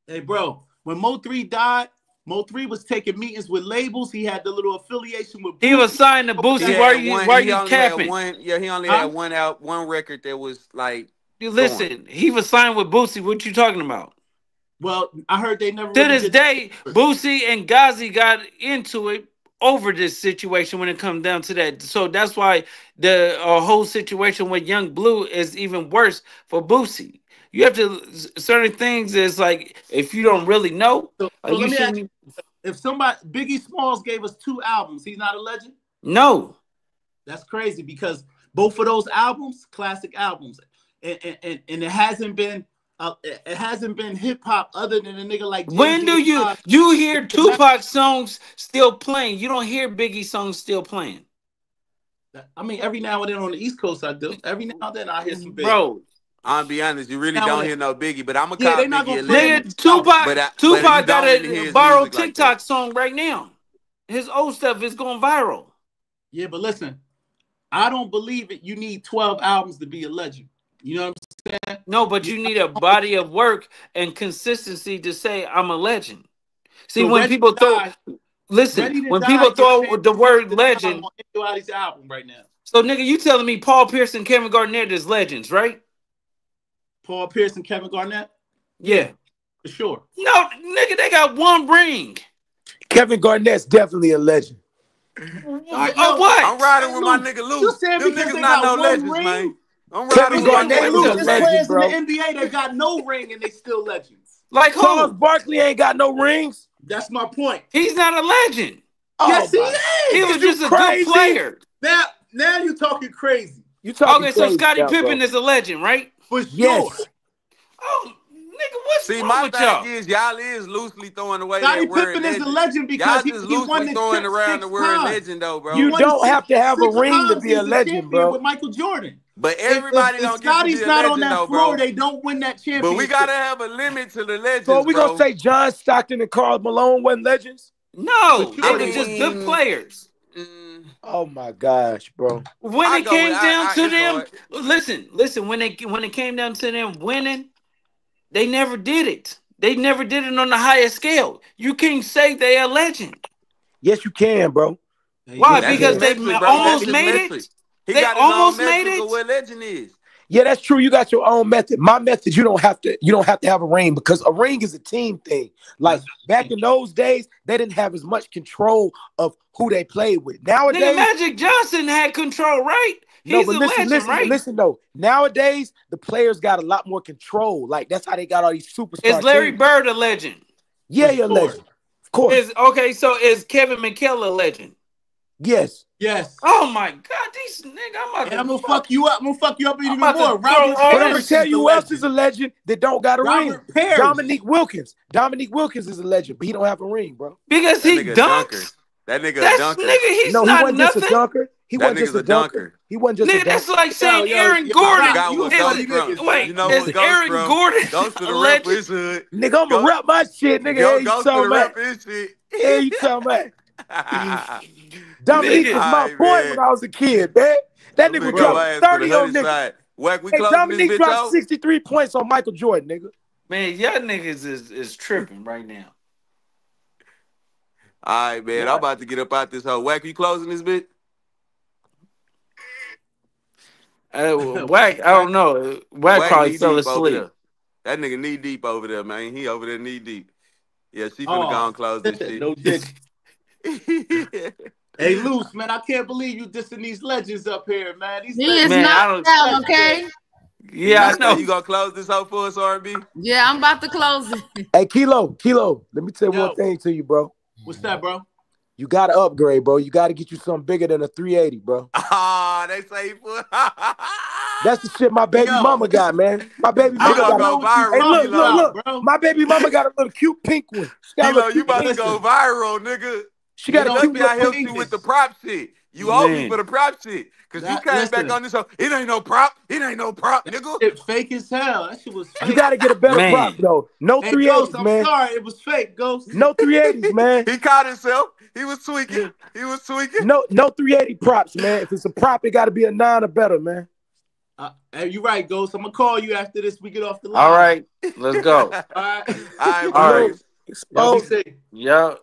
Hey, bro. When Mo 3 died, Mo 3 was taking meetings with labels. He had the little affiliation with Boosie. He was signed to Boosie. Why are you capping? He only had one record that was like. Listen, he was signed with Boosie. What you talking about? Well, I heard they never. To this day, Boosie and Ghazi got into it over this situation when it comes down to that. So that's why the whole situation with Young Blue is even worse for Boosie. You have to certain things is like if you don't really know. So let me ask you, if Biggie Smalls gave us 2 albums, he's not a legend? No. That's crazy because both of those albums, classic albums, and it hasn't been hip hop other than a nigga like Jay-Z. When do you hear Tupac songs still playing? You don't hear Biggie songs still playing. I mean, every now and then on the East Coast, I do. Every now and then I hear some Biggie. Bro, I'll be honest, you really don't hear no Biggie, but I'm a yeah, cop Biggie. Nigga, Tupac got a viral TikTok song right now. His old stuff is going viral. Yeah, but listen, I don't believe it. You need 12 albums to be a legend. You know what I'm saying? No, but you need a body of work and consistency to say I'm a legend. See, so when people throw the word legend, album right now. So nigga, you telling me Paul Pierce and Kevin Garnett is legends, right? Paul Pierce and Kevin Garnett? Yeah. For sure. No, nigga, they got 1 ring. Kevin Garnett's definitely a legend. What? I'm riding with my nigga Luke. Them niggas not no legends, man. I'm riding with my nigga Luke. There's players in the NBA that got no ring and they still legends. Like Charles Barkley ain't got no rings. That's my point. He's not a legend. Yes, he is. He was just a good player. Now you're talking crazy. Okay, so Scottie Pippen is a legend, right? For sure. Yes. Oh, nigga, See, wrong my with thing y'all? is, y'all is loosely throwing away Scottie that word Pippen is a legend. legend because Y'all just he won loosely the throwing chip around the 6 word times. legend, though, bro. He You won the don't have to have a 6 ring to times. be a He's the legend, champion bro. with Michael Jordan. But everybody If don't get to be Scotty's a not on legend, that though, floor, bro. they don't win that But we championship. gotta have a limit to the So legends, we gonna bro. say John Stockton and Karl Malone wasn't legends? No, For they sure were they just wasn't. good players. Oh my gosh, bro. When I it go with came down to it's them, hard. listen. When it came down to them winning, they never did it. They never did it on the highest scale. You can't say they a legend. Yes, you can, bro. Why? Yes, you That's his Because can. they metric, bro. That's almost his made metric. it. He They got his own almost made metric of it. what legend is. Yeah, that's true. You got your own method. My method, you don't have to have a ring because a ring is a team thing. Like back in those days, they didn't have as much control of who they played with. Nigga, Nowadays, Magic Johnson had control, right? no, He's but a listen, legend, listen, right? listen though. Nowadays, the players got a lot more control. Like that's how they got all these Is superstar Larry teams. Bird a legend? Yeah, For you're a sure. legend. Of course. So is Kevin McHale a legend? Yes. Yes. Oh my God, these nigga, I'm And I'm about gonna to fuck you up. I'm gonna fuck you up even about to more. throw Robert all But I'm gonna Parrish this tell is you the who else is legend. a legend that don't got a ring. Robert Parrish. Dominique Wilkins. Dominique Wilkins is a legend, but he don't have a ring, bro. because That he nigga a dunker. dunks. That nigga a That's dunker. nigga, he's No, he not wasn't just a nothing. dunker. He That wasn't just nigga's a a dunker. dunker. He wasn't just a Nigga, that's dunker. like saying Aaron Scott, Gordon Forgot you where a is funny Ghost a, nigga, from. Scott. You wait, know is where Ghost Aaron from? Gordon Ghost for a the rep for legend? his hood. Nigga, I'm going Go, to rep my shit, nigga. Hey, you Ghost for talking the about? rep for his shit. Hey, you talking about? Dominique Nigga, was my Alright, boy when man. I was a kid, man. That I'm nigga finna would get drop my Bro, ass to the 30 on honey niggas. side. Wack, we Hey, closing this Dominique bitch dropped out? 63 points on Michael Jordan, nigga. man, y'all niggas is tripping right now. Alright, man. I'm What? about to get up out this hoe. Wack, you closing this bitch? Wack, I don't know. Wack Wack probably knee fell deep over asleep. there. That nigga knee deep over there, man. He over there knee deep. Yeah, she finna go oh, and close this shit. no dick. Hey, Loose, man, I can't believe you dissing these legends up here, man. These He legends is Man, I knocked don't. out, okay? Yeah, I So know. you gonna close this hoe for us, R&B? Yeah, I'm about to close it. Hey, Kilo, let me tell you one Yo, thing to you, bro. what's that, bro? You got to upgrade, bro. You got to get you something bigger than a 380, bro. Ah, they say he put. That's the shit my baby Yo, mama got, man. My baby I You mama gonna don't got a... know go what you Hey, viral, talking look, Kilo. about, look. bro. My baby mama got a little cute pink one. She got a Kilo, little you cute about to pink go Listen, viral, nigga. She you got a That's know, cute me. little I pink. helped thing you with the is prop shit. You owe me for Man, the prop shit. Cause you that. came back Listen, on this hoe. It ain't no prop. It ain't no prop, that nigga. shit fake as hell. That shit was You fake. got to get a better prop, man, though. No Hey, Ghost, 380s, I'm man. sorry, it was fake, Ghost. No 380s, man. He caught himself. He was tweaking. He was tweaking. No 380 props, man. If it's a prop, it got to be a 9 or better, man. Hey, you right, Ghost. I'm gonna call you after this. We get off the all line. right, let's go. All right. All right, All my right, nigga. Y'all be Expose. safe. yeah.